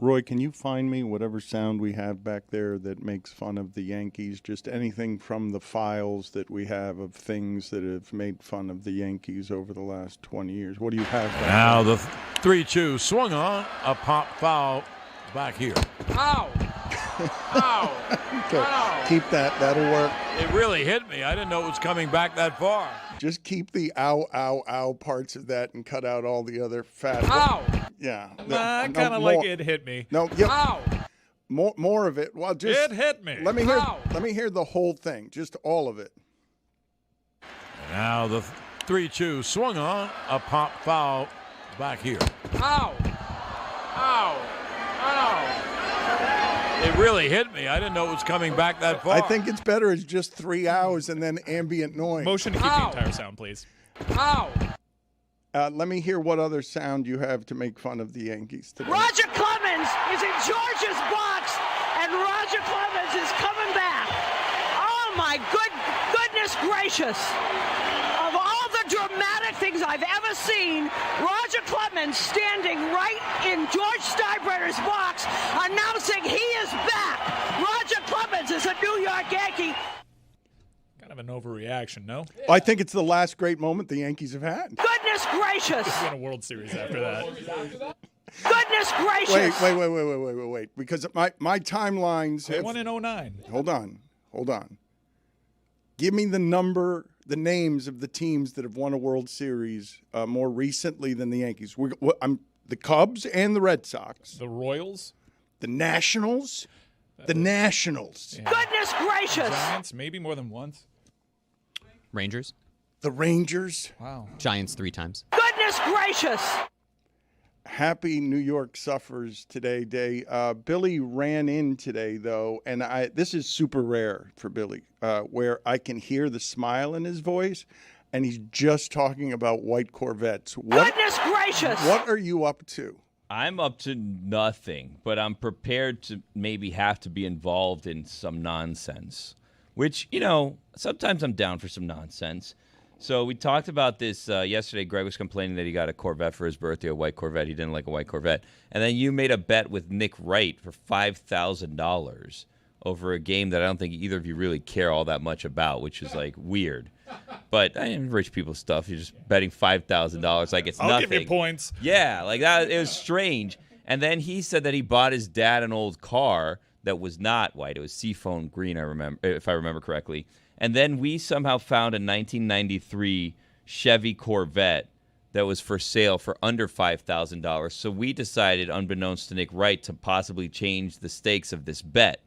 Roy, can you find me whatever sound we have back there that makes fun of the Yankees? Just anything from the files that we have of things that have made fun of the Yankees over the last 20 years. What do you have back now there? the 3-2 swung on, a pop foul back here. Ow! Ow! Okay. Ow! Keep that. That'll work. It really hit me. I didn't know it was coming back that far. Just keep the ow, ow, ow parts of that and cut out all the other fat. Ow! Yeah. I kind of like it hit me. No, yep. Ow! More of it. Well, just It hit me. Let me hear. Ow. Let me hear the whole thing. Just all of it. Now the 3-2 swung on, a pop foul back here. Ow! Ow! Ow! It really hit me. I didn't know it was coming back that far. I think it's better as just 3 hours and then ambient noise. Motion to keep Ow. the entire sound, please. Ow! Let me hear what other sound you have to make fun of the Yankees today. Roger Clemens is in George's box, and Roger Clemens is coming back. Oh my goodness gracious! Of all the dramatic things I've ever seen, Roger Clemens standing right in George Steinbrenner's box, announcing he is back. Roger Clemens is a New York Yankee. Kind of an overreaction, no? I think it's the last great moment the Yankees have had. Goodness gracious! Win a World Series after that. Goodness gracious! Wait. Because my timelines They have. won in 2009. Hold on. Give me the names of the teams that have won a World Series more recently than the Yankees. The Cubs and the Red Sox. The Royals. The Nationals. The Nationals. Yeah. Goodness gracious! Giants, maybe more than once. Rangers. The Rangers. Wow. Giants 3 times. Goodness gracious! Happy New York Suffers Today Day. Billy ran in today, though, and this is super rare for Billy, where I can hear the smile in his voice, and he's just talking about white Corvettes. Goodness gracious! What are you up to? I'm up to nothing, but I'm prepared to maybe have to be involved in some nonsense, which, sometimes I'm down for some nonsense. So we talked about this yesterday. Greg was complaining that he got a Corvette for his birthday, a white Corvette. He didn't like a white Corvette. And then you made a bet with Nick Wright for $5,000 over a game that I don't think either of you really care all that much about, which is like weird. But rich people stuff. You're just betting $5,000 like it's I'll nothing. give you points. Yeah, like that. It was strange. And then he said that he bought his dad an old car that was not white. It was seafoam green, if I remember correctly. And then we somehow found a 1993 Chevy Corvette that was for sale for under $5,000. So we decided, unbeknownst to Nick Wright, to possibly change the stakes of this bet.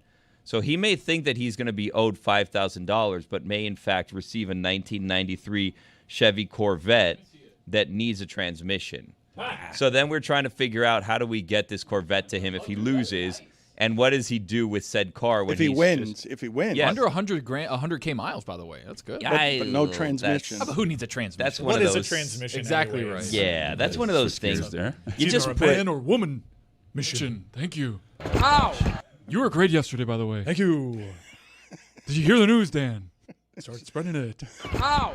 So he may think that he's going to be owed $5,000, but may in fact receive a 1993 Chevy Corvette that needs a transmission. So then we're trying to figure out, how do we get this Corvette to him if he loses, and what does he do with said car when If he wins. Yes. Under 100K miles, by the way. That's good. But no transmission. But who needs a transmission? That's one What of is those. a transmission? Exactly anyways? right. Yeah, that's one of those things. there. You It's just either a put. man or woman mission. Thank you. Ow! You were great yesterday, by the way. Thank you. Did you hear the news, Dan? Start spreading it. Ow!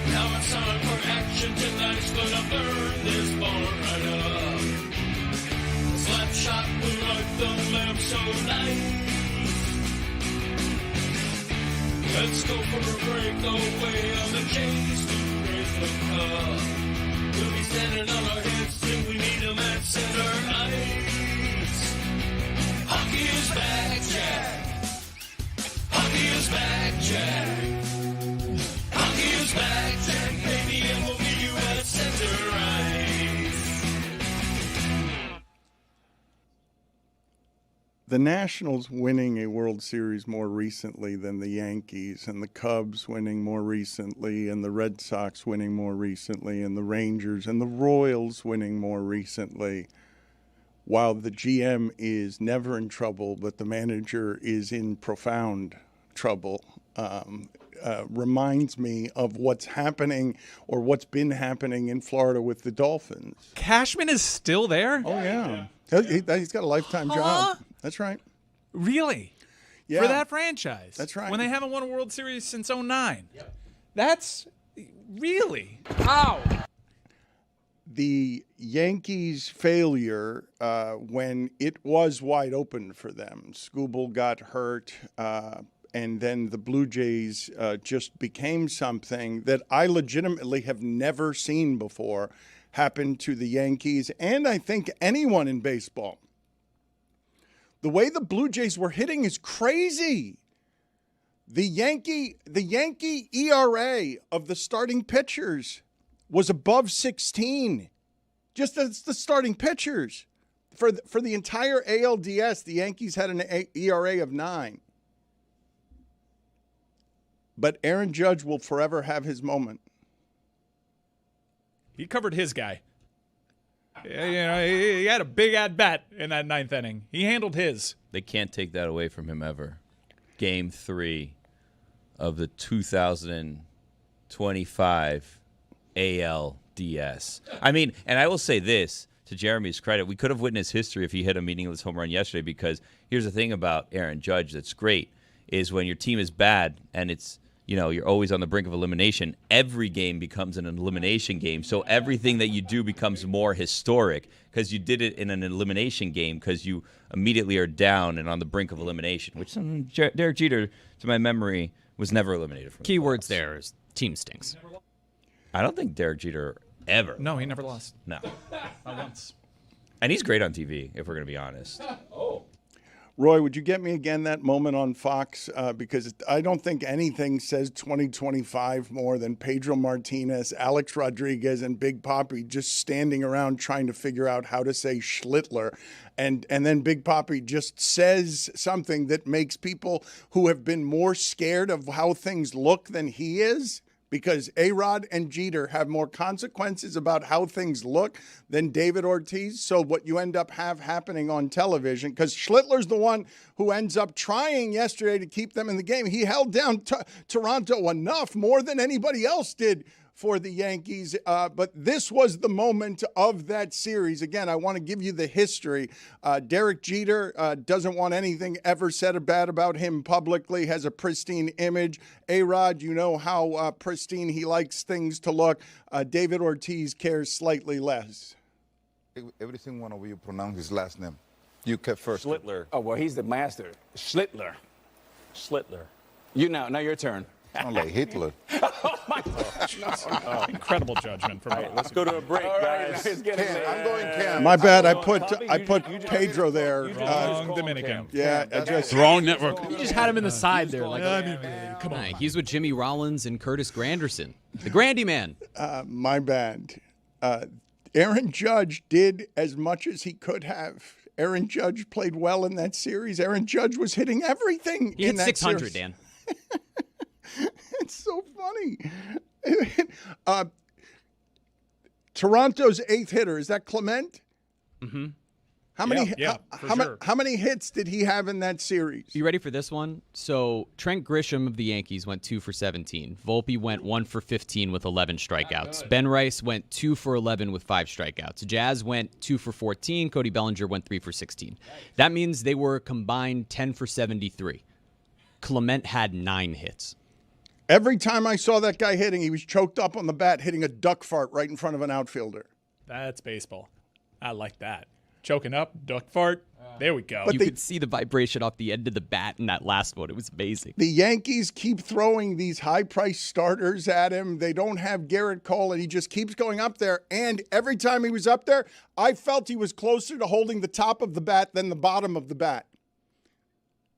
Now it's time for action. Tonight's gonna burn this bar right up. Slap shot will light the lamp so nice. Let's go for a breakaway on the chase to raise the cup. We'll be standing on our heads till we meet 'em at center ice. Hockey is back, Jack. Hockey is back, Jack. Hockey is back, Jack, baby, and we'll meet you at center ice. The Nationals winning a World Series more recently than the Yankees, and the Cubs winning more recently, and the Red Sox winning more recently, and the Rangers and the Royals winning more recently. while the GM is never in trouble, but the manager is in profound trouble, reminds me of what's happening or what's been happening in Florida with the Dolphins. Cashman is still there? Oh, yeah. He's got a lifetime job. That's right. Really? Yeah. For that franchise? That's right. When they haven't won a World Series since 2009? Yep. That's really? Ow! The Yankees' failure when it was wide open for them. Skubal got hurt, and then the Blue Jays just became something that I legitimately have never seen before happen to the Yankees, and I think anyone in baseball. The way the Blue Jays were hitting is crazy. The Yankee ERA of the starting pitchers was above 16. Just as the starting pitchers. For the entire ALDS, the Yankees had an ERA of 9. But Aaron Judge will forever have his moment. He covered his guy. He had a big at-bat in that 9th inning. He handled his. They can't take that away from him ever. Game 3 of the 2025 ALDS. I mean, and I will say this, to Jeremy's credit, we could have witnessed history if he hit a meaningless home run yesterday, because here's the thing about Aaron Judge that's great, is when your team is bad and it's, you're always on the brink of elimination, every game becomes an elimination game. So everything that you do becomes more historic because you did it in an elimination game because you immediately are down and on the brink of elimination, which Derek Jeter, to my memory, was never eliminated from. Keywords there is team stinks. I don't think Derek Jeter ever. No, he never lost. No. Not once. And he's great on TV, if we're going to be honest. Roy, would you get me again that moment on Fox? Because I don't think anything says 2025 more than Pedro Martinez, Alex Rodriguez, and Big Papi just standing around trying to figure out how to say Schlittler. And then Big Papi just says something that makes people who have been more scared of how things look than he is, because A-Rod and Jeter have more consequences about how things look than David Ortiz. So what you end up happening on television, because Schlittler's the one who ends up trying yesterday to keep them in the game. He held down Toronto enough, more than anybody else did for the Yankees. But this was the moment of that series. Again, I want to give you the history. Derek Jeter doesn't want anything ever said bad about him publicly, has a pristine image. A-Rod, you know how pristine he likes things to look. David Ortiz cares slightly less. Every single one of you pronounce his last name. You kept first. Schlittler. Oh, well, he's the master. Schlittler. Schlittler. Now your turn. Sound like Hitler. Incredible judgment from Let's go to a break, guys. I'm going Cam. My bad. I put Pedro there. Wrong Dominican. Yeah, I just Wrong network. You just had him in the side there. Come on. He's with Jimmy Rollins and Curtis Granderson. The Grandy Man. my bad. Aaron Judge did as much as he could have. Aaron Judge played well in that series. Aaron Judge was hitting everything. He in hit that 600, series. Dan. It's so funny. Toronto's 8th hitter, is that Clement? Mm-hmm. How many sure. how many hits did he have in that series? You ready for this one? So Trent Grisham of the Yankees went 2 for 17. Volpe went 1 for 15 with 11 strikeouts. Ben Rice went 2 for 11 with 5 strikeouts. Jazz went 2 for 14. Cody Bellinger went 3 for 16. That means they were combined 10 for 73. Clement had 9 hits. Every time I saw that guy hitting, he was choked up on the bat, hitting a duck fart right in front of an outfielder. That's baseball. I like that. Choking up, duck fart. There we go. But you could see the vibration off the end of the bat in that last one. It was amazing. The Yankees keep throwing these high-priced starters at him. They don't have Garrett Cole, and he just keeps going up there. And every time he was up there, I felt he was closer to holding the top of the bat than the bottom of the bat.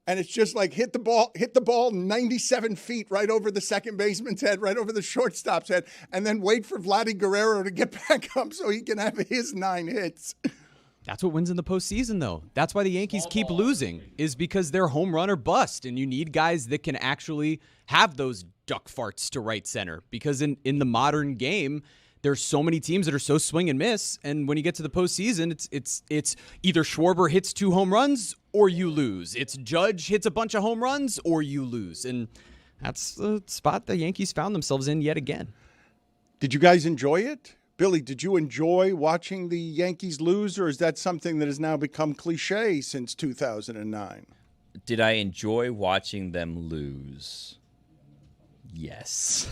And it's just like hit the ball 97 feet right over the second baseman's head, right over the shortstop's head, and then wait for Vladdy Guerrero to get back up so he can have his 9 hits. That's what wins in the postseason, though. That's why the Yankees keep losing, is because they're home run or bust, and you need guys that can actually have those duck farts to right center. Because in the modern game, there's so many teams that are so swing and miss, and when you get to the postseason, it's either Schwarber hits 2 home runs or you lose. It's Judge hits a bunch of home runs or you lose, and that's the spot the Yankees found themselves in yet again. Did you guys enjoy it? Billy, did you enjoy watching the Yankees lose, or is that something that has now become cliche since 2009? Did I enjoy watching them lose? Yes.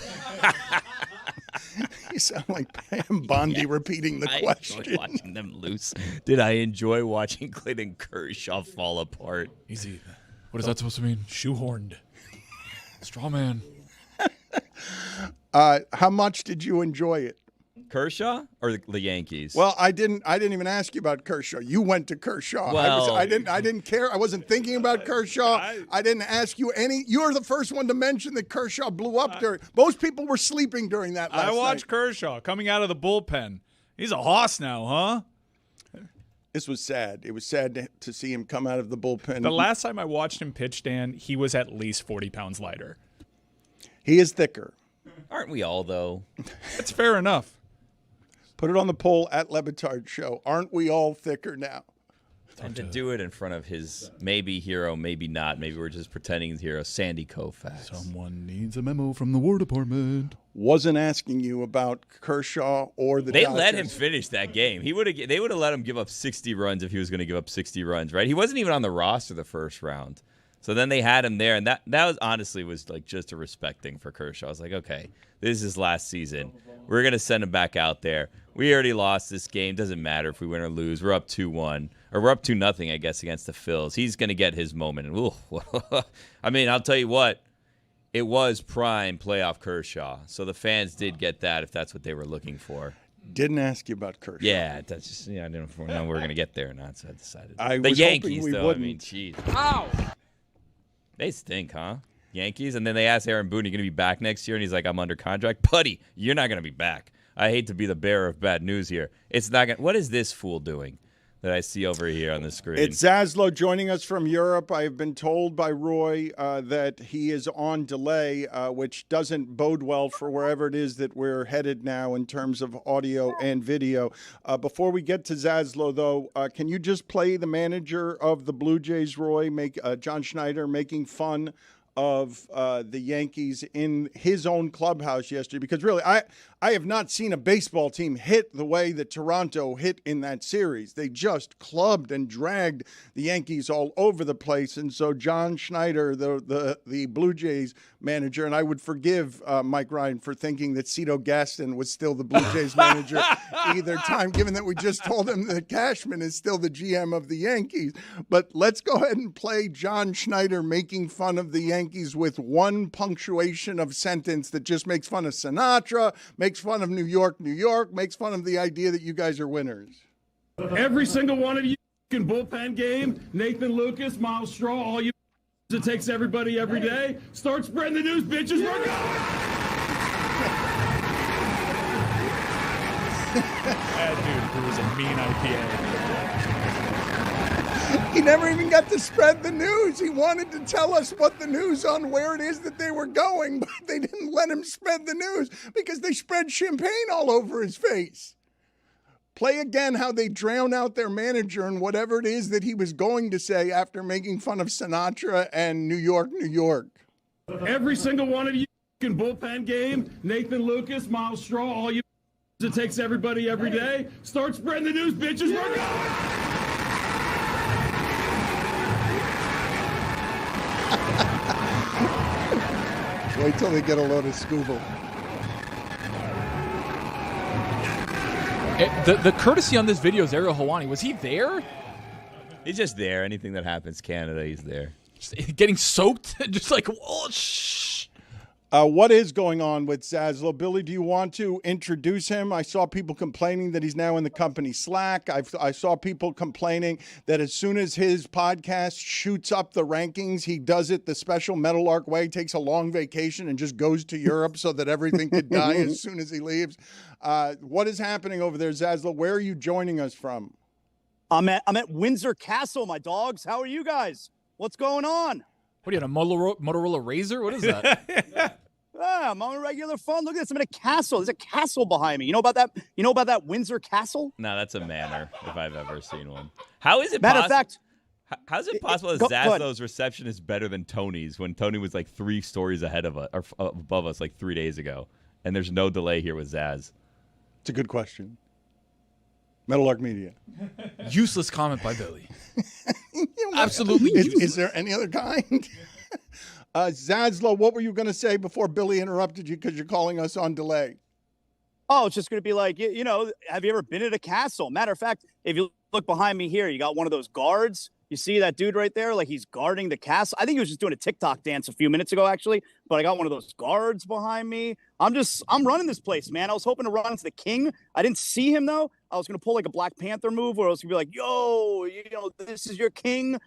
You sound like Pam Bondi repeating the question. I enjoyed watching them lose. Did I enjoy watching Clayton Kershaw fall apart? Easy. What is that supposed to mean? Shoehorned. Straw man. How much did you enjoy it? Kershaw or the Yankees? Well, I didn't even ask you about Kershaw. You went to Kershaw. Well, I didn't care. I wasn't thinking about Kershaw. I didn't ask you any. You were the first one to mention that Kershaw blew up during. Most people were sleeping during that last I watched night. Kershaw coming out of the bullpen. He's a hoss now, huh? This was sad. It was sad to see him come out of the bullpen. The last time I watched him pitch, Dan, he was at least 40 pounds lighter. He is thicker. Aren't we all, though? That's fair enough. Put it on the poll at Le Batard Show. Aren't we all thicker now? And to do it in front of his maybe hero, maybe not. Maybe we're just pretending he's hero, Sandy Koufax. Someone needs a memo from the War Department. Wasn't asking you about Kershaw or the They Dodgers. let him finish that game. They would have let him give up 60 runs if he was going to give up 60 runs, right? He wasn't even on the roster the first round. So then they had him there, and that was honestly was like just a respect thing for Kershaw. I was like, okay, this is his last season. We're going to send him back out there. We already lost this game. Doesn't matter if we win or lose. We're up 2-1. Or we're up 2-0, I guess, against the Phils. He's going to get his moment. I mean, I'll tell you what. It was prime playoff Kershaw. So the fans did get that if that's what they were looking for. Didn't ask you about Kershaw. Yeah, that's just, I didn't know if we were going to get there or not, so I decided. I the was Yankees, hoping we though, wouldn't. I mean, jeez. Ow! They stink, huh? Yankees. And then they asked Aaron Boone, "You going to be back next year?" And he's like, "I'm under contract." Buddy, you're not going to be back. I hate to be the bearer of bad news here. It's not going. What is this fool doing that I see over here on the screen? It's Zaslow joining us from Europe. I have been told by Roy that he is on delay, which doesn't bode well for wherever it is that we're headed now in terms of audio and video. Before we get to Zaslow, though, can you just play the manager of the Blue Jays, Roy, John Schneider, making fun of the Yankees in his own clubhouse yesterday? Because really, I have not seen a baseball team hit the way that Toronto hit in that series. They just clubbed and dragged the Yankees all over the place. And so John Schneider, the Blue Jays manager, and I would forgive Mike Ryan for thinking that Cito Gaston was still the Blue Jays manager either time, given that we just told him that Cashman is still the GM of the Yankees. But let's go ahead and play John Schneider making fun of the Yankees with one punctuation of sentence that just makes fun of Sinatra, makes fun of New York, makes fun of the idea that you guys are winners. Every single one of you in bullpen game, Nathan Lucas, Miles Straw, all you it takes everybody every day. Start spreading the news, bitches. We're going. That dude was a mean IPA. He never even got to spread the news. He wanted to tell us what the news on where it is that they were going, but they didn't let him spread the news because they spread champagne all over his face. Play again how they drown out their manager and whatever it is that he was going to say after making fun of Sinatra and New York. Every single one of you in bullpen game, Nathan Lucas, Miles Straw, all you it takes everybody every day. Start spreading the news, bitches. We're going. Wait till they get a load of Scooble. The courtesy on this video is Ariel Helwani. Was he there? He's just there. Anything that happens Canada, he's there. Just getting soaked? Just like, oh, shh. What is going on with Zaslow? Billy, do you want to introduce him? I saw people complaining that he's now in the company Slack. I saw people complaining that as soon as his podcast shoots up the rankings, he does it the special Meadowlark way, takes a long vacation and just goes to Europe so that everything could die as soon as he leaves. What is happening over there, Zaslow? Where are you joining us from? I'm at Windsor Castle, my dogs. How are you guys? What's going on? What are you, on a Motorola Razr? What is that? I'm on a regular phone. Look at this. I'm in a castle. There's a castle behind me. You know about that? You know about that Windsor Castle? No, that's a manor if I've ever seen one. How is it Matter of fact, how is it possible that go ahead. Zaslow's reception is better than Tony's when Tony was like 3 stories ahead of us or above us like 3 days ago, and there's no delay here with Zaz? It's a good question. Meadowlark Media. Useless comment by Billy. You know, Absolutely useless. Is there any other kind? Zaslow, what were you going to say before Billy interrupted you because you're calling us on delay? Oh, it's just going to be like, you know, have you ever been at a castle? Matter of fact, if you look behind me here, you got one of those guards. You see that dude right there? Like he's guarding the castle. I think he was just doing a TikTok dance a few minutes ago, actually. But I got one of those guards behind me. I'm running this place, man. I was hoping to run into the king. I didn't see him, though. I was going to pull like a Black Panther move where I was going to be like, yo, you know, this is your king.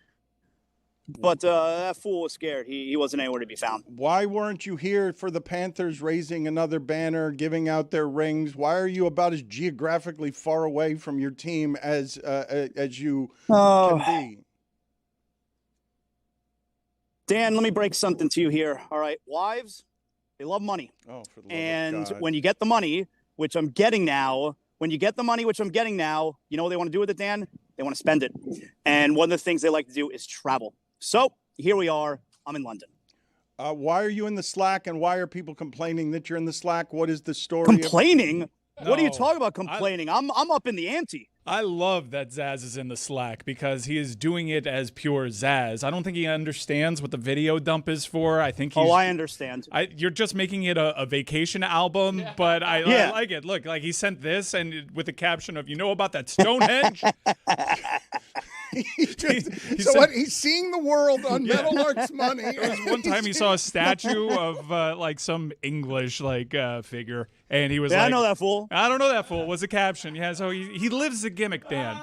But that fool was scared. He wasn't anywhere to be found. Why weren't you here for the Panthers raising another banner, giving out their rings? Why are you about as geographically far away from your team as you can be? Dan, let me break something to you here. All right, wives, they love money. Oh, for the love and of God. when you get the money, which I'm getting now, you know what they want to do with it, Dan? They want to spend it. And one of the things they like to do is travel. So here we are. I'm in London. Why are you in the Slack, and why are people complaining that you're in the Slack? What is the story? Complaining? No. What are you talking about complaining? I'm up in the ante. I love that Zaz is in the Slack because he is doing it as pure Zaz. I don't think he understands what the video dump is for. I think he's... Oh, I understand. You're just making it a vacation album, but I like it. Look, like he sent this and with the caption of, you know about that Stonehenge? He's seeing the world on Meadowlark's money. There was one time he saw a statue of like some English figure, and he was like, I know that fool. I don't know that fool was the caption. Yeah, so he lives the gimmick, Dan.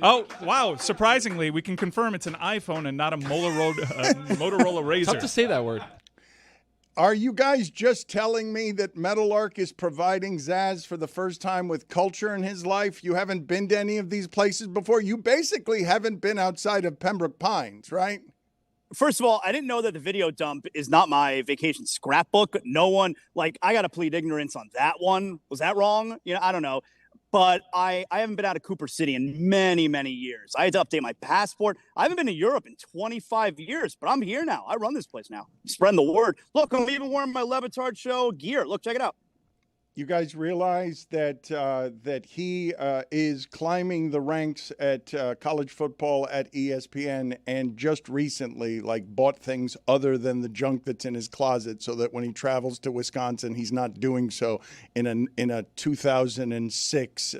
Oh, wow. Surprisingly, we can confirm it's an iPhone and not a Motorola Razr. Tough to say that word. Are you guys just telling me that Meadowlark is providing Zaz for the first time with culture in his life? You haven't been to any of these places before? You basically haven't been outside of Pembroke Pines, right? First of all, I didn't know that the video dump is not my vacation scrapbook. No one, I got to plead ignorance on that one. Was that wrong? You know, I don't know. But I haven't been out of Cooper City in many, many years. I had to update my passport. I haven't been to Europe in 25 years, but I'm here now. I run this place now. Spreading the word. Look, I'm even wearing my Le Batard Show gear. Look, check it out. You guys realize that he is climbing the ranks at college football at ESPN, and just recently bought things other than the junk that's in his closet, so that when he travels to Wisconsin, he's not doing so in a 2006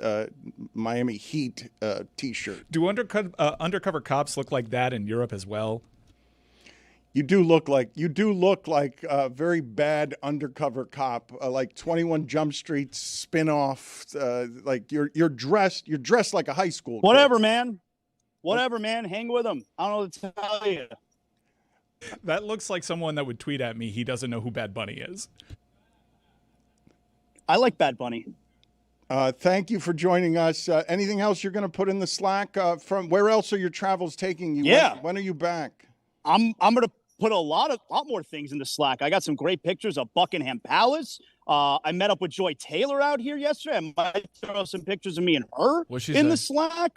Miami Heat T-shirt. Do undercover cops look like that in Europe as well? You do look like a very bad undercover cop, like 21 Jump Street spin-off. Like you're dressed like a high school kid. Whatever, man. Hang with him. I don't know what to tell you. That looks like someone that would tweet at me. He doesn't know who Bad Bunny is. I like Bad Bunny. Thank you for joining us. Anything else you're going to put in the Slack? From where else are your travels taking you? Yeah. When are you back? I'm going to put a lot more things in the Slack. I got some great pictures of Buckingham Palace. I met up with Joy Taylor out here yesterday. I might throw some pictures of me and her in the Slack.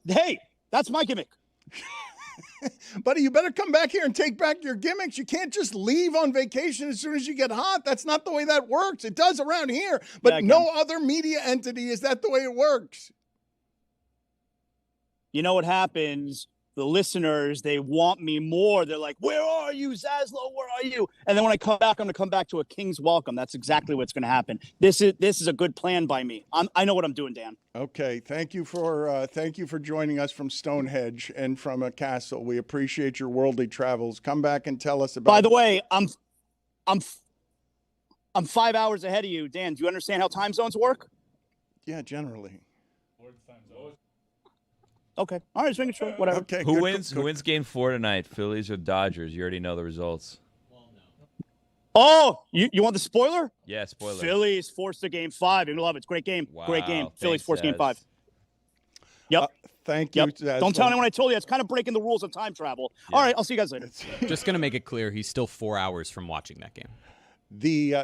Hey, that's my gimmick. Buddy, you better come back here and take back your gimmicks. You can't just leave on vacation as soon as you get hot. That's not the way that works. It does around here, but no other media entity is that the way it works. You know what happens? The listeners, they want me more. They're like, where are you, Zaslow? Where are you? And then when I come back, I'm going to come back to a king's welcome. That's exactly what's going to happen. This is a good plan by me. I know what I'm doing, Dan. Okay. Thank you for joining us from Stonehenge and from a castle. We appreciate your worldly travels. Come back and tell us about. By the way, I'm 5 hours ahead of you, Dan. Do you understand how time zones work? Yeah, generally. Okay. All right, just making sure. Whatever. Okay. Who wins Game 4 tonight? Phillies or Dodgers? You already know the results. Oh, you want the spoiler? Yeah, spoiler. Phillies forced to Game 5. You love it. It's a great game. Wow. Great game. Phillies Thanks, forced Game Zaz. 5. Yep. Thank you. Yep. Don't tell anyone I told you. It's kind of breaking the rules of time travel. All right, I'll see you guys later. Just going to make it clear, he's still 4 hours from watching that game.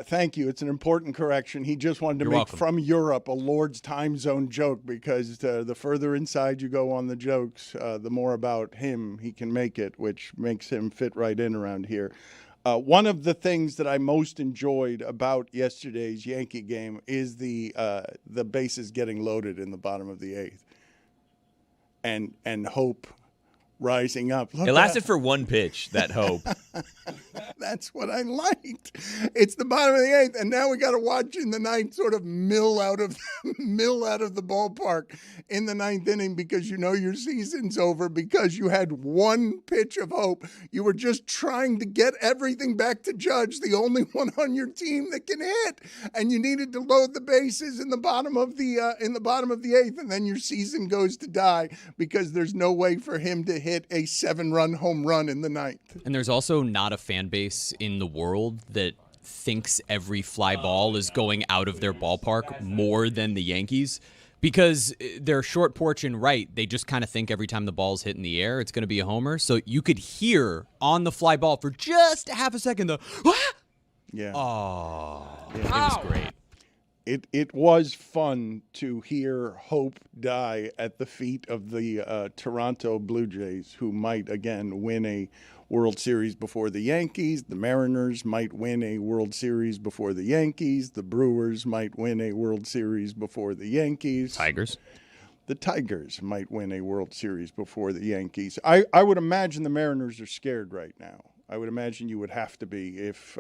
Thank you. It's an important correction. He just wanted to make from Europe a Lord's time zone joke because the further inside you go on the jokes, the more about him he can make it, which makes him fit right in around here. One of the things that I most enjoyed about yesterday's Yankee game is the bases getting loaded in the bottom of the eighth, and hope rising up. It lasted for one pitch, that hope. That's what I liked. It's the bottom of the eighth, and now we got to watch in the ninth sort of mill out of the ballpark in the ninth inning because you know your season's over because you had one pitch of hope. You were just trying to get everything back to Judge, the only one on your team that can hit, and you needed to load the bases in the bottom of the eighth, and then your season goes to die because there's no way for him to hit a 7-run home run in the ninth. And there's also not a fan base in the world that thinks every fly ball is going out of their ballpark more than the Yankees because their short porch and right, they just kind of think every time the ball's hit in the air, it's going to be a homer. So you could hear on the fly ball for just a half a second the, ah! Yeah. Oh, it was great. It was fun to hear hope die at the feet of the Toronto Blue Jays, who might again win a World Series before the Yankees. The Mariners might win a World Series before the Yankees. The Brewers might win a World Series before the Yankees. Tigers. The Tigers might win a World Series before the Yankees. I would imagine the Mariners are scared right now. I would imagine you would have to be if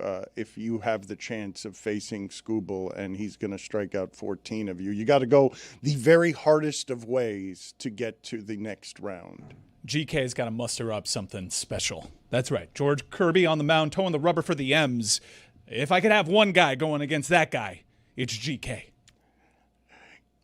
you have the chance of facing Skubal and he's going to strike out 14 of you. You got to go the very hardest of ways to get to the next round. GK's got to muster up something special. That's right. George Kirby on the mound, towing the rubber for the M's. If I could have one guy going against that guy, it's GK.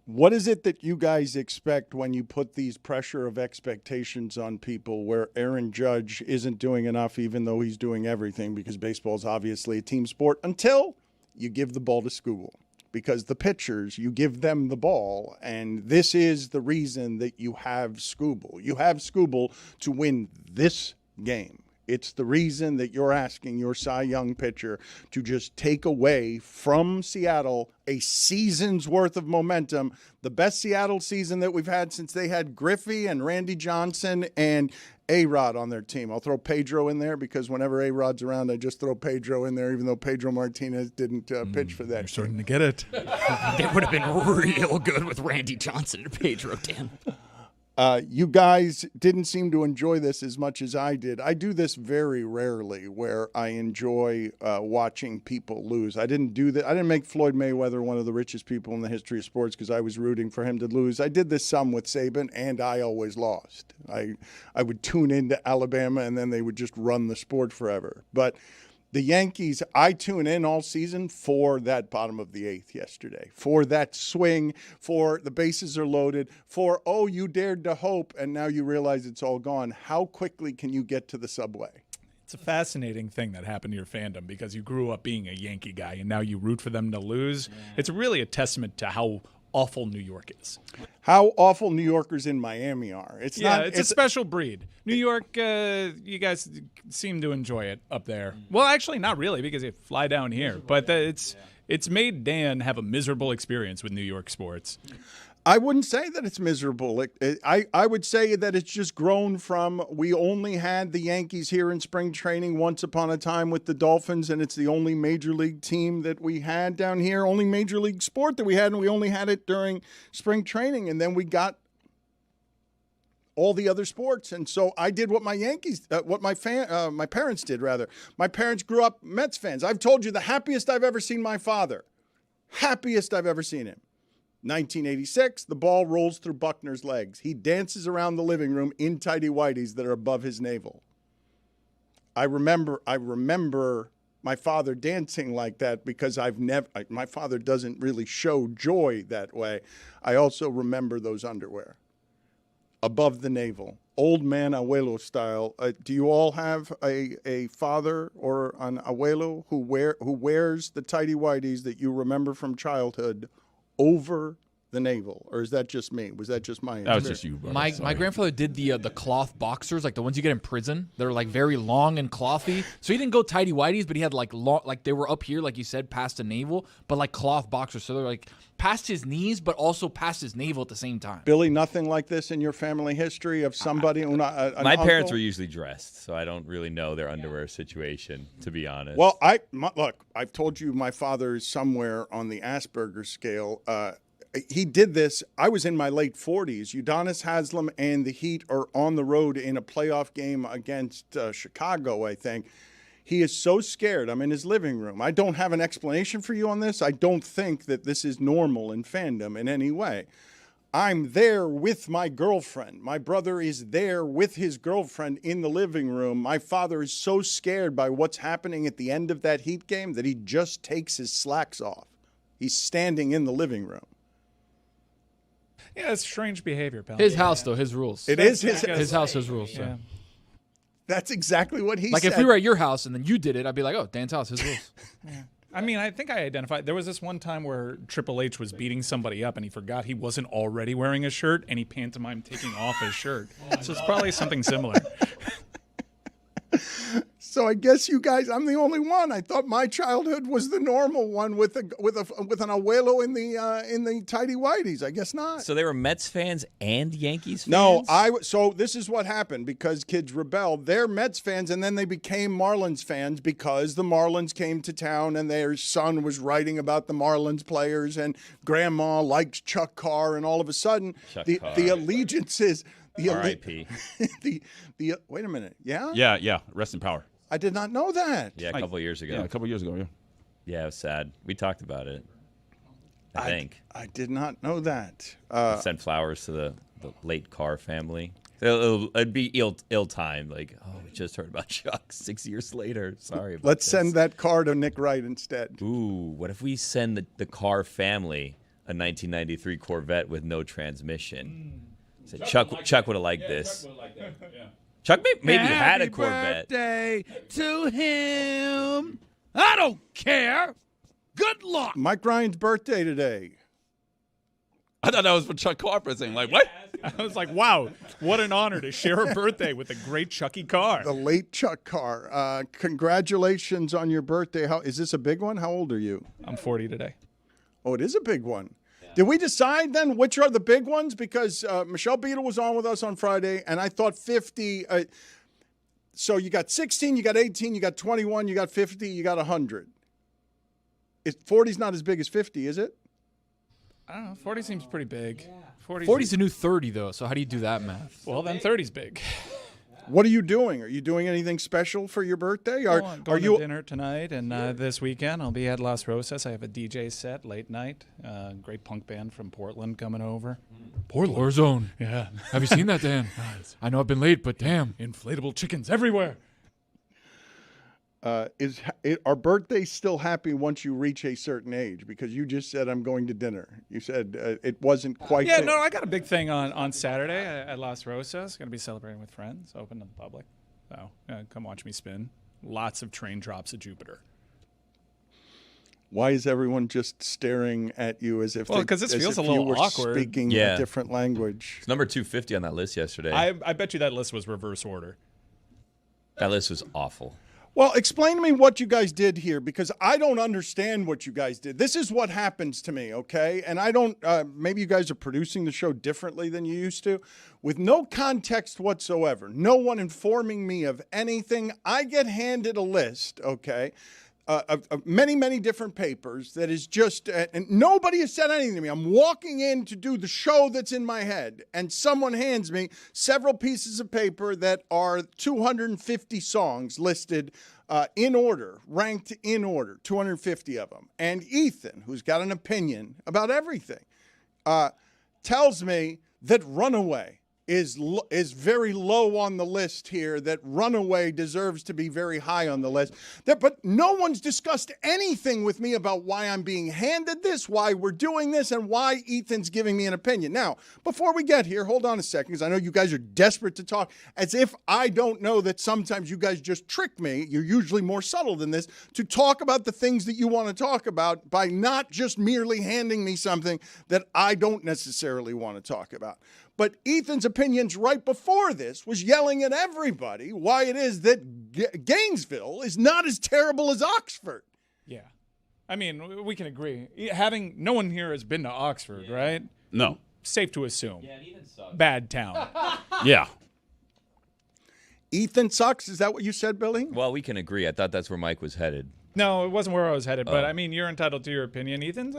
What is it that you guys expect when you put these pressure of expectations on people where Aaron Judge isn't doing enough even though he's doing everything because baseball is obviously a team sport until you give the ball to Skubal? Because the pitchers, you give them the ball, and this is the reason that you have Skubal. You have Skubal to win this game. It's the reason that you're asking your Cy Young pitcher to just take away from Seattle a season's worth of momentum, the best Seattle season that we've had since they had Griffey and Randy Johnson and A-Rod on their team. I'll throw Pedro in there because whenever A-Rod's around, I just throw Pedro in there, even though Pedro Martinez didn't pitch for that. You're starting to get it. It would have been real good with Randy Johnson and Pedro, Dan. You guys didn't seem to enjoy this as much as I did. I do this very rarely where I enjoy watching people lose. I didn't do that. I didn't make Floyd Mayweather one of the richest people in the history of sports because I was rooting for him to lose. I did this some with Saban, and I always lost. I would tune into Alabama, and then they would just run the sport forever. But the Yankees, I tune in all season for that bottom of the eighth yesterday, for that swing, for the bases are loaded, for, oh, you dared to hope, and now you realize it's all gone. How quickly can you get to the subway? It's a fascinating thing that happened to your fandom because you grew up being a Yankee guy, and now you root for them to lose. Yeah. It's really a testament to how awful New York is. How awful New Yorkers in Miami are. It's a special breed. New York, you guys seem to enjoy it up there. Well, actually, not really because you fly down here. But it's made Dan have a miserable experience with New York sports. I wouldn't say that it's miserable. I would say that it's just grown from we only had the Yankees here in spring training once upon a time with the Dolphins, and it's the only major league team that we had down here, only major league sport that we had, and we only had it during spring training, and then we got all the other sports. And so I did what my parents did, rather. My parents grew up Mets fans. I've told you the happiest I've ever seen my father. Happiest I've ever seen him. 1986, the ball rolls through Buckner's legs. He dances around the living room in tighty-whities that are above his navel. I remember my father dancing like that because my father doesn't really show joy that way. I also remember those underwear above the navel, old man abuelo style. Do you all have a father or an abuelo who wears the tighty-whities that you remember from childhood over the navel, or is that just me? Was that just my? That was just you, brother. My grandfather did the cloth boxers, like the ones you get in prison. They're like very long and clothy. So he didn't go tighty whities, but he had like long, like they were up here, like you said, past the navel, but like cloth boxers. So they're like past his knees, but also past his navel at the same time. Billy, nothing like this in your family history of somebody? My parents were usually dressed, so I don't really know their underwear situation, to be honest. Well, look, I've told you my father is somewhere on the Asperger scale. He did this. I was in my late 40s. Udonis Haslem and the Heat are on the road in a playoff game against Chicago, I think. He is so scared. I'm in his living room. I don't have an explanation for you on this. I don't think that this is normal in fandom in any way. I'm there with my girlfriend. My brother is there with his girlfriend in the living room. My father is so scared by what's happening at the end of that Heat game that he just takes his slacks off. He's standing in the living room. Yeah, it's strange behavior, pal. His house, though, his rules. It is his house, his rules. Yeah. That's exactly what he said. Like if we were at your house and then you did it, I'd be like, oh, Dan's house, his rules. Yeah. I mean, I think I identified. There was this one time where Triple H was beating somebody up and he forgot he wasn't already wearing a shirt and he pantomimed taking off his shirt. So it's probably something similar. So I guess you guys, I'm the only one. I thought my childhood was the normal one with an abuelo in the tighty whities. I guess not. So they were Mets fans and Yankees fans? No, so this is what happened because kids rebelled. They're Mets fans and then they became Marlins fans because the Marlins came to town and their son was writing about the Marlins players and grandma liked Chuck Carr and all of a sudden the allegiances. R.I.P. Wait a minute. Yeah? Yeah. Rest in power. I did not know that. Yeah, a couple of years ago. Yeah, a couple of years ago, yeah. Yeah, it was sad. We talked about it, I think. I did not know that. Sent flowers to the late Carr family. It'd be ill-timed. Like, we just heard about Chuck 6 years later. Sorry about Let's this. send that car to Nick Wright instead. Ooh, what if we send the Carr family a 1993 Corvette with no transmission? So Chuck would have liked this. Chuck would have liked that. Yeah. Chuck maybe had a Corvette. Happy birthday to him. I don't care. Good luck. Mike Ryan's birthday today. I thought that was for Chuck Carr for a second. Like, what? I was like, wow, what an honor to share a birthday with the great Chucky Carr. The late Chuck Carr. Congratulations on your birthday. Is this a big one? How old are you? I'm 40 today. Oh, it is a big one. Did we decide then which are the big ones? Because Michelle Beadle was on with us on Friday, and I thought 50. So you got 16, you got 18, you got 21, you got 50, you got 100. 40's not as big as 50, is it? I don't know. 40 seems pretty big. 40's the new 30, though, so how do you do that math? Well, then 30's big. What are you doing? Are you doing anything special for your birthday? I'm going to dinner tonight, and this weekend I'll be at Las Rosas. I have a DJ set late night. Great punk band from Portland coming over. Portland? Warzone. Yeah. Have you seen that, Dan? I know I've been late, but damn. Inflatable chickens everywhere. Are birthdays still happy once you reach a certain age? Because you just said I'm going to dinner. You said it wasn't quite. Yeah, no, I got a big thing on Saturday at Las Rosas. Going to be celebrating with friends, open to the public. So come watch me spin. Lots of train drops at Jupiter. Why is everyone just staring at you as if? Well, because this feels a you little were awkward. Speaking a different language. It's number 250 on that list yesterday. I bet you that list was reverse order. That list was awful. Well, explain to me what you guys did here, because I don't understand what you guys did. This is what happens to me, okay? And I don't, maybe you guys are producing the show differently than you used to. With no context whatsoever, no one informing me of anything, I get handed a list, okay, of many, many different papers that is just, and nobody has said anything to me. I'm walking in to do the show that's in my head, and someone hands me several pieces of paper that are 250 songs listed in order, ranked in order, 250 of them. And Ethan, who's got an opinion about everything, tells me that Runaway is very low on the list here, that Runaway deserves to be very high on the list. But no one's discussed anything with me about why I'm being handed this, why we're doing this, and why Ethan's giving me an opinion. Now, before we get here, hold on a second, because I know you guys are desperate to talk, as if I don't know that sometimes you guys just trick me. You're usually more subtle than this, to talk about the things that you want to talk about by not just merely handing me something that I don't necessarily want to talk about. But Ethan's opinions right before this was yelling at everybody why it is that Gainesville is not as terrible as Oxford. Yeah. I mean, we can agree. No one here has been to Oxford, right? No. Safe to assume. Yeah, Ethan sucks. Bad town. Yeah. Ethan sucks? Is that what you said, Billy? Well, we can agree. I thought that's where Mike was headed. No, it wasn't where I was headed, but I mean, you're entitled to your opinion. Ethan's,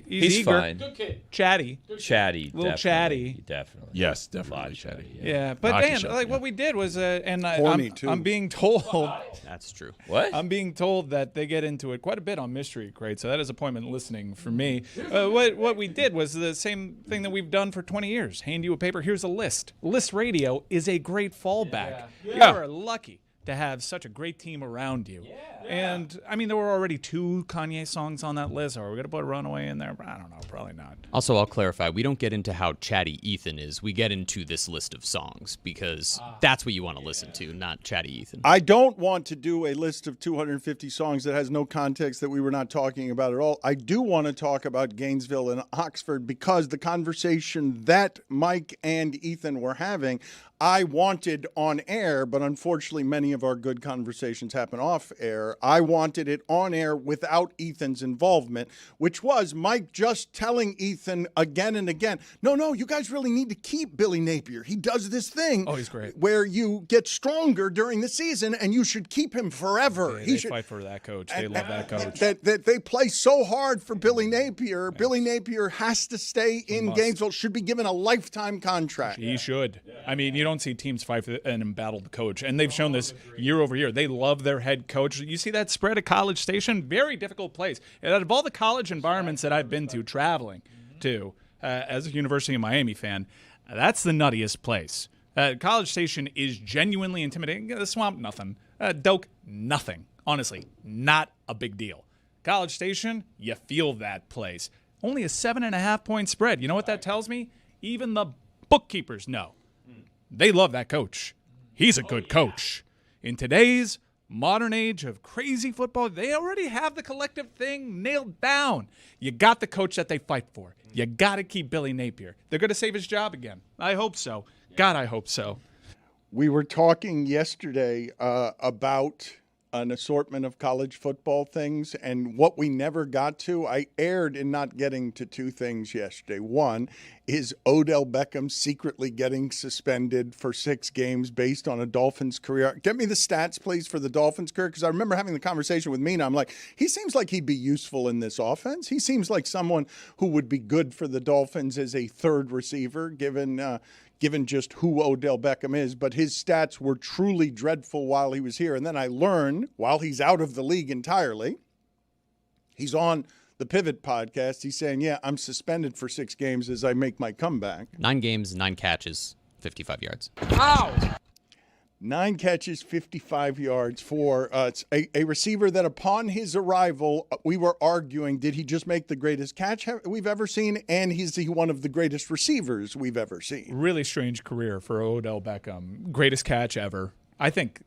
he's eager. Fine. Good kid. Chatty. Chatty. Little definitely, Chatty. Definitely. Yes, definitely chatty. Yeah, but Hockey Dan, show, what we did was, Horny, too. I'm being told. That's true. What? I'm being told that they get into it quite a bit on Mystery Crate, so that is appointment listening for me. What we did was the same thing that we've done for 20 years. Hand you a paper. Here's a list. List radio is a great fallback. You are lucky to have such a great team around you. And, I mean, there were already 2 Kanye songs on that list. Are we going to put Runaway in there? I don't know. Probably not. Also, I'll clarify. We don't get into how chatty Ethan is. We get into this list of songs because that's what you want to listen to, not chatty Ethan. I don't want to do a list of 250 songs that has no context that we were not talking about at all. I do want to talk about Gainesville and Oxford because the conversation that Mike and Ethan were having, I wanted on air, but unfortunately many of our good conversations happen off air. I wanted it on air without Ethan's involvement, which was Mike just telling Ethan again and again, no, you guys really need to keep Billy Napier. He does this thing he's great, where you get stronger during the season, and you should keep him forever. They fight for that coach. They love that coach. That they play so hard for Billy Napier. Yes. Billy Napier has to stay in Gainesville, should be given a lifetime contract. He should. I mean, you don't see teams fight for an embattled coach, and they've shown this year over year. They love their head coach. You see that spread at College Station? Very difficult place. And out of all the college environments that I've been to, traveling to, as a University of Miami fan, that's the nuttiest place. College Station is genuinely intimidating. The Swamp, nothing. Doak, nothing. Honestly, not a big deal. College Station, you feel that place. Only a 7.5-point spread. You know what that tells me? Even the bookkeepers know. They love that coach. He's a good coach. In today's modern age of crazy football, they already have the collective thing nailed down. You got the coach that they fight for. You got to keep Billy Napier. They're going to save his job again. I hope so. God, I hope so. We were talking yesterday about an assortment of college football things, and what we never got to, I erred in not getting to 2 things yesterday. One is Odell Beckham secretly getting suspended for 6 games based on a Dolphins career. Get me the stats, please, for the Dolphins career, because I remember having the conversation with Mina. I'm like, he seems like he'd be useful in this offense. He seems like someone who would be good for the Dolphins as a third receiver, given just who Odell Beckham is, but his stats were truly dreadful while he was here. And then I learned, while he's out of the league entirely, he's on the Pivot podcast, he's saying, yeah, I'm suspended for 6 games as I make my comeback. 9 games, 9 catches, 55 yards. Ow! 9 catches, 55 yards for a receiver that upon his arrival, we were arguing, did he just make the greatest catch we've ever seen? And is he one of the greatest receivers we've ever seen? Really strange career for Odell Beckham. Greatest catch ever. I think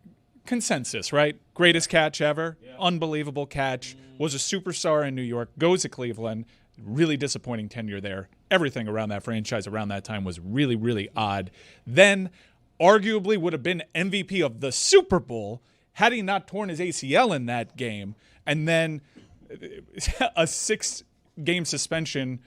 consensus, right? Greatest catch ever. Yeah. Unbelievable catch. Was a superstar in New York. Goes to Cleveland. Really disappointing tenure there. Everything around that franchise around that time was really, really odd. Then arguably would have been MVP of the Super Bowl had he not torn his ACL in that game. And then a 6-game suspension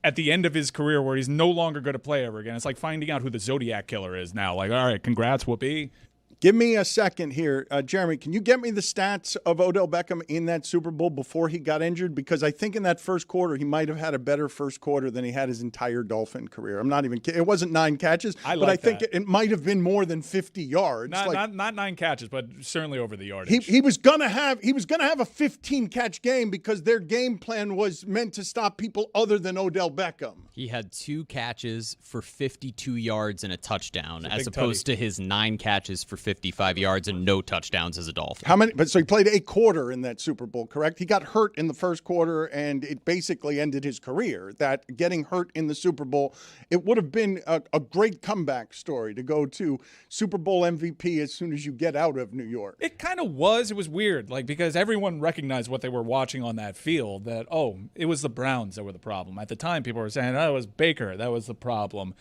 at the end of his career where he's no longer going to play ever again. It's like finding out who the Zodiac Killer is now. Like, all right, congrats, whoopee. Give me a second here. Jeremy, can you get me the stats of Odell Beckham in that Super Bowl before he got injured? Because I think in that first quarter, he might have had a better first quarter than he had his entire Dolphin career. I'm not even kidding. It wasn't 9 catches, but I think it might have been more than 50 yards. Not 9 catches, but certainly over the yardage. He was gonna have a 15-catch game because their game plan was meant to stop people other than Odell Beckham. He had 2 catches for 52 yards and a touchdown, as big opposed to his 9 catches for 55 yards and no touchdowns as a Dolphin. How many? But so he played a quarter in that Super Bowl, correct? He got hurt in the first quarter, and it basically ended his career. That getting hurt in the Super Bowl, it would have been a great comeback story to go to Super Bowl MVP as soon as you get out of New York. It kind of was. It was weird, because everyone recognized what they were watching on that field, that, it was the Browns that were the problem. At the time, people were saying, it was Baker, that was the problem.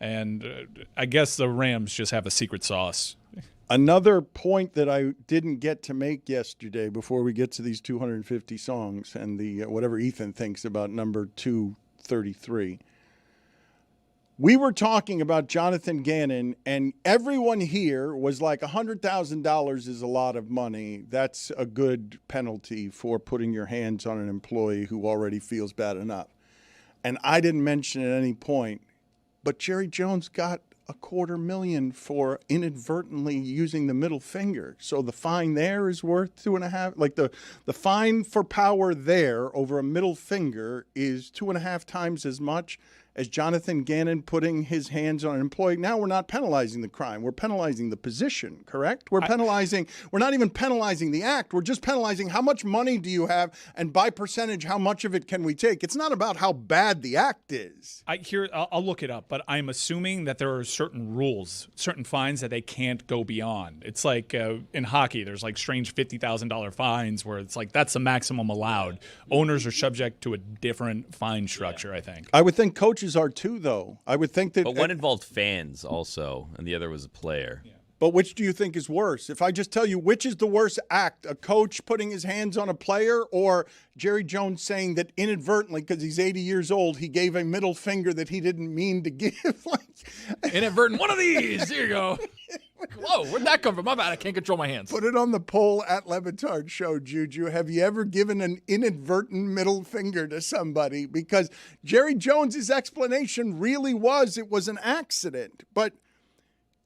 And I guess the Rams just have a secret sauce. Another point that I didn't get to make yesterday before we get to these 250 songs and the whatever Ethan thinks about number 233. We were talking about Jonathan Gannon, and everyone here was like $100,000 is a lot of money. That's a good penalty for putting your hands on an employee who already feels bad enough. And I didn't mention at any point, but Jerry Jones got $250,000 for inadvertently using the middle finger. So the fine there is worth 2.5. Like the fine for power there over a middle finger is 2.5 times as much as Jonathan Gannon putting his hands on an employee. Now we're not penalizing the crime. We're penalizing the position, correct? We're not even penalizing the act. We're just penalizing how much money do you have, and by percentage, how much of it can we take? It's not about how bad the act is. I'll look it up, but I'm assuming that there are certain rules, certain fines that they can't go beyond. It's like in hockey, there's like strange $50,000 fines where it's like that's the maximum allowed. Owners are subject to a different fine structure, I think. I would think coaches are too, though. I would think that. But one involved fans also, and the other was a player. Yeah. But which do you think is worse? If I just tell you which is the worst act, a coach putting his hands on a player or Jerry Jones saying that inadvertently, because he's 80 years old, he gave a middle finger that he didn't mean to give? Inadvertent. One of these. Here you go. Whoa, where'd that come from? My bad. I can't control my hands. Put it on the poll at Le Batard Show, Juju. Have you ever given an inadvertent middle finger to somebody? Because Jerry Jones's explanation really was it was an accident. But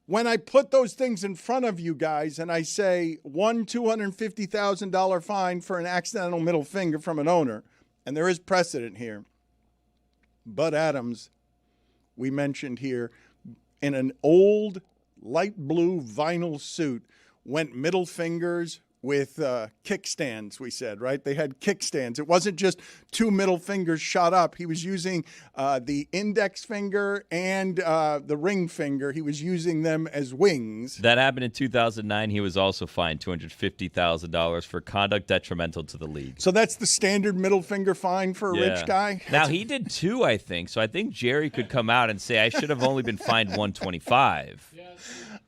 when I put those things in front of you guys and I say one $250,000 fine for an accidental middle finger from an owner, and there is precedent here, Bud Adams, we mentioned here, in an old light blue vinyl suit, went middle fingers with kickstands, we said, right? They had kickstands. It wasn't just 2 middle fingers shot up. He was using the index finger and the ring finger. He was using them as wings. That happened in 2009. He was also fined $250,000 for conduct detrimental to the league. So that's the standard middle finger fine for a rich guy? Now, he did 2, I think. So I think Jerry could come out and say, I should have only been fined $125.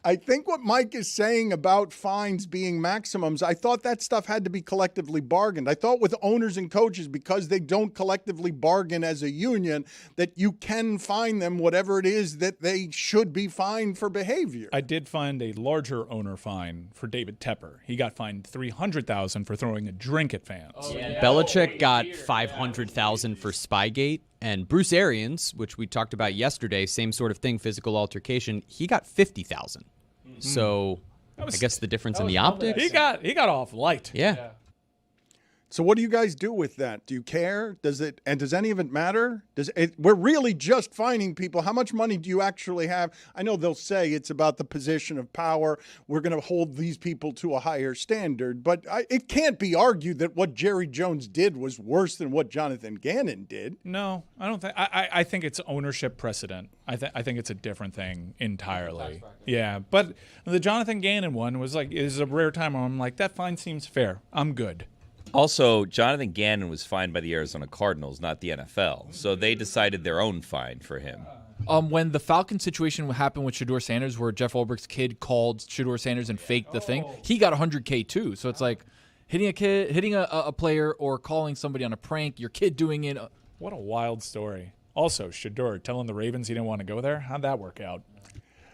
I think what Mike is saying about fines being maximums, I thought that stuff had to be collectively bargained. I thought with owners and coaches, because they don't collectively bargain as a union, that you can fine them whatever it is that they should be fined for behavior. I did find a larger owner fine for David Tepper. He got fined $300,000 for throwing a drink at fans. Belichick got $500,000 for Spygate. And Bruce Arians, which we talked about yesterday, same sort of thing, physical altercation, he got $50,000. So I guess the difference in the optics. He got off light. Yeah. So what do you guys do with that? Do you care? Does any of it matter? We're really just fining people. How much money do you actually have? I know they'll say it's about the position of power. We're going to hold these people to a higher standard, but it can't be argued that what Jerry Jones did was worse than what Jonathan Gannon did. No, I don't think. I think it's ownership precedent. I think it's a different thing entirely. Yeah, but the Jonathan Gannon one was is a rare time where I'm like, that fine seems fair. I'm good. Also, Jonathan Gannon was fined by the Arizona Cardinals, not the NFL. So they decided their own fine for him. When the Falcon situation happened with Shedeur Sanders, where Jeff Ulbricht's kid called Shedeur Sanders and faked the thing, he got $100K too. So it's like hitting a player or calling somebody on a prank, your kid doing it. What a wild story. Also, Shedeur telling the Ravens he didn't want to go there. How'd that work out?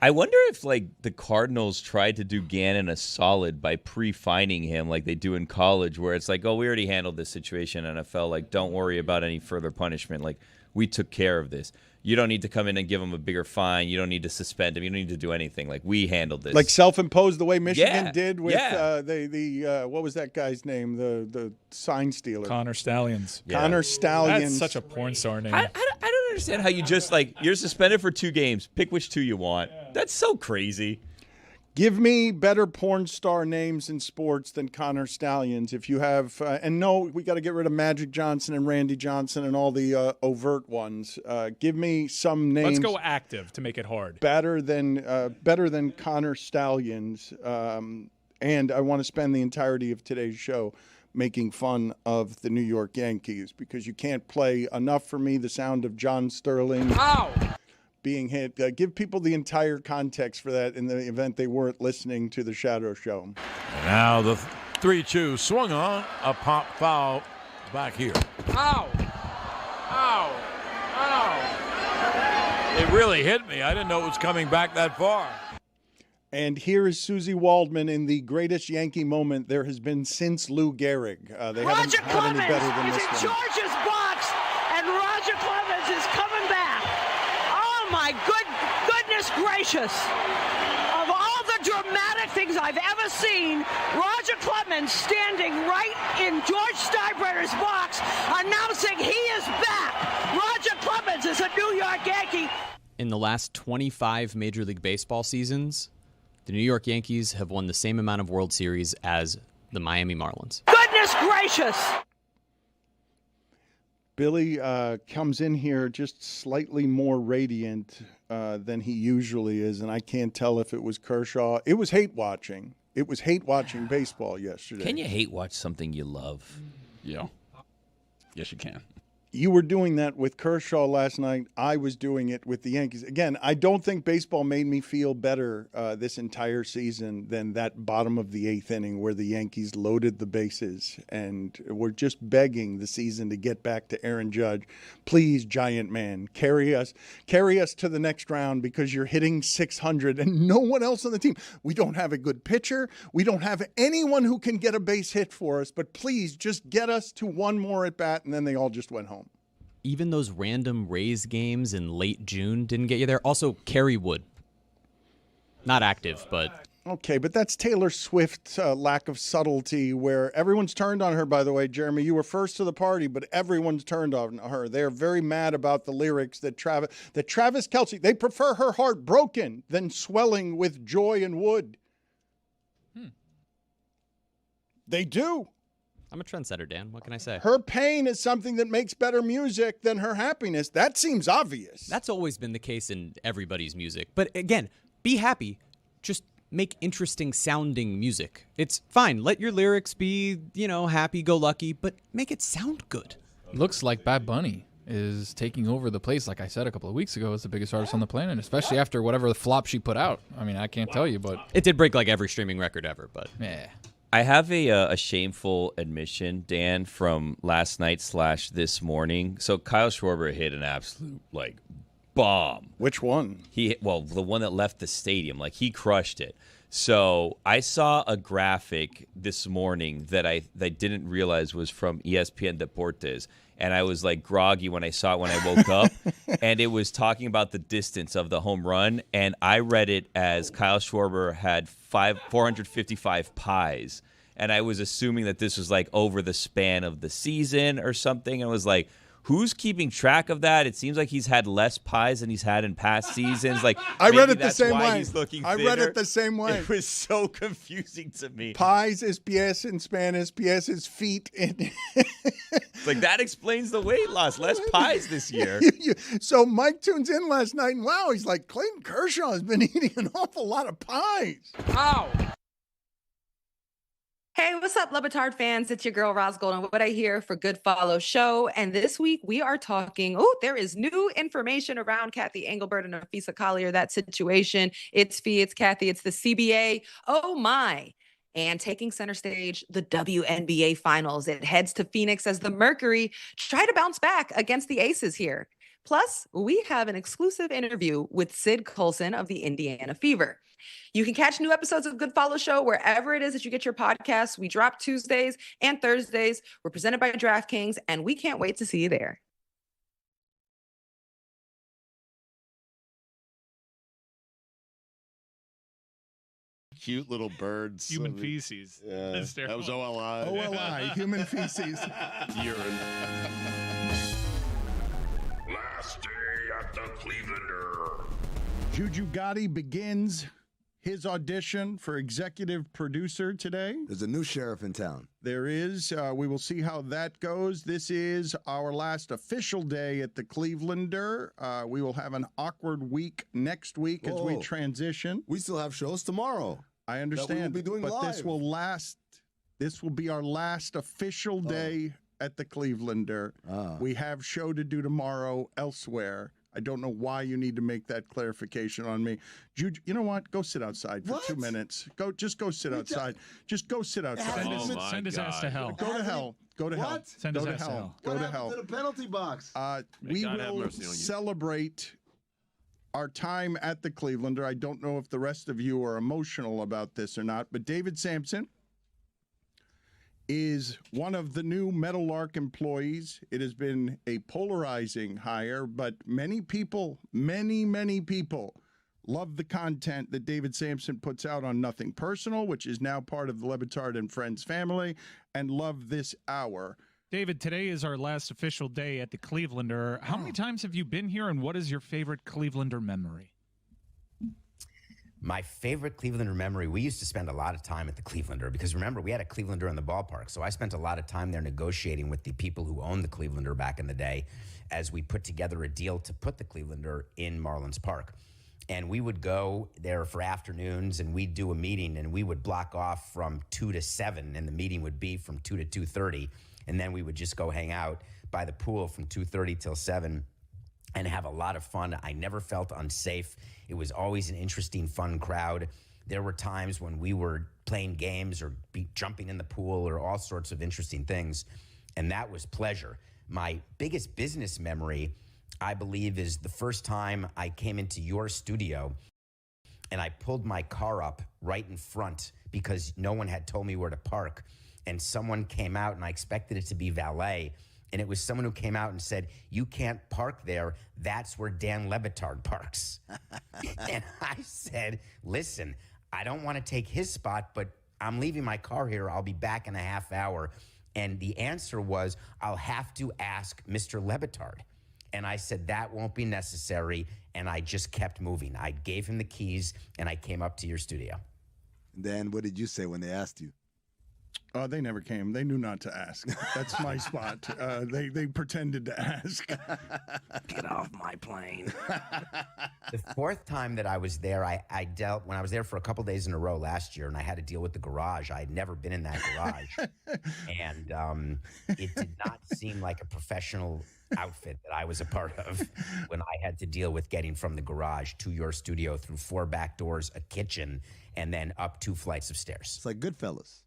I wonder if, the Cardinals tried to do Gannon a solid by pre-fining him like they do in college, where it's like, oh, we already handled this situation in NFL. Don't worry about any further punishment. We took care of this. you don't need to come in and give him a bigger fine. You don't need to suspend him. You don't need to do anything. Like, we handled this. Like self-imposed the way Michigan Yeah, did with yeah. the what was that guy's name? The sign stealer. Connor Stallions. Yeah. Connor Stallions. That's such a porn star name. I don't understand how you just, like, you're suspended for 2 games. Pick which 2 you want. That's so crazy. Give me better porn star names in sports than Connor Stallions. If you have, and no, we got to get rid of Magic Johnson and Randy Johnson and all the overt ones. Give me some names. Let's go active to make it hard. Better than Connor Stallions. And I want to spend the entirety of today's show making fun of the New York Yankees because you can't play enough for me the sound of John Sterling. Ow! Being hit. Give people the entire context for that in the event they weren't listening to the Shadow Show. And now the 3-2 swung on, a pop foul back here. Ow! Ow! Ow! It really hit me. I didn't know it was coming back that far. And here is Susie Waldman in the greatest Yankee moment there has been since Lou Gehrig. They haven't Roger had any Clemens better than is this in one. George's box, and Roger Clemens is coming back. Oh my goodness gracious! Of all the dramatic things I've ever seen, Roger Clemens standing right in George Steinbrenner's box, announcing he is back. Roger Clemens is a New York Yankee. In the last 25 Major League Baseball seasons, the New York Yankees have won the same amount of World Series as the Miami Marlins. Goodness gracious! Billy comes in here just slightly more radiant than he usually is, and I can't tell if it was Kershaw. It was hate watching. It was hate watching baseball yesterday. Can you hate watch something you love? Yeah. Yes, you can. You were doing that with Kershaw last night. I was doing it with the Yankees. Again, I don't think baseball made me feel better this entire season than that bottom of the 8th inning where the Yankees loaded the bases and were just begging the season to get back to Aaron Judge. Please, giant man, carry us to the next round because you're hitting 600 and no one else on the team. We don't have a good pitcher. We don't have anyone who can get a base hit for us, but please just get us to one more at bat, and then they all just went home. Even those random Rays games in late June didn't get you there. Also, Kerry Wood. Not active, but... Okay, but that's Taylor Swift's lack of subtlety where everyone's turned on her, by the way, Jeremy. You were first to the party, but everyone's turned on her. They're very mad about the lyrics that Travis Kelce, they prefer her heart broken than swelling with joy and wood. They do. I'm a trendsetter, Dan. What can I say? Her pain is something that makes better music than her happiness. That seems obvious. That's always been the case in everybody's music. But again, be happy. Just make interesting sounding music. It's fine. Let your lyrics be, happy-go-lucky, but make it sound good. Looks like Bad Bunny is taking over the place, like I said a couple of weeks ago, as the biggest artist on the planet, especially after whatever the flop she put out. I mean, I can't tell you, but... It did break like every streaming record ever, but... Yeah. I have a shameful admission, Dan, from last night / this morning. So Kyle Schwarber hit an absolute, bomb. Which one? The one that left the stadium. He crushed it. So I saw a graphic this morning that I didn't realize was from ESPN Deportes. And I was groggy when I saw it when I woke up. And it was talking about the distance of the home run. And I read it as Kyle Schwarber had 455 pies. And I was assuming that this was over the span of the season or something. And I was like, who's keeping track of that? It seems like he's had less pies than he's had in past seasons. I read it the same way. He's looking I read it the same way. It was so confusing to me. Pies is pies in Spanish. Pies is feet. That explains the weight loss. Less pies this year. So Mike tunes in last night, and wow, he's like, Clayton Kershaw has been eating an awful lot of pies. Ow! Hey, what's up, Le Batard fans? It's your girl, Roz Golden. What I hear for Good Follow Show. And this week we are talking, there is new information around Kathy Engelbert and Afisa Collier, that situation. It's Fee, it's Kathy, it's the CBA. Oh my. And taking center stage, the WNBA Finals. It heads to Phoenix as the Mercury try to bounce back against the Aces here. Plus, we have an exclusive interview with Sid Colson of the Indiana Fever. You can catch new episodes of Good Follow Show wherever it is that you get your podcasts. We drop Tuesdays and Thursdays. We're presented by DraftKings, and we can't wait to see you there. cute little birds. Human feces. Yeah, That's that was terrible. OLI. OLI, human feces. Urine. Last day at the Clevelander. Juju Gotti begins his audition for executive producer today. There's a new sheriff in town. There is. We will see how that goes. This is our last official day at the Clevelander. We will have an awkward week next week as we transition. We still have shows tomorrow. I understand. That we will be doing but live. this will last. This will be our last official day at the Clevelander. We have show to do tomorrow elsewhere. I don't know why you need to make that clarification on me. Juju, you know what? Go sit outside for 2 minutes. Just go sit outside. Just go sit outside. Send his ass to hell. Go to hell. Go to hell. What? Send Go his to ass to hell. hell. Go What to happened hell. to the penalty box? We God have will mercy on you. celebrate our time at the Clevelander. I don't know if the rest of you are emotional about this or not, but David Sampson is one of the new Meadowlark employees. It has been a polarizing hire, but many people love the content that David Sampson puts out on Nothing Personal, which is now part of the Le Batard and Friends family, and love this hour. David, today is our last official day at the Clevelander. How many times have you been here, and what is your favorite Clevelander memory? My favorite Clevelander memory, we used to spend a lot of time at the Clevelander because remember, we had a Clevelander in the ballpark. So I spent a lot of time there negotiating with the people who owned the Clevelander back in the day as we put together a deal to put the Clevelander in Marlins Park. And we would go there for afternoons and we'd do a meeting and we would block off from 2 to 7 and the meeting would be from 2 to 2:30. And then we would just go hang out by the pool from 2:30 till 7 and have a lot of fun. I never felt unsafe. It was always an interesting, fun crowd. There were times when we were playing games or jumping in the pool or all sorts of interesting things, and that was pleasure. My biggest business memory, I believe, is the first time I came into your studio and I pulled my car up right in front because no one had told me where to park, and someone came out, and I expected it to be valet, and it was someone who came out and said, "You can't park there. That's where Dan Le Batard parks." And I said, "Listen, I don't want to take his spot, but I'm leaving my car here. I'll be back in a half hour." And the answer was, "I'll have to ask Mr. Le Batard." And I said, "That won't be necessary." And I just kept moving. I gave him the keys, and I came up to your studio. Dan, what did you say when they asked you? They never came. They knew not to ask. That's my spot. They pretended to ask. Get off my plane. The fourth time that I was there, I dealt, when I was there for a couple days in a row last year, and I had to deal with the garage. I had never been in that garage. And it did not seem like a professional outfit that I was a part of when I had to deal with getting from the garage to your studio through 4 back doors, a kitchen, and then up 2 flights of stairs. It's like Goodfellas.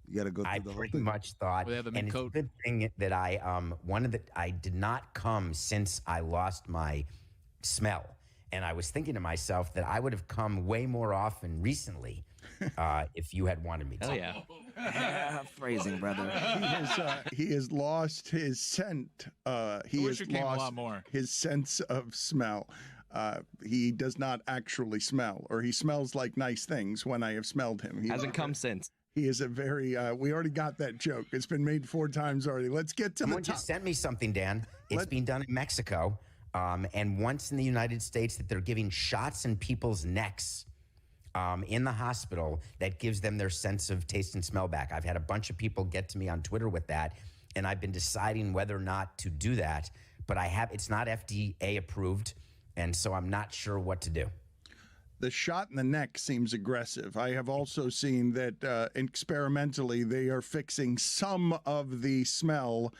You got to go through the whole pretty thing. much thought, Well, they have the and mint it's a coat. good thing that I did not come since I lost my smell. And I was thinking to myself that I would have come way more often recently if you had wanted me to. Hell yeah. Phrasing, brother. He has lost his scent. He wish has it came a lot lost more. his sense of smell. He does not actually smell, or he smells like nice things when I have smelled him. He Hasn't come since. He is a very, we already got that joke. It's been made 4 times already. Let's get to Someone the top. just sent me something, Dan. It's being done in Mexico, and once in the United States that they're giving shots in people's necks in the hospital that gives them their sense of taste and smell back. I've had a bunch of people get to me on Twitter with that, and I've been deciding whether or not to do that, but it's not FDA approved, and so I'm not sure what to do. The shot in the neck seems aggressive. I have also seen that experimentally they are fixing some of the smell,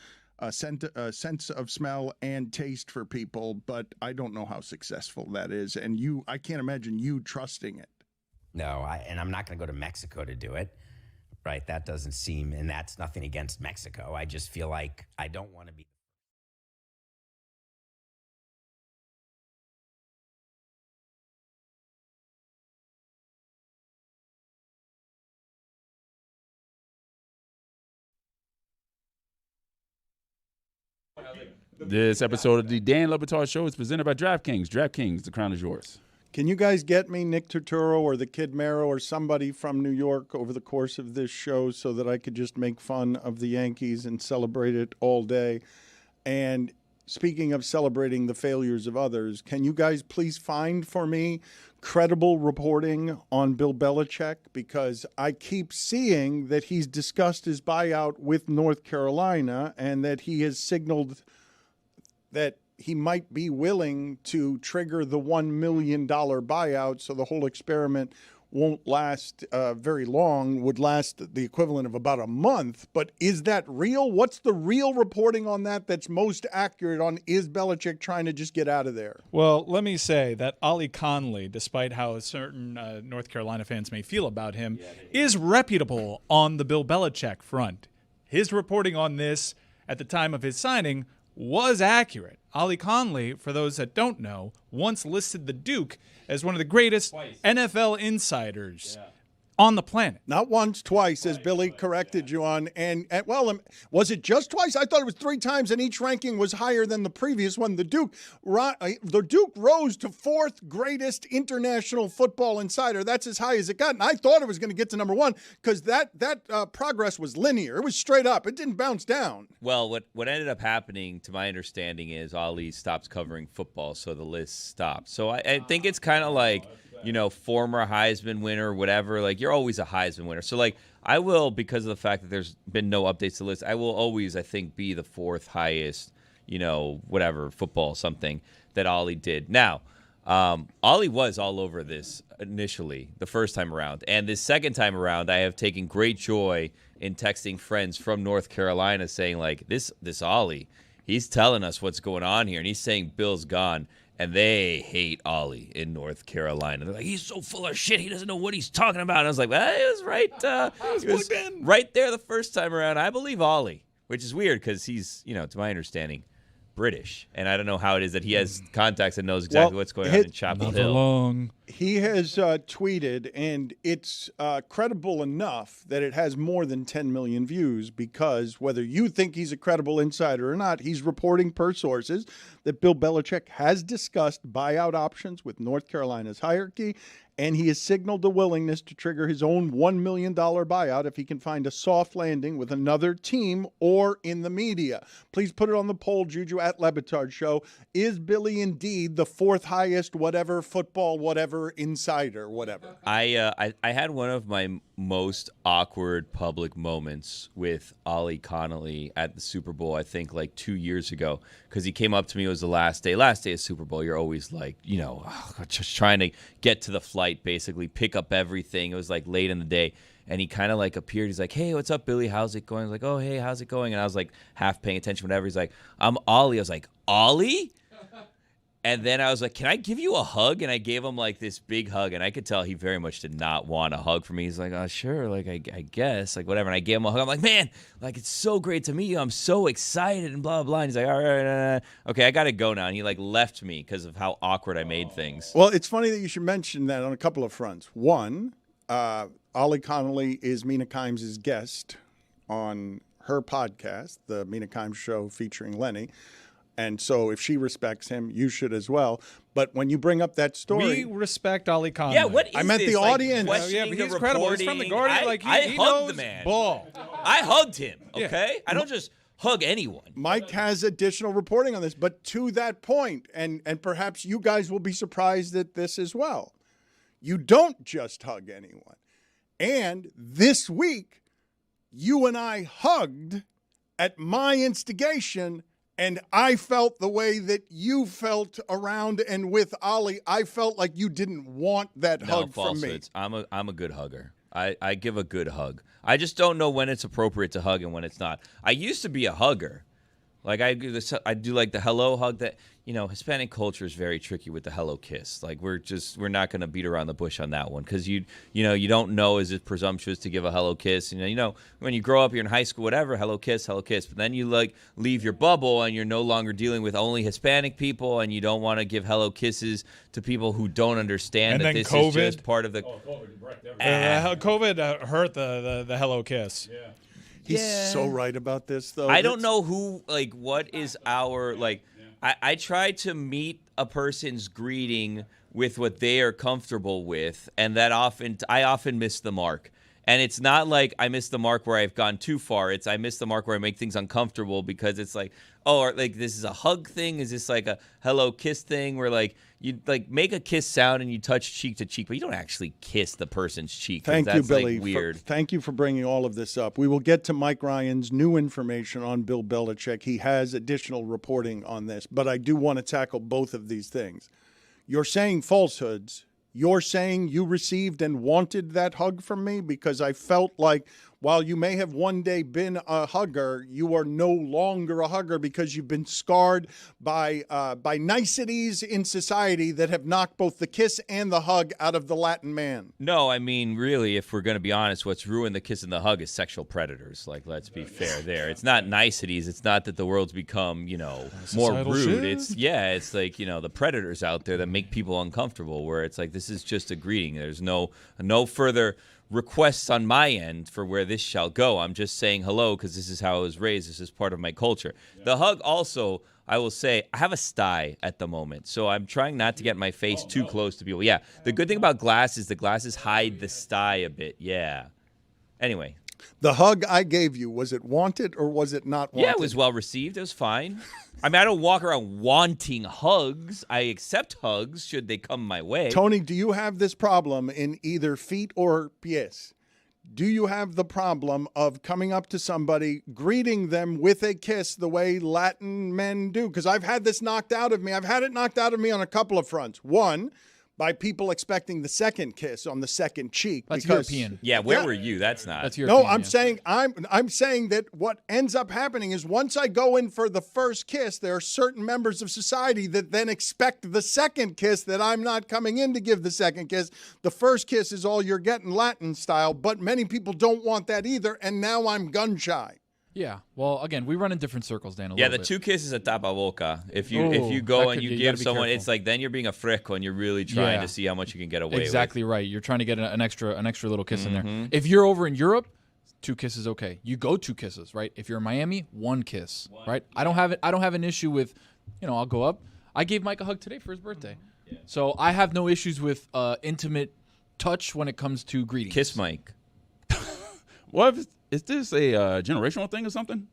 sense of smell and taste for people, but I don't know how successful that is. And I can't imagine you trusting it. No, and I'm not going to go to Mexico to do it, right? That doesn't seem, and that's nothing against Mexico. I just feel like I don't want to be. This episode of the Dan Le Batard Show is presented by DraftKings. DraftKings, the crown is yours. Can you guys get me Nick Turturro or the Kid Mero or somebody from New York over the course of this show so that I could just make fun of the Yankees and celebrate it all day? And speaking of celebrating the failures of others, can you guys please find for me credible reporting on Bill Belichick? Because I keep seeing that he's discussed his buyout with North Carolina and that he has signaled that he might be willing to trigger the $1 million buyout, so the whole experiment won't last very long, would last the equivalent of about a month. But is that real? What's the real reporting on that that's most accurate on is Belichick trying to just get out of there? Well, let me say that Ollie Conley, despite how certain North Carolina fans may feel about him, is reputable on the Bill Belichick front. His reporting on this at the time of his signing was accurate. Ollie Conley, for those that don't know, once listed the Duke as one of the greatest NFL insiders on the planet. Not once, twice, as Billy corrected you on. And was it just twice? I thought it was 3 times, and each ranking was higher than the previous one. The Duke rose to 4th greatest international football insider. That's as high as it got. And I thought it was going to get to number 1 because that progress was linear. It was straight up. It didn't bounce down. Well, what ended up happening, to my understanding, is Ollie stops covering football, so the list stopped. So I think it's kind of like, former Heisman winner, whatever. Like, you're always a Heisman winner. So, like, I will, because of the fact that there's been no updates to the list, I will always, I think, be the 4th highest, whatever, football something that Ollie did. Now, Ollie was all over this initially, the first time around. And this second time around, I have taken great joy in texting friends from North Carolina saying, like, this Ollie, he's telling us what's going on here. And he's saying Bill's gone. And they hate Ollie in North Carolina. They're like, he's so full of shit. He doesn't know what he's talking about. And I was like, well, he was right. He was right there the first time around. I believe Ollie, which is weird because he's, to my understanding, British. And I don't know how it is that he has contacts and knows exactly what's going on in Chapel Hill. He has tweeted, and it's credible enough that it has more than 10 million views because whether you think he's a credible insider or not, he's reporting per sources that Bill Belichick has discussed buyout options with North Carolina's hierarchy, and he has signaled a willingness to trigger his own $1 million buyout if he can find a soft landing with another team or in the media. Please put it on the poll, Juju, at Le Batard Show. Is Billy indeed the 4th highest whatever football whatever insider whatever? I had one of my most awkward public moments with Ollie Connolly at the Super Bowl, I think like 2 years ago, because he came up to me. It was the last day of Super Bowl. You're always like, just trying to get to the flight, basically pick up everything. It was like late in the day. And he kind of like appeared. He's like, hey, what's up, Billy? How's it going? I was like, oh, hey, how's it going? And I was like half paying attention, whatever. He's like, I'm Ollie. I was like, Ollie? And then I was like, can I give you a hug? And I gave him like this big hug. And I could tell he very much did not want a hug from me. He's like, oh, sure. Like, I guess, like whatever. And I gave him a hug. I'm like, man, like, it's so great to meet you. I'm so excited and blah, blah, blah. And he's like, all right, okay, I got to go now. And he like left me because of how awkward I made things. Well, it's funny that you should mention that on a couple of fronts. One, Ollie Connolly is Mina Kimes' guest on her podcast, the Mina Kimes Show featuring Lenny. And so if she respects him, you should as well. But when you bring up that story... We respect Ollie Conley. Yeah, what is I meant this? the audience. Yeah, but he's credible. He's from The Guardian. I He hugged knows the man. ball. I hugged him, okay? Yeah. I don't just hug anyone. Mike has additional reporting on this. But to that point, and perhaps you guys will be surprised at this as well, you don't just hug anyone. And this week, you and I hugged at my instigation, and I felt the way that you felt around and with Ollie. I felt like you didn't want that hug from me. I'm a good hugger. I give a good hug. I just don't know when it's appropriate to hug and when it's not. I used to be a hugger. Like I do like the hello hug that, Hispanic culture is very tricky with the hello kiss. Like we're not going to beat around the bush on that one because you don't know, is it presumptuous to give a hello kiss? When you grow up, you're in high school, whatever, hello kiss. But then you like leave your bubble and you're no longer dealing with only Hispanic people and you don't want to give hello kisses to people who don't understand and that then this COVID. is just part of the COVID hurt the hello kiss. Yeah. He's so right about this, though. I don't know what is our, I try to meet a person's greeting with what they are comfortable with, and I often miss the mark. And it's not like I miss the mark where I've gone too far. It's I miss the mark where I make things uncomfortable because it's like, oh, or like this is a hug thing. Is this like a hello kiss thing where like you like make a kiss sound and you touch cheek to cheek, but you don't actually kiss the person's cheek. Thank you, that's Billy. Like weird. Thank you for bringing all of this up. We will get to Mike Ryan's new information on Bill Belichick. He has additional reporting on this, but I do want to tackle both of these things. You're saying falsehoods. You're saying you received and wanted that hug from me because I felt like while you may have one day been a hugger, you are no longer a hugger because you've been scarred by niceties in society that have knocked both the kiss and the hug out of the Latin man. No, I mean, really, if we're going to be honest, what's ruined the kiss and the hug is sexual predators. Like, let's be fair there. It's not niceties. It's not that the world's become, more rude. It's like, the predators out there that make people uncomfortable where it's like, this is just a greeting. There's no further requests on my end for where this shall go. I'm just saying hello because this is how I was raised. This is part of my culture. Yeah. The hug also, I will say, I have a sty at the moment, so I'm trying not to get my face too close to people. Yeah, the good thing about glasses, the glasses hide the sty a bit. Yeah. Anyway. The hug I gave you, was it wanted or was it not wanted? Yeah, it was well received. It was fine. I mean, I don't walk around wanting hugs. I accept hugs should they come my way. Tony, do you have this problem in either feet or pies? Do you have the problem of coming up to somebody, greeting them with a kiss the way Latin men do? Because I've had this knocked out of me. I've had it knocked out of me on a couple of fronts. One, by people expecting the second kiss on the second cheek. That's because, European. Yeah, where were you? That's not. That's European. No, I'm saying that what ends up happening is once I go in for the first kiss, there are certain members of society that then expect the second kiss that I'm not coming in to give the second kiss. The first kiss is all you're getting Latin style, but many people don't want that either, and now I'm gun shy. Yeah. Well, again, we run in different circles, Dan. Yeah, the two kisses at tapa boca. If you go and you give someone, it's like then you're being a frick and you're really trying to see how much you can get away with. Exactly right. You're trying to get an extra little kiss in there. If you're over in Europe, 2 kisses okay. You go 2 kisses, right? If you're in Miami, 1 kiss, right? I don't have an issue with, I'll go up. I gave Mike a hug today for his birthday. Yeah. So I have no issues with intimate touch when it comes to greetings. Kiss Mike. What is this a generational thing or something?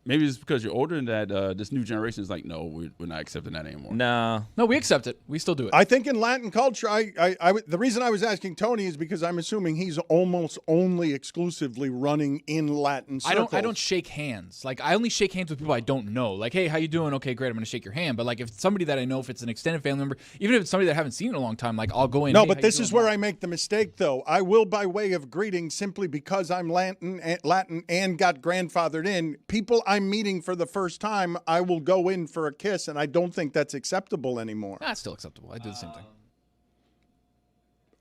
Maybe it's because you're older and that this new generation is like, no, we're not accepting that anymore. No, we accept it. We still do it. I think in Latin culture, the reason I was asking Tony is because I'm assuming he's almost only exclusively running in Latin circles. I don't shake hands. Like, I only shake hands with people I don't know. Like, hey, how you doing? Okay, great. I'm going to shake your hand. But like, if it's somebody that I know, if it's an extended family member, even if it's somebody that I haven't seen in a long time, like, I'll go in. No, hey, but this is where I make the mistake, though. I will, by way of greeting, simply because I'm Latin and got grandfathered in. People I'm meeting for the first time, I will go in for a kiss, and I don't think that's acceptable anymore. That's still acceptable. I do the same thing.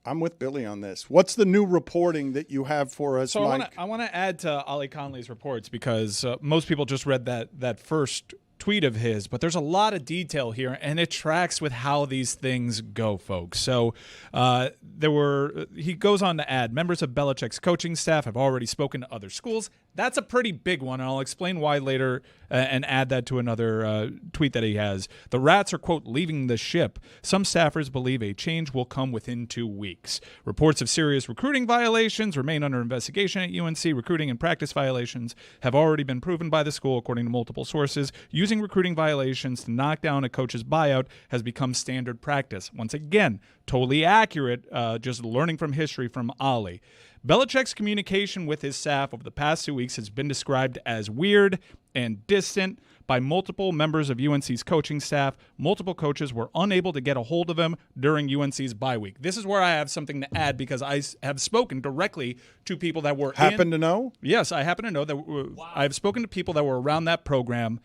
I'm with Billy on this. What's the new reporting that you have for us, Mike? I want to add to Ali Conley's reports because most people just read that first tweet of his, but there's a lot of detail here, and it tracks with how these things go, folks. So he goes on to add, members of Belichick's coaching staff have already spoken to other schools. That's a pretty big one, and I'll explain why later and add that to another tweet that he has. The Rats are, quote, leaving the ship. Some staffers believe a change will come within 2 weeks. Reports of serious recruiting violations remain under investigation at UNC. Recruiting and practice violations have already been proven by the school, according to multiple sources. Using recruiting violations to knock down a coach's buyout has become standard practice. Once again, totally accurate, just learning from history from Ali. Belichick's communication with his staff over the past 2 weeks has been described as weird and distant by multiple members of UNC's coaching staff. Multiple coaches were unable to get a hold of him during UNC's bye week. This is where I have something to add because I have spoken directly to people that were Happen to know? Yes, I happen to know that I've spoken to people that were around that program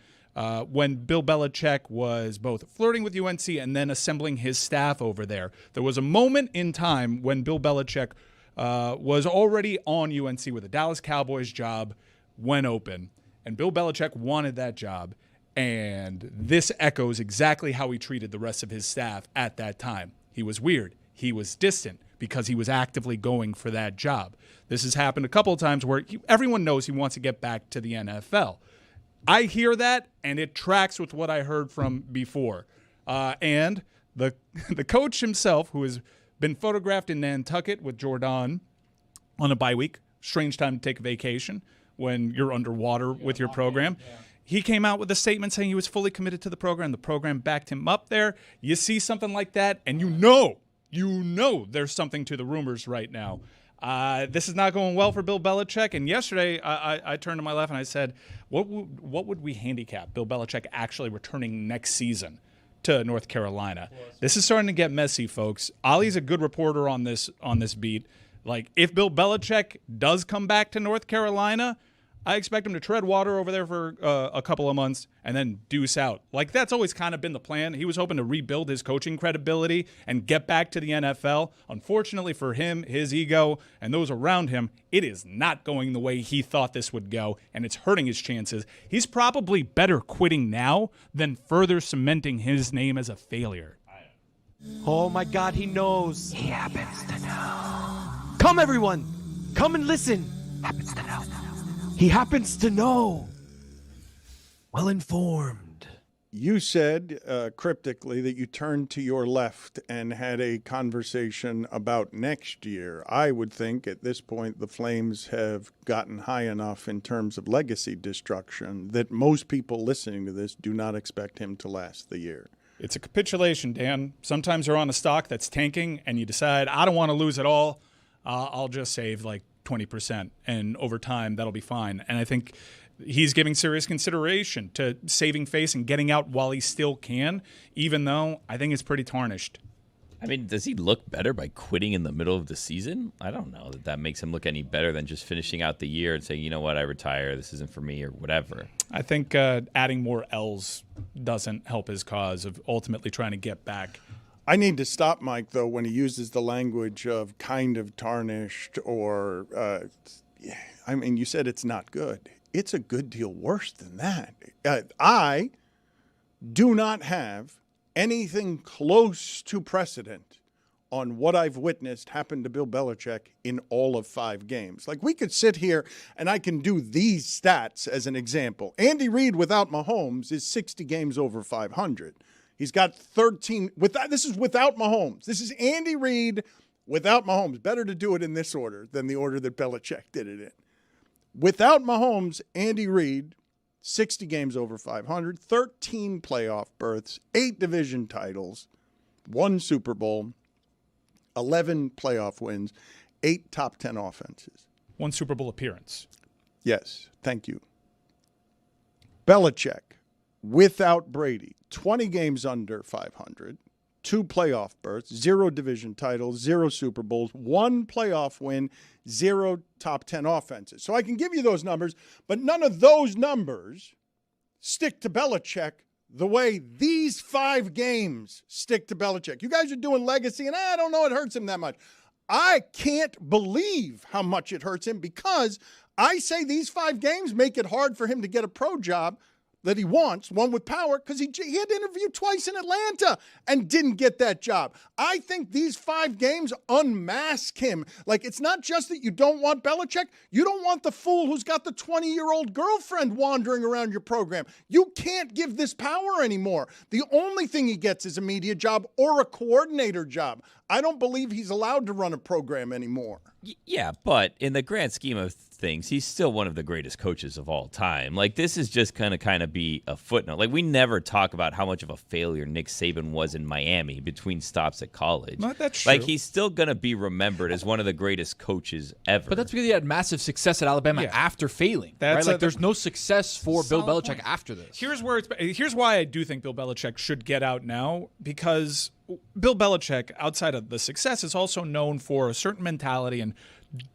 when Bill Belichick was both flirting with UNC and then assembling his staff over there. There was a moment in time when Bill Belichick was already on UNC with the Dallas Cowboys job when open, and Bill Belichick wanted that job, and this echoes exactly how he treated the rest of his staff at that time. He was weird. He was distant because he was actively going for that job. This has happened a couple of times where everyone knows he wants to get back to the NFL. I hear that, and it tracks with what I heard from before. And the coach himself, who has been photographed in Nantucket with Jordan on a bye week, strange time to take a vacation when you're underwater with your program. Yeah. He came out with a statement saying he was fully committed to the program. The program backed him up there. You see something like that, and you know there's something to the rumors right now. This is not going well for Bill Belichick. And yesterday, I turned to my left and I said, what would we handicap Bill Belichick actually returning next season to North Carolina? This is starting to get messy, folks. Ollie's a good reporter on this beat. Like, if Bill Belichick does come back to North Carolina, I expect him to tread water over there for a couple of months and then deuce out. Like, that's always kind of been the plan. He was hoping to rebuild his coaching credibility and get back to the NFL. Unfortunately for him, his ego, and those around him, it is not going the way he thought this would go, and it's hurting his chances. He's probably better quitting now than further cementing his name as a failure. Oh, my God, he knows. He happens to know. Come, everyone. Come and listen. Happens to know. He happens to know. Well informed. You said cryptically that you turned to your left and had a conversation about next year. I would think at this point the Flames have gotten high enough in terms of legacy destruction that most people listening to this do not expect him to last the year. It's a capitulation, Dan. Sometimes you're on a stock that's tanking and you decide, I don't want to lose it all. I'll just save like 20%, and over time that'll be fine. And I think he's giving serious consideration to saving face and getting out while he still can, even though I think it's pretty tarnished. I mean, does he look better by quitting in the middle of the season? I don't know that makes him look any better than just finishing out the year and saying, you know what, I retire, this isn't for me, or whatever. I think adding more L's doesn't help his cause of ultimately trying to get back. I need to stop Mike, though, when he uses the language of kind of tarnished or, I mean, you said it's not good. It's a good deal worse than that. I do not have anything close to precedent on what I've witnessed happen to Bill Belichick in all of 5 games. Like, we could sit here and I can do these stats as an example. Andy Reid without Mahomes is 60 games over 500. He's got 13 this is without Mahomes. This is Andy Reid without Mahomes. Better to do it in this order than the order that Belichick did it in. Without Mahomes, Andy Reid, 60 games over 500, 13 playoff berths, 8 division titles, 1 Super Bowl, 11 playoff wins, 8 top 10 offenses. 1 Super Bowl appearance. Yes, thank you. Belichick, without Brady, 20 games under 500, 2 playoff berths, 0 division titles, 0 Super Bowls, 1 playoff win, 0 top 10 offenses. So I can give you those numbers, but none of those numbers stick to Belichick the way these 5 games stick to Belichick. You guys are doing legacy, and I don't know it hurts him that much. I can't believe how much it hurts him because I say these 5 games make it hard for him to get a pro job that he wants, one with power, because he had to interview twice in Atlanta and didn't get that job. I think these 5 games unmask him. Like, it's not just that you don't want Belichick. You don't want the fool who's got the 20-year-old girlfriend wandering around your program. You can't give this power anymore. The only thing he gets is a media job or a coordinator job. I don't believe he's allowed to run a program anymore. Yeah, but in the grand scheme of things, he's still one of the greatest coaches of all time. Like, this is just going to kind of be a footnote. Like, we never talk about how much of a failure Nick Saban was in Miami between stops at college. Not that's true. Like, he's still going to be remembered as one of the greatest coaches ever. But that's because he had massive success at Alabama after failing. Right? Like, there's no success for Bill Belichick after this. Here's why I do think Bill Belichick should get out now, because Bill Belichick, outside of the success, is also known for a certain mentality and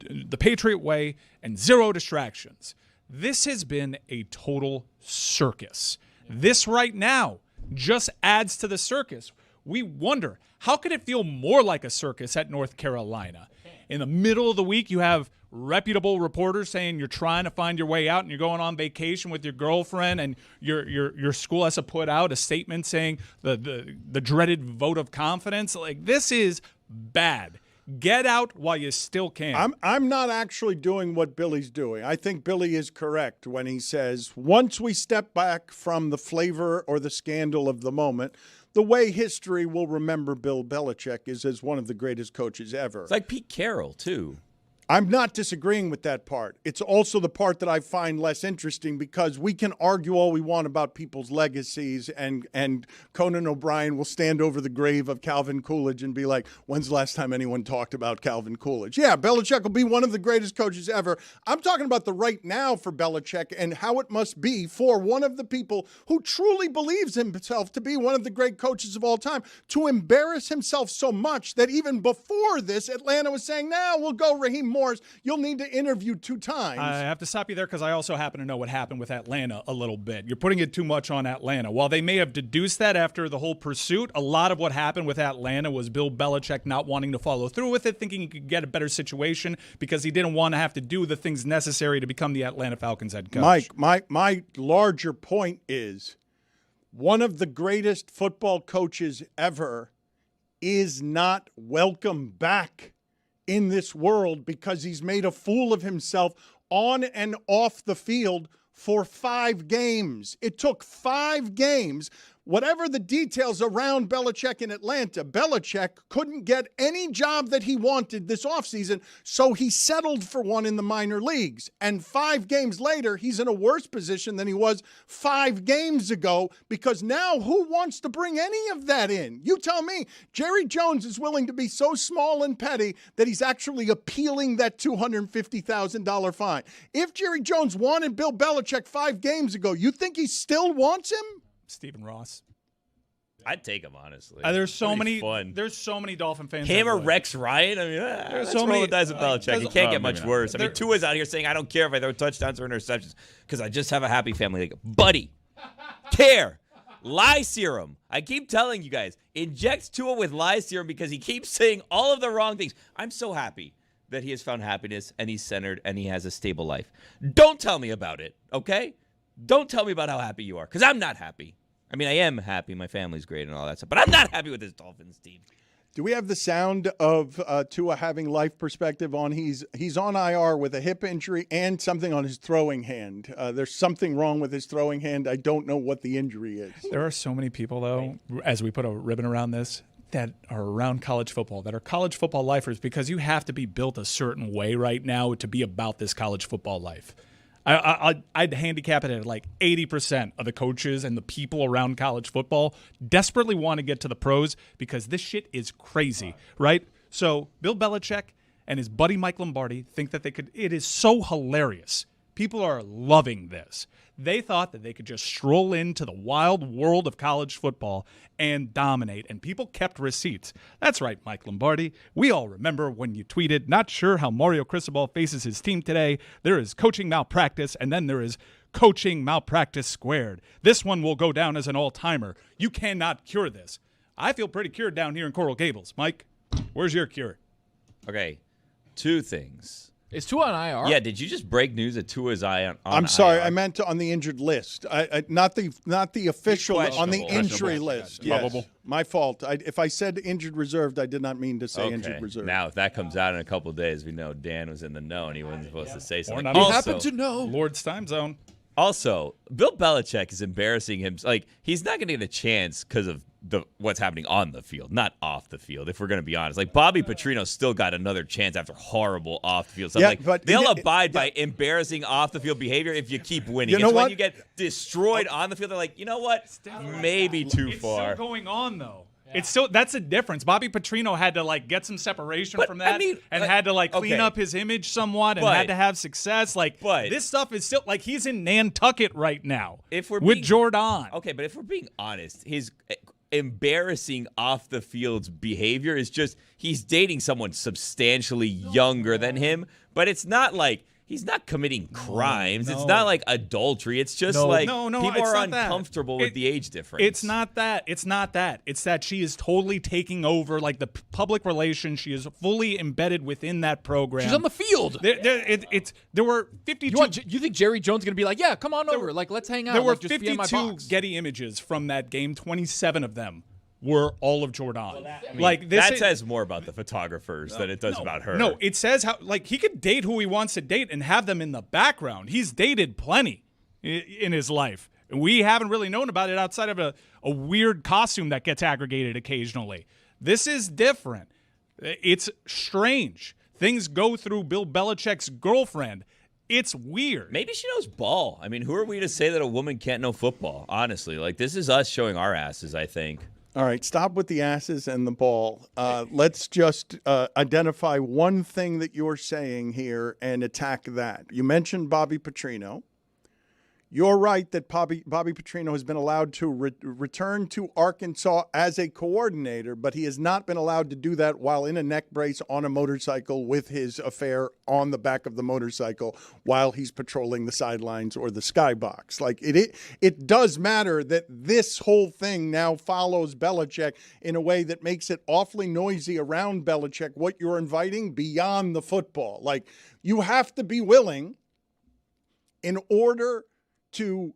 the Patriot way and 0 distractions. This has been a total circus. This right now just adds to the circus. We wonder, how could it feel more like a circus at North Carolina? In the middle of the week, you have reputable reporters saying you're trying to find your way out and you're going on vacation with your girlfriend, and your school has to put out a statement saying the dreaded vote of confidence. Like, this is bad. Get out while you still can. I'm not actually doing what Billy's doing. I think Billy is correct when he says once we step back from the flavor or the scandal of the moment, the way history will remember Bill Belichick is as one of the greatest coaches ever. It's like Pete Carroll, too. I'm not disagreeing with that part. It's also the part that I find less interesting because we can argue all we want about people's legacies, and Conan O'Brien will stand over the grave of Calvin Coolidge and be like, when's the last time anyone talked about Calvin Coolidge? Yeah, Belichick will be one of the greatest coaches ever. I'm talking about the right now for Belichick and how it must be for one of the people who truly believes himself to be one of the great coaches of all time to embarrass himself so much that even before this, Atlanta was saying, we'll go Raheem Morris. You'll need to interview 2 times. I have to stop you there because I also happen to know what happened with Atlanta a little bit. You're putting it too much on Atlanta. While they may have deduced that after the whole pursuit, a lot of what happened with Atlanta was Bill Belichick not wanting to follow through with it, thinking he could get a better situation because he didn't want to have to do the things necessary to become the Atlanta Falcons head coach. Mike, my larger point is one of the greatest football coaches ever is not welcome back in this world because he's made a fool of himself on and off the field for 5 games. It took 5 games. Whatever the details around Belichick in Atlanta, Belichick couldn't get any job that he wanted this offseason, so he settled for one in the minor leagues. And 5 games later, he's in a worse position than he was 5 games ago because now who wants to bring any of that in? You tell me. Jerry Jones is willing to be so small and petty that he's actually appealing that $250,000 fine. If Jerry Jones wanted Bill Belichick 5 games ago, you think he still wants him? Stephen Ross. I'd take him, honestly. There's so many. Fun. There's so many Dolphin fans. Him or that Rex Ryan? I mean, there's so many guys with Belichick. It can't get much maybe not. worse. I mean, Tua's out here saying, I don't care if I throw touchdowns or interceptions because I just have a happy family. Like, buddy, care. Lie serum. I keep telling you guys, inject Tua with lie serum because he keeps saying all of the wrong things. I'm so happy that he has found happiness and he's centered and he has a stable life. Don't tell me about it, okay? Don't tell me about how happy you are because I'm not happy. I mean, I am happy. My family's great and all that stuff. But I'm not happy with this Dolphins team. Do we have the sound of Tua having life perspective on? He's on IR with a hip injury and something on his throwing hand. There's something wrong with his throwing hand. I don't know what the injury is. There are so many people, though, as we put a ribbon around this, that are around college football, that are college football lifers because you have to be built a certain way right now to be about this college football life. I'd handicap it at like 80% of the coaches and the people around college football desperately want to get to the pros because this shit is crazy, right? So Bill Belichick and his buddy Mike Lombardi think that they could. It is so hilarious. People are loving this. They thought that they could just stroll into the wild world of college football and dominate, and people kept receipts. That's right, Mike Lombardi. We all remember when you tweeted, not sure how Mario Cristobal faces his team today. There is coaching malpractice, and then there is coaching malpractice squared. This one will go down as an all-timer. You cannot cure this. I feel pretty cured down here in Coral Gables. Mike, where's your cure? Okay, 2 things. Is Tua on IR? Yeah, did you just break news that Tua's on I'm sorry, IR? I meant on the injured list. Not the official, on the injury list. Yes. Probable. My fault. If I said injured reserved, I did not mean to say injured reserved. Now, if that comes out in a couple of days, we know Dan was in the know and he wasn't supposed to say something. He happened to know. Lord's time zone. Also, Bill Belichick is embarrassing him. Like, he's not going to get a chance because of what's happening on the field, not off the field, if we're going to be honest. Like, Bobby Petrino still got another chance after horrible off-the-field stuff. But they'll abide by embarrassing off-the-field behavior if you keep winning. You know it's what? when you get destroyed on the field, they're like, you know what? Maybe too far. It's still going on, though. It's still that's a difference. Bobby Petrino had to like get some separation from that, and had to like clean up his image somewhat, and had to have success. Like, this stuff is still like he's in Nantucket right now. If we're with Jordan, okay, but if we're being honest, his embarrassing off the field's behavior is just he's dating someone substantially younger than him, but it's not like. He's not committing crimes. No. It's not like adultery. It's just people are uncomfortable with the age difference. It's not that. It's not that. It's that she is totally taking over, like the public relations. She is fully embedded within that program. She's on the field. There were 52. You think Jerry Jones is going to be like, yeah, come on over. Like, let's hang out. There were just be in my 52 box. Getty images from that game. 27 of them were all of Jordan. That says more about the photographers than it does about her. No, it says how he could date who he wants to date and have them in the background. He's dated plenty in his life. And we haven't really known about it outside of a weird costume that gets aggregated occasionally. This is different. It's strange. Things go through Bill Belichick's girlfriend. It's weird. Maybe she knows ball. I mean, who are we to say that a woman can't know football? Honestly, like, this is us showing our asses, I think. All right, stop with the asses and the ball. Let's just identify one thing that you're saying here and attack that. You mentioned Bobby Petrino. You're right that Bobby Petrino has been allowed to return to Arkansas as a coordinator, but he has not been allowed to do that while in a neck brace on a motorcycle with his affair on the back of the motorcycle while he's patrolling the sidelines or the skybox. Like, it does matter that this whole thing now follows Belichick in a way that makes it awfully noisy around Belichick, what you're inviting beyond the football. Like, you have to be willing, in order to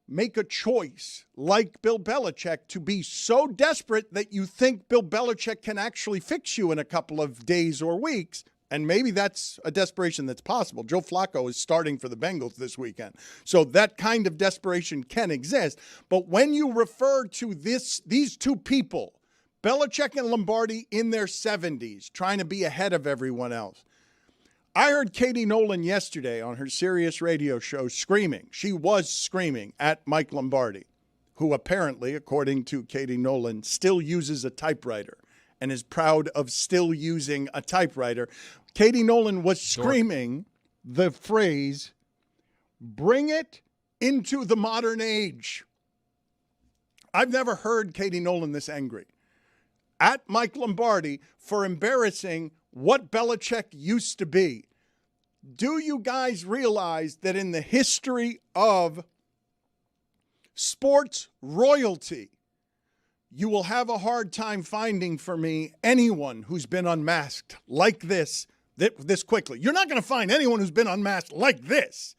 make a choice like Bill Belichick, to be so desperate that you think Bill Belichick can actually fix you in a couple of days or weeks. And maybe that's a desperation that's possible. Joe Flacco is starting for the Bengals this weekend. So that kind of desperation can exist. But when you refer to these two people, Belichick and Lombardi in their 70s, trying to be ahead of everyone else, I heard Katie Nolan yesterday on her Sirius radio show screaming. She was screaming at Mike Lombardi, who apparently, according to Katie Nolan, still uses a typewriter and is proud of still using a typewriter. Katie Nolan was screaming the phrase, "Bring it into the modern age." I've never heard Katie Nolan this angry at Mike Lombardi for embarrassing what Belichick used to be. Do you guys realize that in the history of sports royalty, you will have a hard time finding for me anyone who's been unmasked like this quickly? You're not going to find anyone who's been unmasked like this.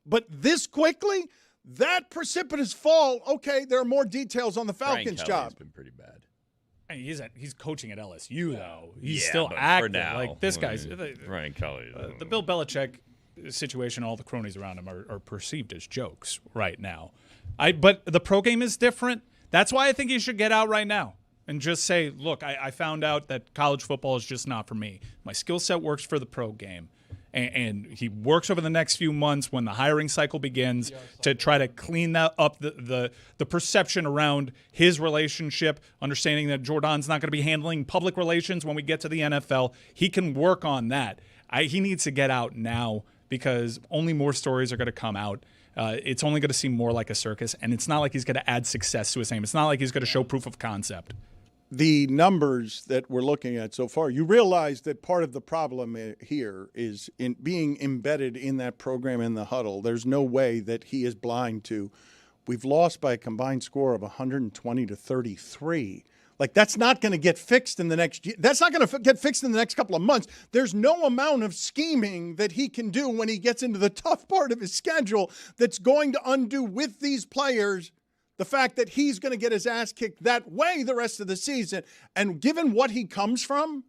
But this quickly, that precipitous fall, okay, there are more details on the Falcons' job. It's been pretty bad. I mean, he's coaching at LSU, though. He's Yeah, still but active. for now, Like, this guy's Ryan Kelly. the Bill Belichick situation, all the cronies around him are perceived as jokes right now. But the pro game is different. That's why I think he should get out right now and just say, look, I found out that college football is just not for me. My skill set works for the pro game. And he works over the next few months when the hiring cycle begins to try to clean that up, the perception around his relationship, understanding that Jordan's not going to be handling public relations when we get to the NFL. He can work on that. He needs to get out now because only more stories are going to come out. It's only going to seem more like a circus, and it's not like he's going to add success to his name. It's not like he's going to show proof of concept. The numbers that we're looking at so far, you realize that part of the problem here is in being embedded in that program in the huddle. There's no way that he is blind to. We've lost by a combined score of 120-33. Like, that's not going to get fixed in the next year. That's not going to get fixed in the next couple of months. There's no amount of scheming that he can do when he gets into the tough part of his schedule that's going to undo with these players the fact that he's going to get his ass kicked that way the rest of the season. And given what he comes from,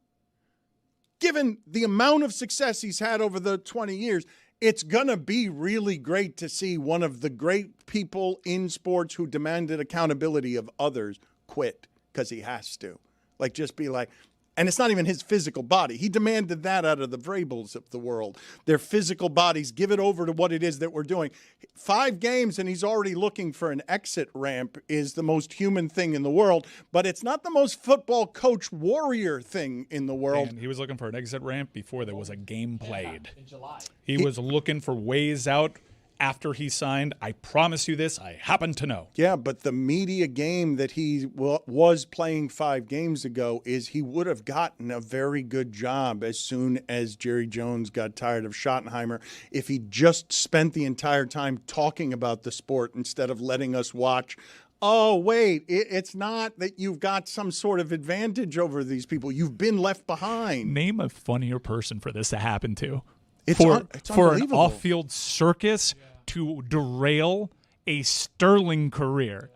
given the amount of success he's had over the 20 years, it's going to be really great to see one of the great people in sports who demanded accountability of others quit because he has to. Like, just be like, and it's not even his physical body. He demanded that out of the Vrabels of the world. Their physical bodies, give it over to what it is that we're doing. 5 games and he's already looking for an exit ramp is the most human thing in the world, but it's not the most football coach warrior thing in the world. And he was looking for an exit ramp before there was a game played. In July. He was looking for ways out after he signed. I promise you this, I happen to know. Yeah, but the media game that he was playing 5 games ago is he would have gotten a very good job as soon as Jerry Jones got tired of Schottenheimer if he just spent the entire time talking about the sport instead of letting us watch. Oh, wait, it's not that you've got some sort of advantage over these people. You've been left behind. Name a funnier person for this to happen to. It's for an unbelievable. off-field circus to derail a sterling career.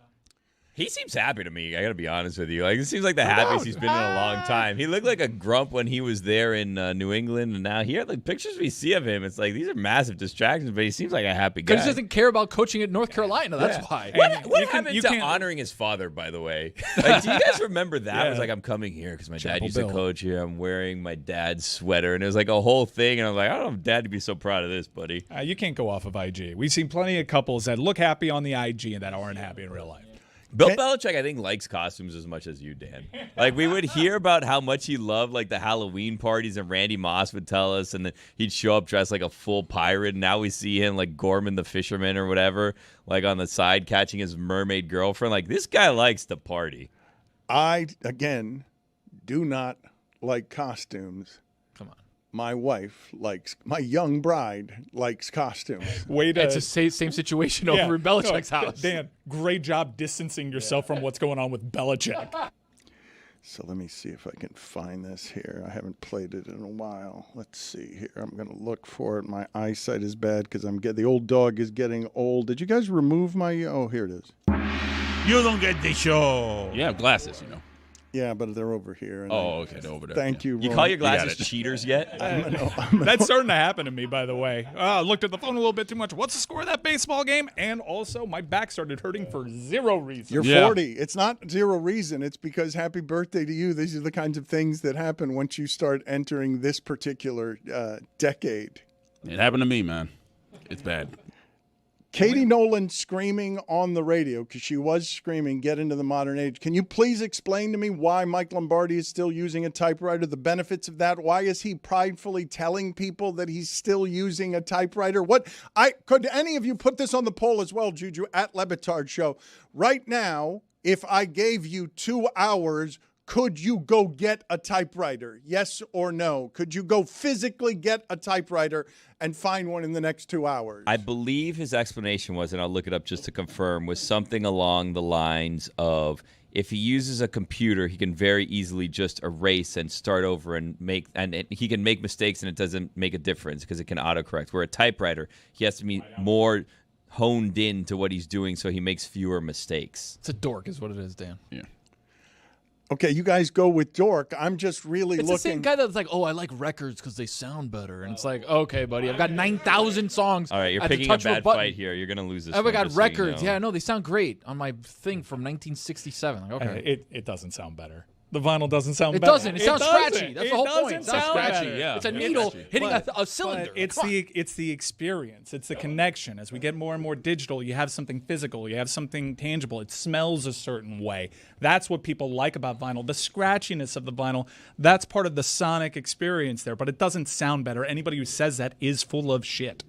He seems happy to me. I got to be honest with you. Like, it seems like the happiest he's been in a long time. He looked like a grump when he was there in New England, and now here, the pictures we see of him, it's like these are massive distractions. But he seems like a happy guy. Because he doesn't care about coaching at North Carolina. That's why. What happened to honoring his father? By the way, like, do you guys remember that? It was like, I'm coming here because my dad used to coach here. I'm wearing my dad's sweater, and it was like a whole thing. And I was like, I don't know if Dad would be so proud of this, buddy. You can't go off of IG. We've seen plenty of couples that look happy on the IG and that aren't happy in real life. Bill Belichick, I think, likes costumes as much as you, Dan. Like, we would hear about how much he loved, like, the Halloween parties, and Randy Moss would tell us, and then he'd show up dressed like a full pirate, and now we see him, like, Gorman the fisherman or whatever, like, on the side catching his mermaid girlfriend. Like, this guy likes to party. I, again, do not like costumes. Come on. My wife likes, my young bride likes costumes. It's the same situation over in Belichick's house. Dan, great job distancing yourself from what's going on with Belichick. So let me see if I can find this here. I haven't played it in a while. Let's see here. I'm going to look for it. My eyesight is bad because the old dog is getting old. Did you guys remove my? Oh, here it is. You don't get the show. You have glasses, you know. Yeah, but they're over here. Okay, they're over there. Thank you. You Ron. call your glasses cheaters yet? That's starting to happen to me, by the way. I looked at the phone a little bit too much. What's the score of that baseball game? And also, my back started hurting for zero reason. You're 40. It's not zero reason. It's because happy birthday to you. These are the kinds of things that happen once you start entering this particular decade. It happened to me, man. It's bad. Katie Nolan screaming on the radio, because she was screaming, get into the modern age. Can you please explain to me why Mike Lombardi is still using a typewriter, the benefits of that? Why is he pridefully telling people that he's still using a typewriter? Could any of you put this on the poll as well, Juju, at Le Batard Show? Right now, if I gave you 2 hours, could you go get a typewriter? Yes or no? Could you go physically get a typewriter and find one in the next 2 hours? I believe his explanation was, and I'll look it up just to confirm, was something along the lines of, if he uses a computer, he can very easily just erase and start over and he can make mistakes and it doesn't make a difference because it can autocorrect. Where a typewriter, he has to be more honed in to what he's doing so he makes fewer mistakes. It's a dork is what it is, Dan. Yeah. Okay, you guys go with dork. I'm just really It's looking. the same guy that's like, oh, I like records because they sound better. And it's like, okay, buddy, I've got 9,000 songs. All right, you're at the picking a touch of bad button. fight here. You're going to lose this I've one, got just so you records. know. Yeah, no, they sound great on my thing from 1967. Like, okay. It doesn't sound better. The vinyl doesn't sound It better. doesn't. It sounds scratchy. That's the whole point. It sounds scratchy. scratchy. Yeah. It's a It's needle scratchy. hitting a cylinder. But it's the experience. It's the connection. As we get more and more digital, you have something physical. You have something tangible. It smells a certain way. That's what people like about vinyl. The scratchiness of the vinyl, that's part of the sonic experience there. But it doesn't sound better. Anybody who says that is full of shit.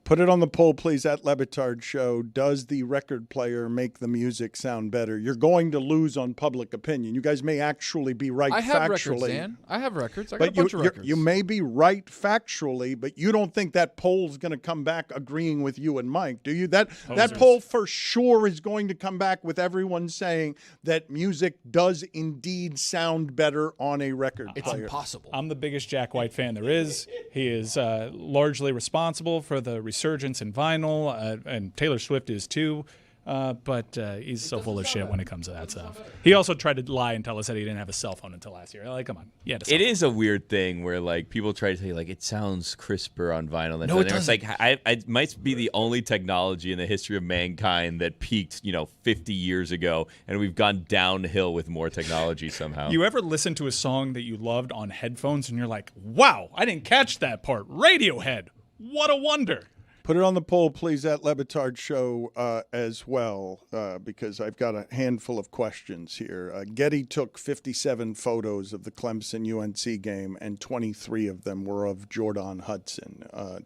Put it on the poll, please, at Le Batard Show. Does the record player make the music sound better? You're going to lose on public opinion. You guys may actually be right I have factually. records, Dan. I have records. I got a But bunch of records. you may be right factually, but you don't think that poll's going to come back agreeing with you and Mike, do you? That poll for sure is going to come back with everyone saying that music does indeed sound better on a record It's player. impossible. I'm the biggest Jack White fan there is. He is largely responsible for the resurgence in vinyl, and Taylor Swift is too. But he's so full of shit when it comes to that stuff. He also tried to lie and tell us that he didn't have a cell phone until last year. Like, come on. Yeah, It is a weird thing where, like, people try to tell you, like, it sounds crisper on vinyl. No, it It's like, it might be the only technology in the history of mankind that peaked, 50 years ago, and we've gone downhill with more technology somehow. You ever listen to a song that you loved on headphones and you're like, wow, I didn't catch that part. Radiohead. What a wonder. Put it on the poll, please, at Le Batard Show as well, because I've got a handful of questions here. Getty took 57 photos of the Clemson-UNC game, and 23 of them were of Jordan Hudson.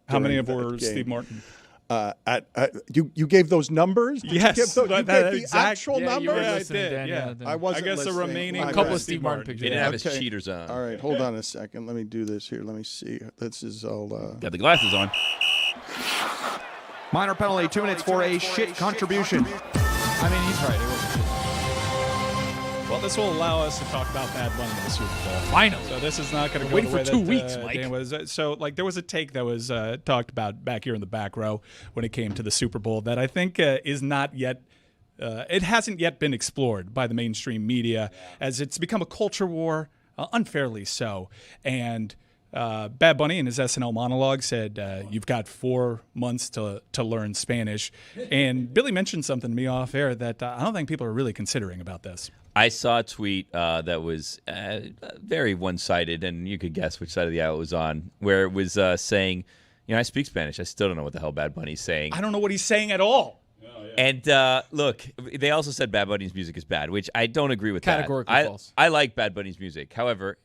How many of during were that game. Steve Martin? You gave those numbers? Did Yes, you give that the exact- actual Yeah, numbers? you were Yeah, I listening, did, Dan. yeah. Dan. I wasn't I guess the listening. remaining My A couple bad. of Steve Martin pictures. He didn't have his Okay. cheaters on. All right, hold on a second. Let me do this here. Let me see. This is all. Got the glasses on. Minor penalty, 2 minutes for a shit contribution. I mean, he's right. It wasn't shit. Well, this will allow us to talk about Bad Bunny in the Super Bowl. Finally. So this is not going to go Waiting the way for 2 that, weeks, Mike. Dan was. So, there was a take that was talked about back here in the back row when it came to the Super Bowl that I think is not yet it hasn't yet been explored by the mainstream media as it's become a culture war, unfairly so. And Bad Bunny in his SNL monologue said, you've got 4 months to learn Spanish. And Billy mentioned something to me off air that I don't think people are really considering about this. I saw a tweet that was very one-sided, and you could guess which side of the aisle it was on, where it was saying, I speak Spanish. I still don't know what the hell Bad Bunny's saying. I don't know what he's saying at all. And look, they also said Bad Bunny's music is bad, which I don't agree with. Categorically false. I like Bad Bunny's music. However,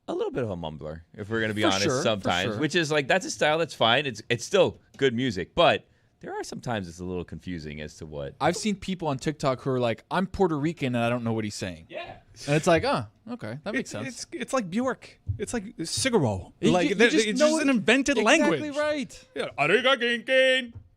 a little bit of a mumbler, if we're going to be honest, sometimes. Which is like, that's a style that's fine. It's still good music, but there are sometimes it's a little confusing as to what. I've seen people on TikTok who are like, I'm Puerto Rican and I don't know what he's saying. Yeah. And it's like, okay, that makes sense. It's like Bjork. It's like Siguro. You Like just it's know just an invented language. Exactly right. Yeah.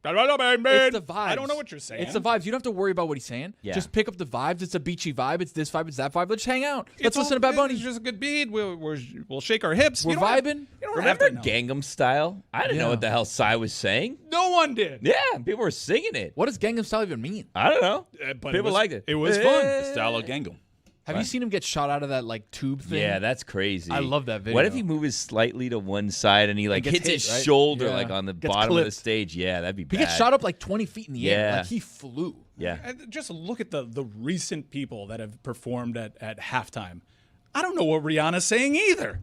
It's the vibes. I don't know what you're saying. It's the vibes. You don't have to worry about what he's saying. Yeah. Just pick up the vibes. It's a beachy vibe. It's this vibe. It's that vibe. Let's hang out. Let's listen to Bad Bunny. It's just a good beat. We'll shake our hips. We're vibing. Remember Gangnam Style? I didn't know what the hell Psy was saying. No one did. Yeah, people were singing it. What does Gangnam Style even mean? I don't know. But people liked it. It was fun. The style of Gangnam. Have you seen him get shot out of that like tube thing? Yeah, that's crazy. I love that video. What if he moves slightly to one side and he like gets hits his hit, right? shoulder Yeah. like on the Gets bottom of the clipped. stage? Yeah, that'd be bad. He gets shot up like 20 feet in the air. Yeah. Like he flew. Yeah. And just look at the recent people that have performed at halftime. I don't know what Rihanna's saying either.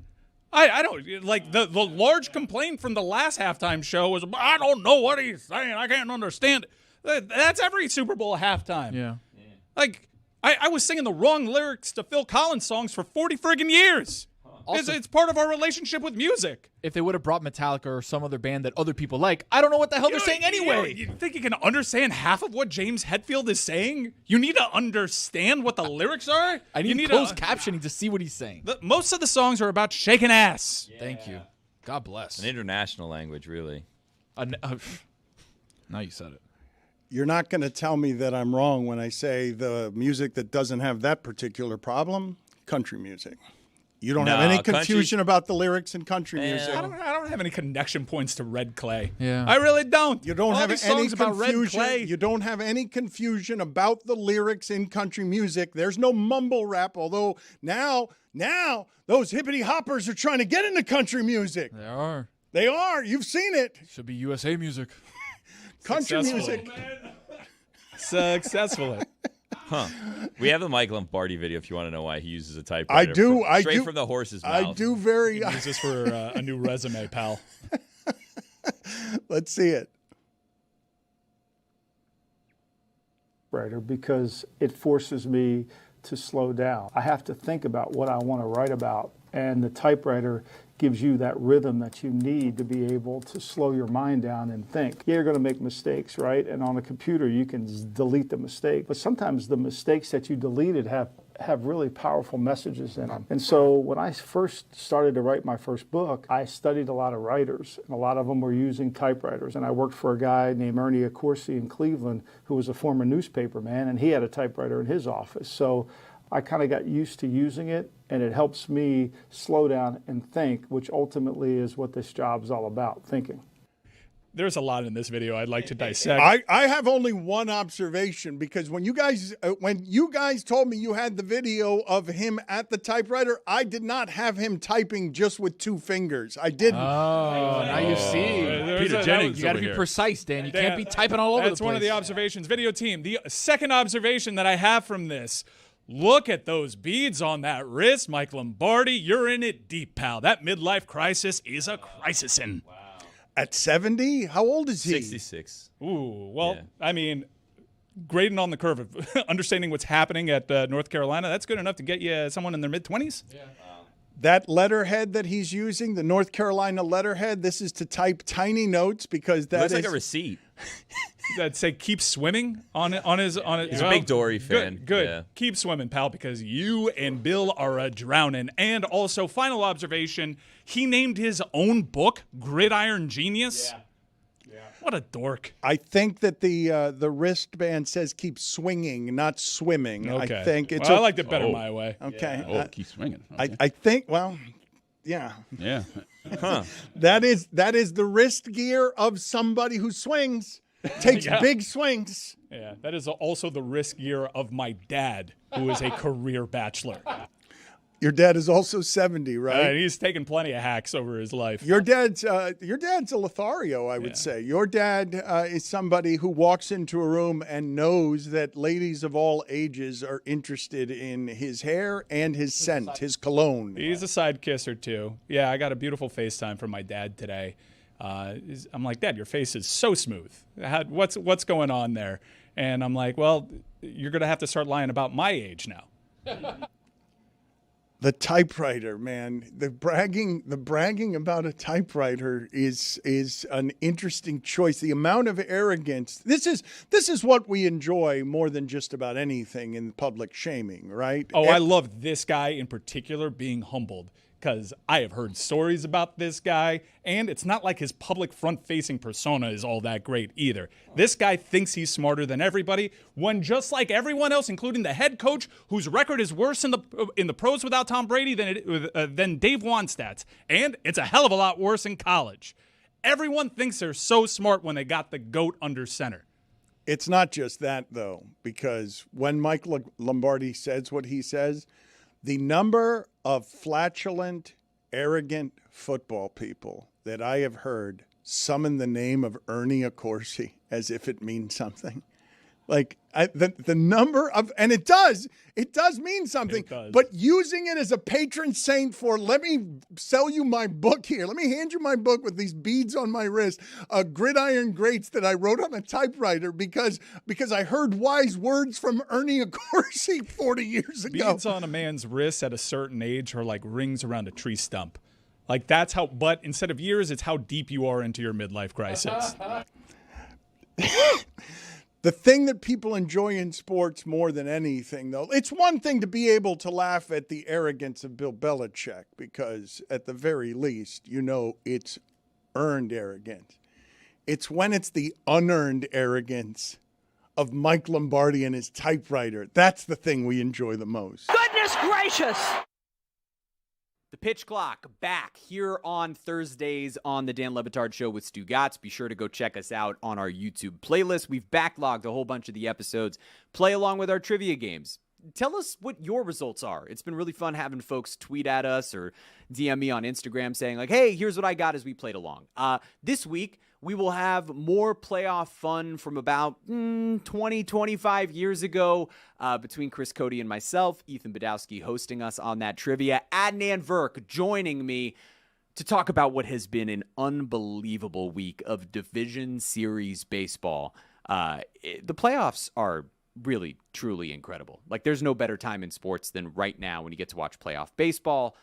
I don't like the large complaint from the last halftime show was I don't know what he's saying. I can't understand it. That's every Super Bowl halftime. Yeah. Like I was singing the wrong lyrics to Phil Collins songs for 40 friggin' years. Also, it's part of our relationship with music. If they would have brought Metallica or some other band that other people like, I don't know what the hell they're saying anyway. You think you can understand half of what James Hetfield is saying? You need to understand what the lyrics are. I need closed captioning to see what he's saying. Most of the songs are about shaking ass. Yeah. Thank you. God bless. An international language, really. Now you said it. You're not going to tell me that I'm wrong when I say the music that doesn't have that particular problem, country music. You don't have any confusion about the lyrics in country music. I don't have any connection points to Red Clay. Yeah. I really don't. You don't All have these any songs about Red confusion. Clay. You don't have any confusion about the lyrics in country music. There's no mumble rap, although now those hippity hoppers are trying to get into country music. They are. They are. You've seen it. Should be USA music. Country music. Successfully. Huh. We have the Mike Lombardi video if you want to know why he uses a typewriter. Straight from the horse's mouth. I do very. Use this for a new resume, pal. Let's see it. Writer, because it forces me to slow down. I have to think about what I want to write about, and the typewriter gives you that rhythm that you need to be able to slow your mind down and think. Yeah, you're going to make mistakes, right? And on a computer, you can delete the mistake. But sometimes the mistakes that you deleted have really powerful messages in them. And so when I first started to write my first book, I studied a lot of writers, and a lot of them were using typewriters. And I worked for a guy named Ernie Accorsi in Cleveland, who was a former newspaper man, and he had a typewriter in his office. So I kind of got used to using it, and it helps me slow down and think, which ultimately is what this job is all about, thinking. There's a lot in this video I'd like to dissect. I have only one observation, because when you guys told me you had the video of him at the typewriter, I did not have him typing just with 2 fingers. I didn't. Oh, now you see. Peter Jennings, you got to be precise, Dan. You can't be typing all over the place. That's one of the observations. Video team, the second observation that I have from this, look at those beads on that wrist, Mike Lombardi. You're in it deep, pal. That midlife crisis is a crisis-in. Wow. At 70? How old is he? 66. Ooh, well, yeah. I mean, grading on the curve of understanding what's happening at North Carolina, that's good enough to get you someone in their mid-20s. Yeah. That letterhead that he's using, the North Carolina letterhead, this is to type tiny notes, because that looks like a receipt. That say "keep swimming" on it. He's a big Dory fan. Good. Yeah. Keep swimming, pal, because you and Bill are a drowning. And also, final observation: he named his own book "Gridiron Genius." Yeah. What a dork. I think that the wristband says "keep swinging," not swimming. Okay. I think it's. Well, I liked it better my way. Okay. Yeah. Keep swinging. Okay. I think. Well, yeah. Yeah. Huh. That is the wrist gear of somebody who swings. Takes Yeah. big swings. Yeah, that is also the risk year of my dad, who is a career bachelor. Your dad is also 70, right? And he's taken plenty of hacks over his life. Your dad's a Lothario, I would say. Your dad is somebody who walks into a room and knows that ladies of all ages are interested in his hair and his scent, his cologne. He's a side kisser too. Yeah, I got a beautiful FaceTime from my dad today. I'm like, Dad, your face is so smooth. What's going on there? And I'm like, well, you're gonna have to start lying about my age now. The typewriter, man. The bragging about a typewriter is an interesting choice. The amount of arrogance. This is what we enjoy more than just about anything in public shaming, right? Oh, I love this guy in particular being humbled, because I have heard stories about this guy, and it's not like his public front-facing persona is all that great either. This guy thinks he's smarter than everybody, when just like everyone else, including the head coach, whose record is worse in the pros without Tom Brady than Dave Wannstedt's, and it's a hell of a lot worse in college. Everyone thinks they're so smart when they got the GOAT under center. It's not just that, though, because when Mike Lombardi says what he says, the number of flatulent, arrogant football people that I have heard summon the name of Ernie Accorsi as if it means something. Like the number of, and it does mean something, but using it as a patron saint for, let me sell you my book here. Let me hand you my book with these beads on my wrist, Gridiron Greats that I wrote on a typewriter because I heard wise words from Ernie Accorsi 40 years ago. Beads on a man's wrist at a certain age are like rings around a tree stump. Like that's how, but instead of years, it's how deep you are into your midlife crisis. The thing that people enjoy in sports more than anything, though, it's one thing to be able to laugh at the arrogance of Bill Belichick because, at the very least, you know it's earned arrogance. It's when it's the unearned arrogance of Mike Lombardi and his typewriter. That's the thing we enjoy the most. Goodness gracious! The Pitch Clock back here on Thursdays on the Dan Le Batard Show with Stugotz. Be sure to go check us out on our YouTube playlist. We've backlogged a whole bunch of the episodes. Play along with our trivia games. Tell us what your results are. It's been really fun having folks tweet at us or DM me on Instagram saying like, hey, here's what I got as we played along. This week, we will have more playoff fun from about 20, 25 years ago between Chris Cody and myself, Ethan Badowski hosting us on that trivia, Adnan Verk joining me to talk about what has been an unbelievable week of Division Series baseball. The playoffs are really, truly incredible. Like, there's no better time in sports than right now when you get to watch playoff baseball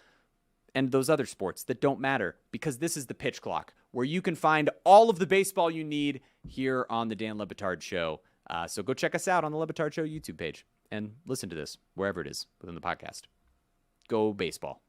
and those other sports that don't matter, because this is the Pitch Clock, where you can find all of the baseball you need here on the Dan Le Batard Show. So go check us out on the Le Batard Show YouTube page and listen to this wherever it is within the podcast. Go baseball.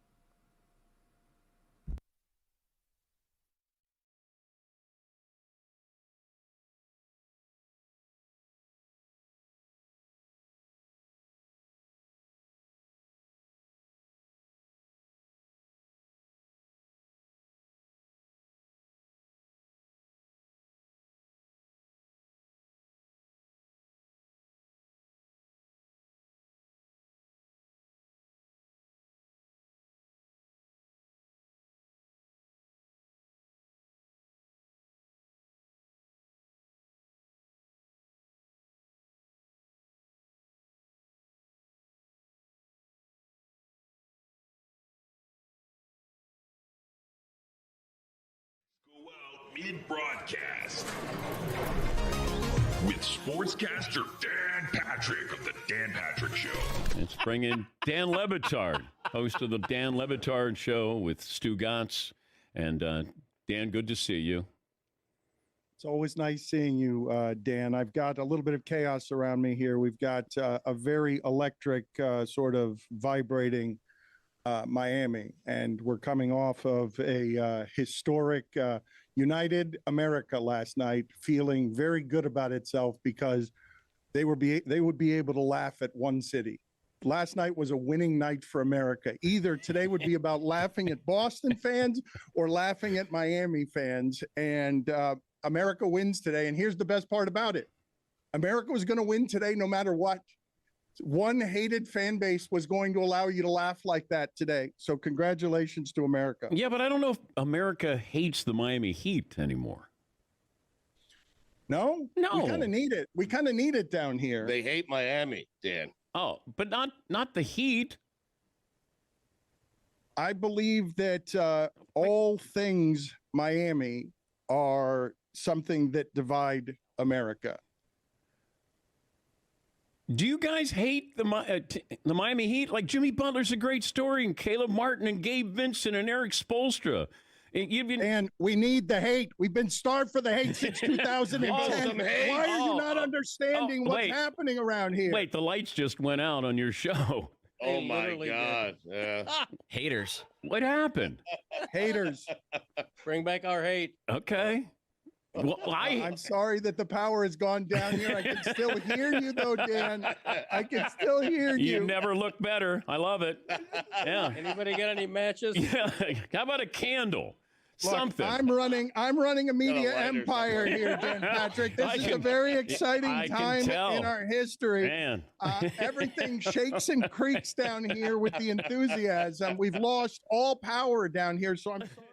Mid-broadcast with sportscaster Dan Patrick of the Dan Patrick Show. Let's bring in Dan Le Batard, host of the Dan Le Batard Show with Stugotz. And Dan, good to see you. It's always nice seeing you, Dan. I've got a little bit of chaos around me here. We've got a very electric, sort of vibrating Miami, and we're coming off of a historic United America last night, feeling very good about itself because they would be able to laugh at one city. Last night was a winning night for America. Either today would be about laughing at Boston fans or laughing at Miami fans, and America wins today. And here's the best part about it. America was going to win today no matter what. One hated fan base was going to allow you to laugh like that today. So congratulations to America. Yeah, but I don't know if America hates the Miami Heat anymore. No? No. We kind of need it. We kind of need it down here. They hate Miami, Dan. Oh, but not the Heat. I believe that all things Miami are something that divide America. Do you guys hate the Miami Heat? Like Jimmy Butler's a great story, and Caleb Martin and Gabe Vincent and Eric Spoelstra. And we need the hate. We've been starved for the hate since 2010. Why are you not understanding what's happening around here? Wait, the lights just went out on your show. Oh, my God. Yeah. Haters. What happened? Haters. Bring back our hate. Okay. Well, I'm sorry that the power has gone down here. I can still hear you, though, Dan. I can still hear you. You never look better. I love it. Yeah. Anybody got any matches? Yeah. How about a candle? Look, Something. I'm running a media empire here, Dan Patrick. This is a very exciting time in our history. Man. Everything shakes and creaks down here with the enthusiasm. We've lost all power down here, so I'm sorry.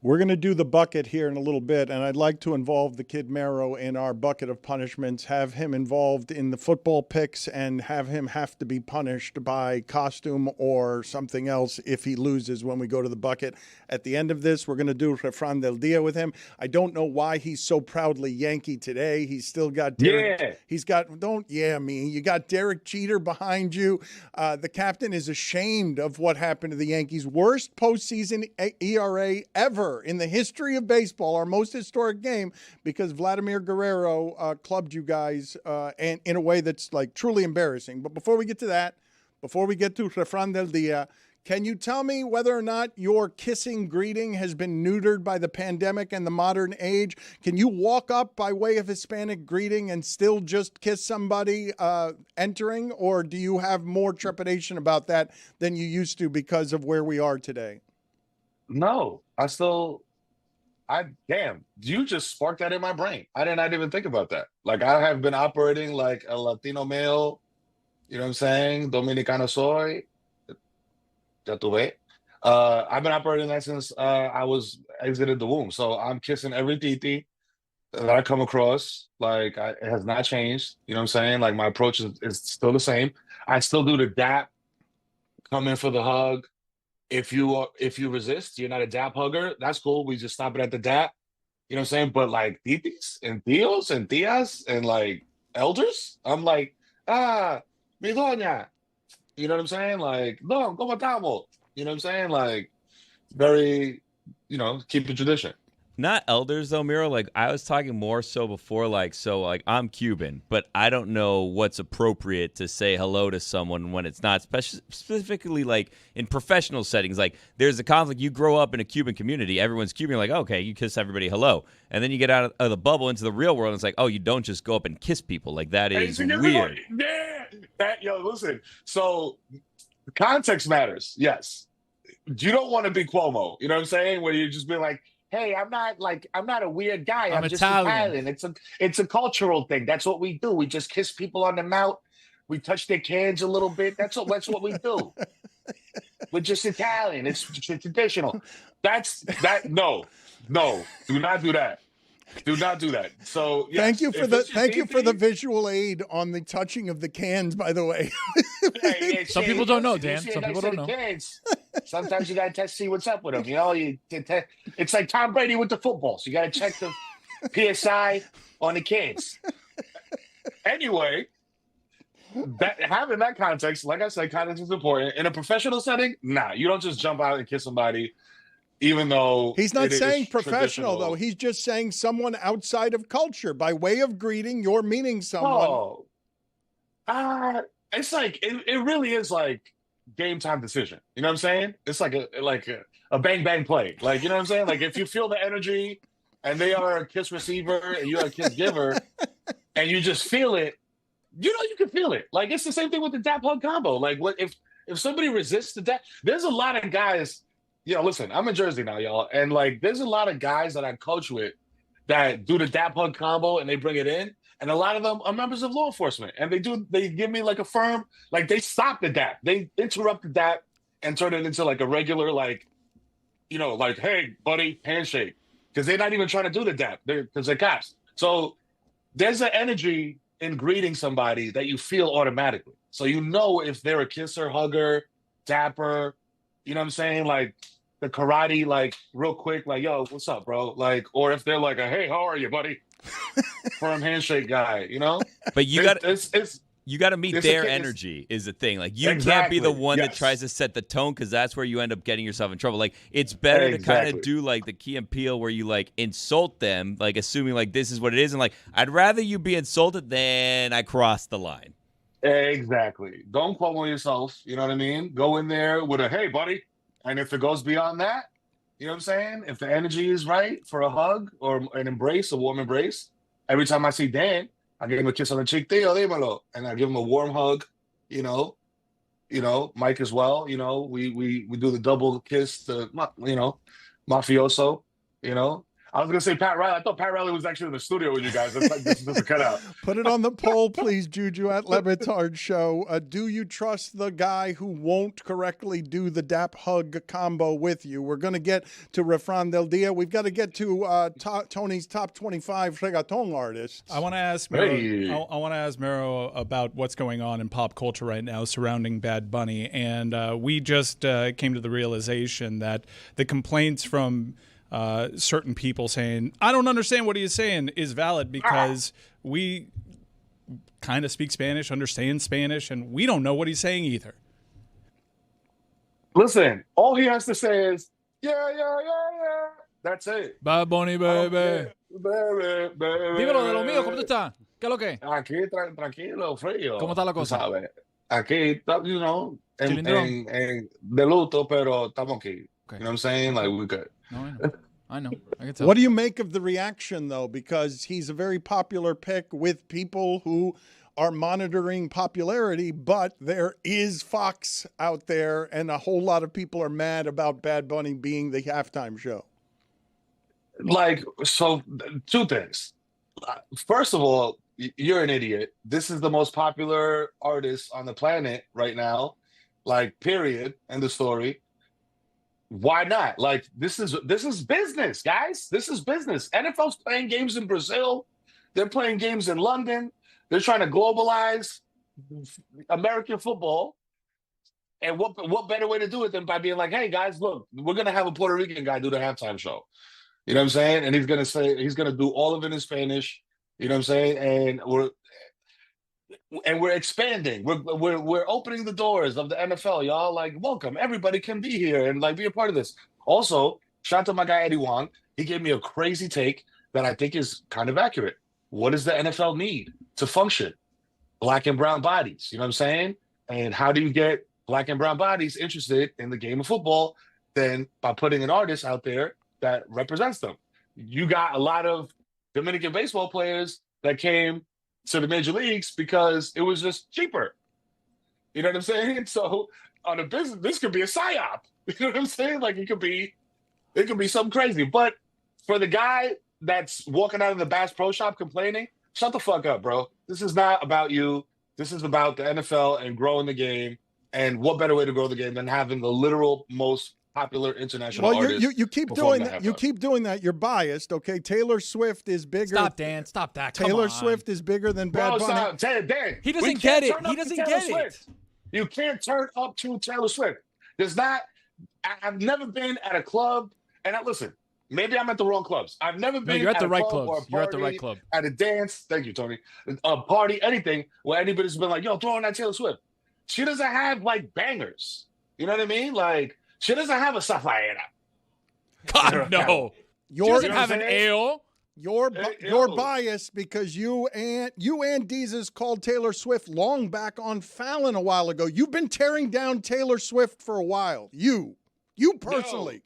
We're going to do the bucket here in a little bit, and I'd like to involve the Kid Mero in our bucket of punishments, have him involved in the football picks, and have him have to be punished by costume or something else if he loses when we go to the bucket. At the end of this, we're going to do Refran del Dia with him. I don't know why he's so proudly Yankee today. He's still got Derek. Yeah. He's got, don't me. You got Derek Jeter behind you. The captain is ashamed of what happened to the Yankees. Worst postseason ERA ever in the history of baseball, our most historic game, because Vladimir Guerrero clubbed you guys and in a way that's like truly embarrassing. But before we get to that, before we get to Refran del Dia, can you tell me whether or not your kissing greeting has been neutered by the pandemic and the modern age? Can you walk up by way of Hispanic greeting and still just kiss somebody entering, or do you have more trepidation about that than you used to because of where we are today? No, damn, you just sparked that in my brain. I did not even think about that. Like, I have been operating like a Latino male, you know what I'm saying? Dominicano soy. Ya tuve. I've been operating that since I was exited the womb. So I'm kissing every titi that I come across. Like, it has not changed. You know what I'm saying? Like, my approach is still the same. I still do the dap, come in for the hug. If you resist, you're not a dap hugger, that's cool. We just stop it at the dap. You know what I'm saying? But like titis and tios and tias and like elders, I'm like, mi doña. You know what I'm saying? Like, no, ¿cómo estamos? You know what I'm saying? Like, very, keep it tradition. Not elders though, Miro. Like I was talking more so before, like I'm Cuban, but I don't know what's appropriate to say hello to someone when it's not, specifically like in professional settings. Like there's a conflict. You grow up in a Cuban community, everyone's Cuban. You're like, okay, you kiss everybody hello, and then you get out of the bubble into the real world. And it's like, oh, you don't just go up and kiss people. Like that is weird. Listen. So context matters. Yes, you don't want to be Cuomo. You know what I'm saying? Where you just be like, hey, I'm not a weird guy. I'm just Italian. It's a cultural thing. That's what we do. We just kiss people on the mouth. We touch their cans a little bit. That's what we do. We're just Italian. It's traditional. No, do not do that. Do not do that. So yes, thank you for the visual aid on the touching of the cans, by the way. Some people don't know, Dan. Some people don't know. Sometimes you gotta test, see what's up with them. It's like Tom Brady with the football. So you gotta check the PSI on the kids. Anyway, having that context, like I said, context is important. In a professional setting, nah, you don't just jump out and kiss somebody. Even though he's not saying professional, though, he's just saying someone outside of culture. By way of greeting, you're meaning someone. It's like it really is like game time decision. You know what I'm saying? It's like a bang bang play. Like, you know what I'm saying? Like if you feel the energy and they are a kiss receiver and you're a kiss giver, and you just feel it. You know, you can feel it. Like, it's the same thing with the dap hug combo. Like, what if somebody resists the dap? There's a lot of guys. Listen, I'm in Jersey now, y'all, and like, there's a lot of guys that I coach with that do the dap hug combo and they bring it in, and a lot of them are members of law enforcement, and they give me like a firm, like they stop the dap, they interrupt the dap and turn it into like a regular, like, like, hey, buddy, handshake, because they're not even trying to do the dap, because they're cops. So there's an energy in greeting somebody that you feel automatically. So if they're a kisser, hugger, dapper, you know what I'm saying? Like the karate, like real quick, like, yo, what's up, bro? Like, or if they're like hey, how are you, buddy? Firm handshake guy, But you got to meet their energy is the thing. Like, you can't be the one that tries to set the tone, because that's where you end up getting yourself in trouble. Like, it's better to kind of do like the Key and Peele where you like insult them, like assuming like this is what it is, and like, I'd rather you be insulted than I cross the line. Exactly. Don't quote yourself. You know what I mean? Go in there with a hey, buddy. And if it goes beyond that, you know what I'm saying? If the energy is right for a hug or an embrace, a warm embrace, every time I see Dan, I give him a kiss on the cheek, tío, dímelo, and I give him a warm hug. Mike as well. We do the double kiss, mafioso. I was gonna say Pat Riley. I thought Pat Riley was actually in the studio with you guys. This is just a cutout. Put it on the poll, please, Juju at Le Batard Show. Do you trust the guy who won't correctly do the dap hug combo with you? We're going to get to Refran Del Dia. We've got to get to Tony's top 25 reggaeton artists. I want to ask Mero. I want to ask Mero about what's going on in pop culture right now surrounding Bad Bunny, and we just came to the realization that the complaints from certain people saying, I don't understand what he's saying, is valid, because we kind of speak Spanish, understand Spanish, and we don't know what he's saying either. Listen, all he has to say is, yeah. That's it. Bad Bunny, baby. Baby. Dímelo de lo mío, ¿cómo tú estás? ¿Qué es lo que? Aquí, tranquilo, frío. ¿Cómo está la cosa? ¿Sabes? Aquí, de luto, pero estamos aquí. Okay. You know what I'm saying? Like, we good. No, I know. I can tell. What do you make of the reaction, though? Because he's a very popular pick with people who are monitoring popularity, but there is Fox out there, and a whole lot of people are mad about Bad Bunny being the halftime show. Like, so two things. First of all, you're an idiot. This is the most popular artist on the planet right now, like, period, end of story. Why not? Like, this is business, guys. This is business. NFL's playing games in Brazil. They're playing games in London. They're trying to globalize American football. And what better way to do it than by being like, hey, guys, look, we're going to have a Puerto Rican guy do the halftime show. You know what I'm saying? And he's going to do all of it in Spanish. You know what I'm saying? And we're expanding. We're opening the doors of the NFL, y'all. Like, welcome. Everybody can be here and like be a part of this. Also, shout out to my guy Eddie Wong. He gave me a crazy take that I think is kind of accurate. What does the NFL need to function? Black and brown bodies. You know what I'm saying? And how do you get black and brown bodies interested in the game of football? Then by putting an artist out there that represents them. You got a lot of Dominican baseball players that came to the major leagues because it was just cheaper. You know what I'm saying? So on a business, this could be a psyop. You know what I'm saying? Like, it could be something crazy. But for the guy that's walking out of the Bass Pro Shop complaining, shut the fuck up, bro. This is not about you. This is about the NFL and growing the game. And what better way to grow the game than having the literal most popular international artist? You keep doing that. You keep doing that. You're biased, okay? Taylor Swift is bigger. Stop, Dan. Stop that. Taylor Swift is bigger than Bad Bunny. Dan, he doesn't get it. He doesn't get it. You can't turn up to Taylor Swift. There's not. I've never been at a club, and listen. Maybe I'm at the wrong clubs. I've never been. No, you're at the right club. You're at the right club. At a dance. Thank you, Tony. A party, anything where anybody's been like, "Yo, throw on that Taylor Swift." She doesn't have like bangers. You know what I mean? Like, she doesn't have a Safaera. God, no. She doesn't have an ale. You're biased because you and Deezus called Taylor Swift long back on Fallon a while ago. You've been tearing down Taylor Swift for a while. You personally.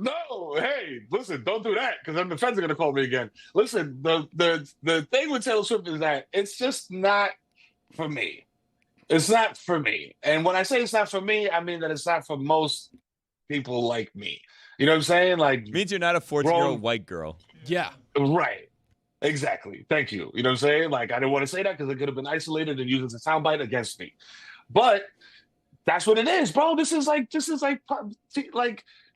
No, hey, listen, don't do that because then the feds are gonna call me again. Listen, the thing with Taylor Swift is that it's just not for me. It's not for me. And when I say it's not for me, I mean that it's not for most people like me. You know what I'm saying? Like, It means you're not a 14-year-old white girl. Yeah. Right. Exactly. Thank you. You know what I'm saying? Like, I didn't want to say that because it could have been isolated and used as a soundbite against me. But that's what it is, bro. This is like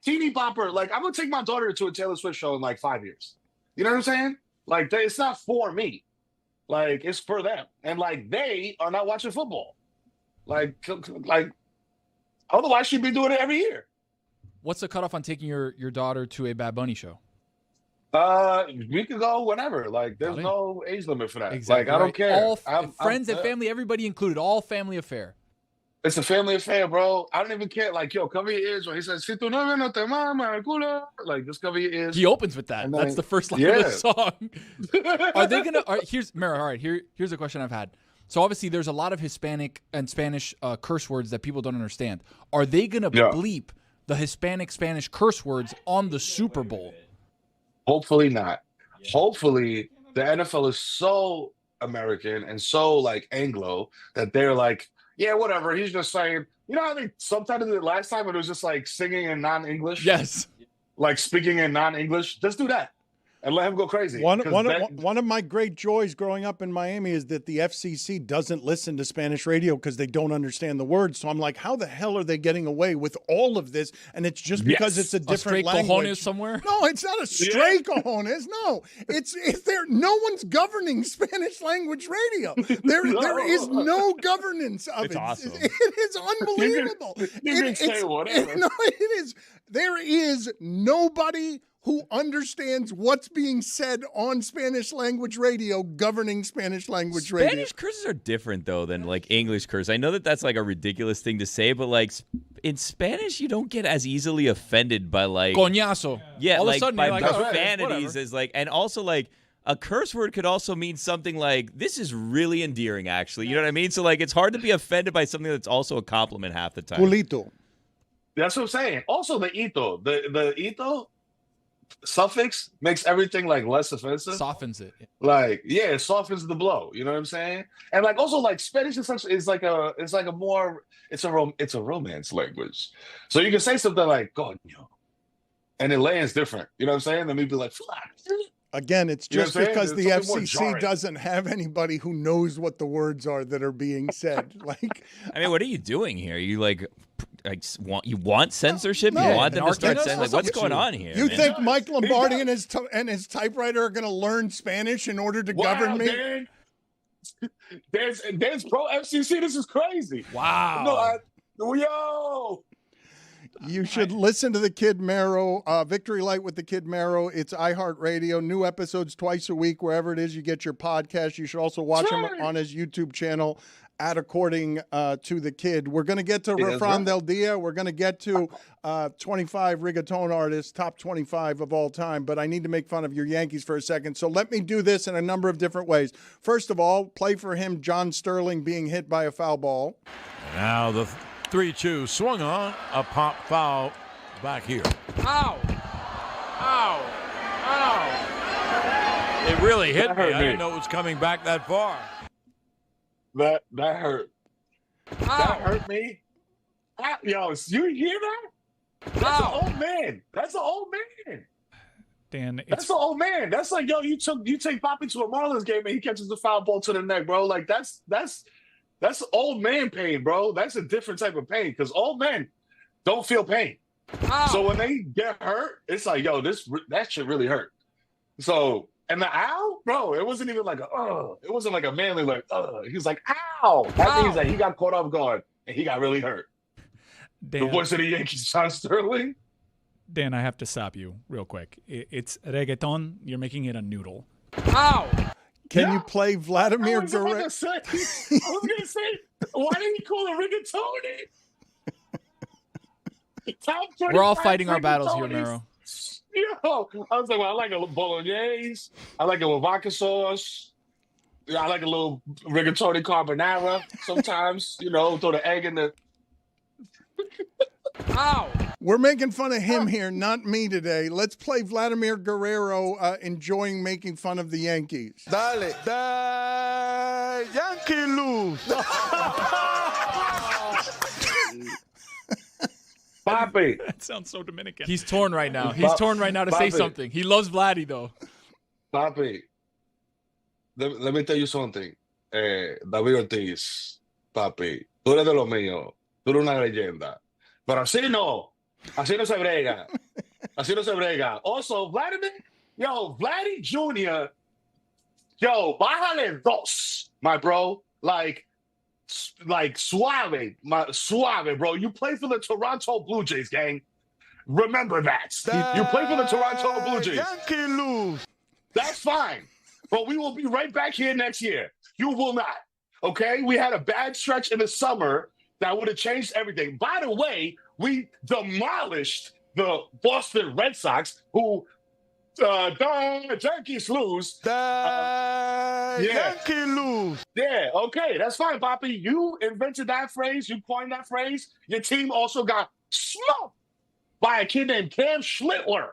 teeny bopper. Like, I'm gonna take my daughter to a Taylor Swift show in like 5 years. You know what I'm saying? Like, it's not for me. Like, it's for them. And like, they are not watching football. Like, otherwise she'd be doing it every year. What's the cutoff on taking your daughter to a Bad Bunny show? We could go whenever. Like, there's no age limit for that. Exactly. Like, I don't care. All friends and family, everybody included, all family affair. It's a family affair, bro. I don't even care. Like, yo, cover your ears when he says, "Si tu novia no te mama, el culo." Like, just cover your ears. He opens with that. That's the first line of the song. Are they gonna? Here's Mara. All right, here's a question I've had. So obviously, there's a lot of Hispanic and Spanish curse words that people don't understand. Are they gonna bleep the Hispanic Spanish curse words on the Super Bowl? Hopefully not. Hopefully, the NFL is so American and so like Anglo that they're like, yeah, whatever. He's just saying, you know how they sometimes did it last time when it was just like singing in non-English? Yes. Like speaking in non-English? Just do that and let him go crazy. One of my great joys growing up in Miami is that the FCC doesn't listen to Spanish radio because they don't understand the words. So I'm like, how the hell are they getting away with all of this? And it's just because it's a different language. Cojones somewhere? No, it's not a stray cojones. No, it's there. No one's governing Spanish language radio. There is no governance of It's it. awesome. It is unbelievable. You can say whatever. No, it is. There is nobody who understands what's being said on Spanish language radio, governing Spanish language radio. Spanish curses are different, though, than like English curse. I know that that's like a ridiculous thing to say, but like in Spanish, you don't get as easily offended by like coñazo. Yeah, all like of a sudden by you're like, profanities is like, and also like a curse word could also mean something like this is really endearing, actually. You know what I mean? So like, it's hard to be offended by something that's also a compliment half the time. Culito. That's what I'm saying. Also, the ito, the ito suffix makes everything like less offensive. Softens it. Like, yeah, it softens the blow. You know what I'm saying? And like also like Spanish is like a romance language. So you can say something like coño, and it lands different. You know what I'm saying? Then we'd be like, fuck. Again, it's You know just what I'm saying? because the There's something more FCC jarring. doesn't have anybody who knows what the words are that are being said. Like, I mean, what are you doing here? You like want censorship? No. You want them to start No, saying like, what's going on here? You man? think Mike Lombardi and his typewriter are going to learn Spanish in order to govern me? Dan. Dan's pro FCC. This is crazy. Wow. Yo. You should listen to the Kid Mero, Victory Light with the Kid Mero. It's iHeartRadio. New episodes twice a week, wherever it is you get your podcast. You should also watch him on his YouTube channel at According to the Kid. We're going to get to Refran Del Dia. We're going to get to 25 reggaeton artists, top 25 of all time. But I need to make fun of your Yankees for a second. So let me do this in a number of different ways. First of all, play for him John Sterling being hit by a foul ball. Now the 3-2 swung on, a pop foul back here. Ow! Ow! Ow! It really hit me. hurt I me. didn't know it was coming back that far. That hurt. That hurt me. Yo, you hear that? That's an old man. That's an old man. Dan, That's an old man. That's like, yo, you take Poppy to a Marlins game and he catches the foul ball to the neck, bro. Like that's old man pain, bro. That's a different type of pain because old men don't feel pain. So when they get hurt, it's like, yo, that shit really hurt. So, and the ow, bro, it wasn't even like it wasn't like a manly like, he was like, ow. That means that he got caught off guard and he got really hurt. Dan, The voice of the Yankees, John Sterling. Dan, I have to stop you real quick. It's reggaeton. You're making it a noodle. Ow! Can you play Vladimir I was about Guerrero? to say, why did he call it rigatoni? Top We're all 25 fighting our battles here, rigatonis. Mero. Yo, I was like, well, I like a bolognese. I like it with vodka sauce. Yeah, I like a little rigatoni carbonara sometimes. Throw the egg in the. Ow! We're making fun of him here, not me today. Let's play Vladimir Guerrero enjoying making fun of the Yankees. Dale. The Yankee lose. Papi. That sounds so Dominican. He's torn right now. He's torn right now to say Papi. something. He loves Vladdy, though. Papi, let me tell you something. David Ortiz, papi, tú eres de lo mío. Tú eres una leyenda. Pero así no se brega. Así no se brega. Also, Vladimir, Vladdy Jr., bájale dos, my bro. Like suave, suave, bro. You play for the Toronto Blue Jays, gang. Remember that. You play for the Toronto Blue Jays. Yankee lose. That's fine. But we will be right back here next year. You will not. Okay? We had a bad stretch in the summer that would have changed everything. By the way, we demolished the Boston Red Sox, who the Yankees lose. Yankee lose. Yeah, okay, that's fine, Poppy. You invented that phrase. You coined that phrase. Your team also got smoked by a kid named Cam Schlittler.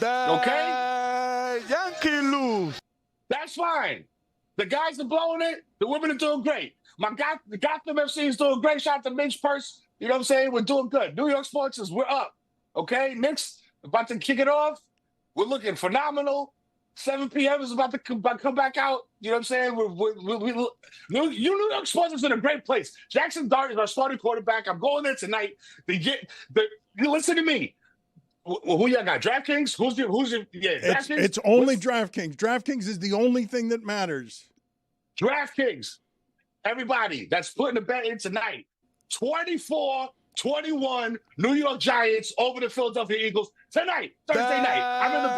Okay? Yankee lose. That's fine. The guys are blowing it. The women are doing great. The Gotham FC is doing great. Shout out to Minch Purse. You know what I'm saying? We're doing good. New York Sports we're up. Okay? Knicks about to kick it off. We're looking phenomenal. 7 p.m. is about to come back out. You know what I'm saying? New York Sports is in a great place. Jackson Dart is our starting quarterback. I'm going there tonight. You listen to me. Who y'all got? DraftKings? Who's your DraftKings? It's only DraftKings. DraftKings is the only thing that matters. DraftKings. Everybody that's putting a bet in tonight. 24-21 New York Giants over the Philadelphia Eagles tonight, Thursday night. I'm in the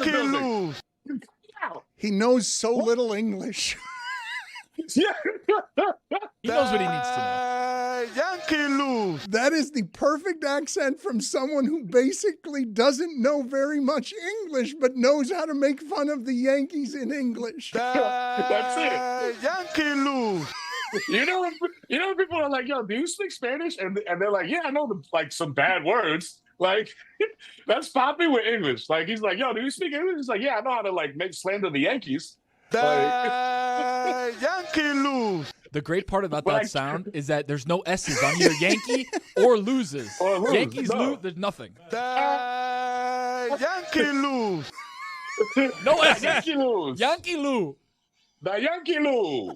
building. Lose. He knows so little English. Yeah. He knows what he needs to know. Yankee lose. That is the perfect accent from someone who basically doesn't know very much English, but knows how to make fun of the Yankees in English. That's it. Yankee lose. You know when people are like, "Yo, do you speak Spanish?" And they're like, "Yeah, I know some bad words." Like that's Poppy with English. Like he's like, "Yo, do you speak English?" He's like, "Yeah, I know how to make slander the Yankees." Yankee lose. The great part about that sound is that there's no S's on either Yankee or loses. Yankees lose, there's nothing. Yankee lose. No S's. Yankee lose. Yankee lose. The Yankee lose.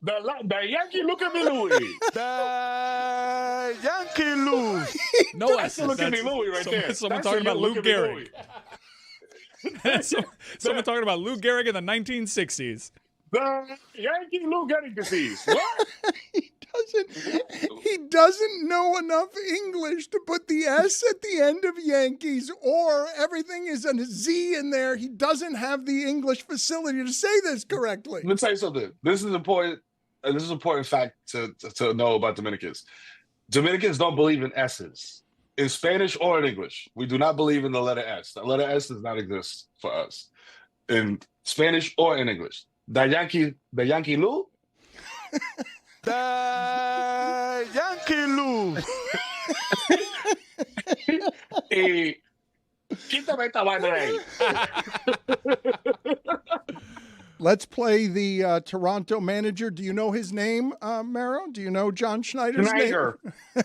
The Yankee look at me, Louie. The Yankee lose. No That's S's. look at me, Louie, right there. Someone That's talking about Lou look at me, Gehrig. Louie. Someone talking about Lou Gehrig in the 1960s. The Yankee Lou Gehrig disease. What? He doesn't know enough English to put the S at the end of Yankees, or everything is a Z in there. He doesn't have the English facility to say this correctly. Let me tell you something. This is important. This is an important fact to know about Dominicans. Dominicans don't believe in S's. In Spanish or in English, we do not believe in the letter S. The letter S does not exist for us in Spanish or in English. The Yankee Lou? The Yankee lose. Quítame esta vaina de ahí. Let's play the Toronto manager. Do you know his name, Maro? Do you know John Schneider's name?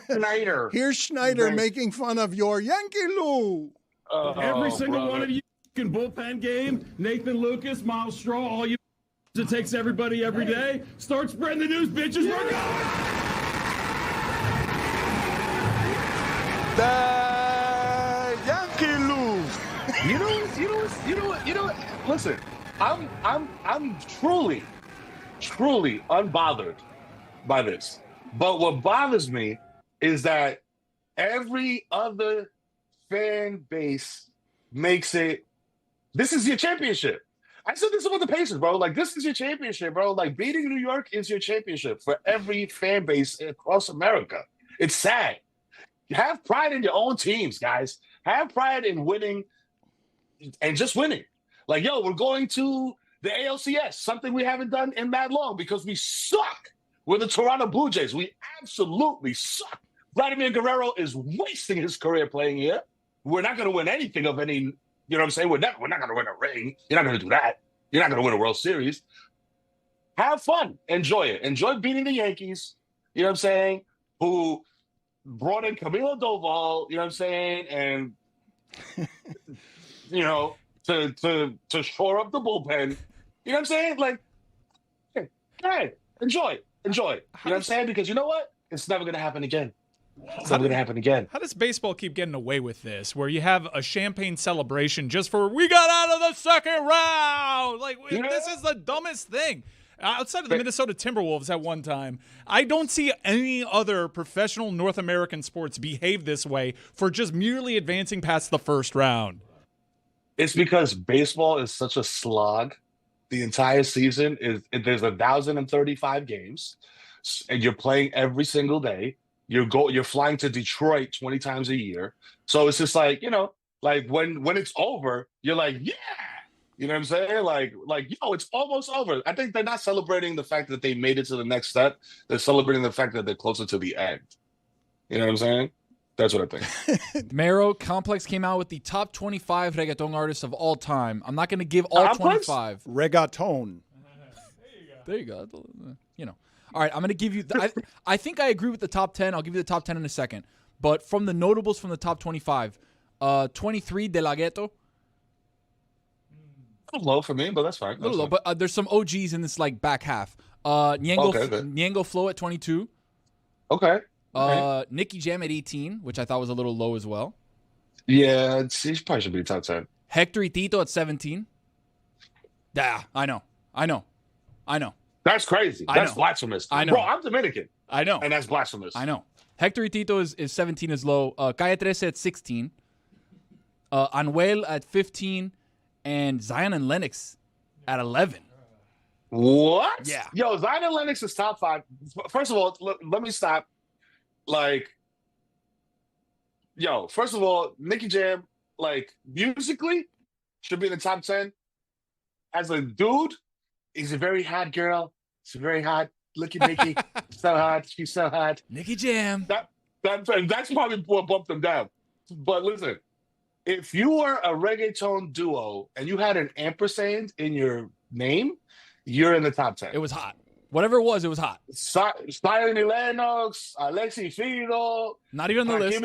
Schneider. Here's Schneider making fun of your Yankee Lou. Every single one of you in bullpen game, Nathan Lucas, Miles Straw, all you it takes everybody every day. Start spreading the news, bitches. We're going! The Yankee lose. You know what? Listen, I'm truly unbothered by this. But what bothers me is that every other fan base makes it, this is your championship. I said this about the Pacers, bro. Like, this is your championship, bro. Like, beating New York is your championship for every fan base across America. It's sad. Have pride in your own teams, guys. Have pride in winning and just winning. Like, yo, we're going to the ALCS, something we haven't done in that long because we suck. We're the Toronto Blue Jays. We absolutely suck. Vladimir Guerrero is wasting his career playing here. We're not going to win anything of any. You know what I'm saying? We're not going to win a ring. You're not going to do that. You're not going to win a World Series. Have fun. Enjoy it. Enjoy beating the Yankees. You know what I'm saying? Who brought in Camilo Doval. You know what I'm saying? And you know, to shore up the bullpen. You know what I'm saying? Like, hey, enjoy. You know what I'm saying? Because you know what? It's never going to happen again. It's never going to happen again. How does baseball keep getting away with this, where you have a champagne celebration just for we got out of the second round? Like, this is the dumbest thing. Outside of the Minnesota Timberwolves at one time, I don't see any other professional North American sports behave this way for just merely advancing past the first round. It's because baseball is such a slog. The entire season there's 1,035 games, and you're playing every single day. You're flying to Detroit 20 times a year. So it's just like, you know, like when it's over, you're like, yeah. You know what I'm saying? Like, yo, it's almost over. I think they're not celebrating the fact that they made it to the next step. They're celebrating the fact that they're closer to the end. You know what I'm saying? That's what I think. Mero, Complex came out with the top 25 reggaeton artists of all time. I'm not going to give all Complex? 25. Reggaeton. There you go. You know. All right, I'm going to give you I think I agree with the top 10. I'll give you the top 10 in a second. But from the notables from the top 25, 23, De La Ghetto. A little low for me, but that's fine. A little low, but there's some OGs in this like back half. Ñengo Flow at 22. Okay. Nicky Jam at 18, which I thought was a little low as well. Yeah, he probably should be top 10. Hector y Tito at 17. Yeah, I know. That's crazy. That's blasphemous. I know. Bro, I'm Dominican. I know. And that's blasphemous. I know. Hector y Tito is 17 is low. Calle 13 at 16. Anuel at 15. And Zion and Lennox at 11. What? Yeah. Yo, Zion and Lennox is top 5. First of all, let me stop. Like, yo, first of all, Nicky Jam, like, musically, should be in the top 10. As a dude, he's a very hot girl. She's very hot. Look at Nicky. So hot. She's so hot. Nicky Jam. That's probably what bumped them down. But listen, if you were a reggaeton duo and you had an ampersand in your name, you're in the top 10. It was hot. Whatever it was hot. Zion and Lennox, Alexi Fido. Not even on the list.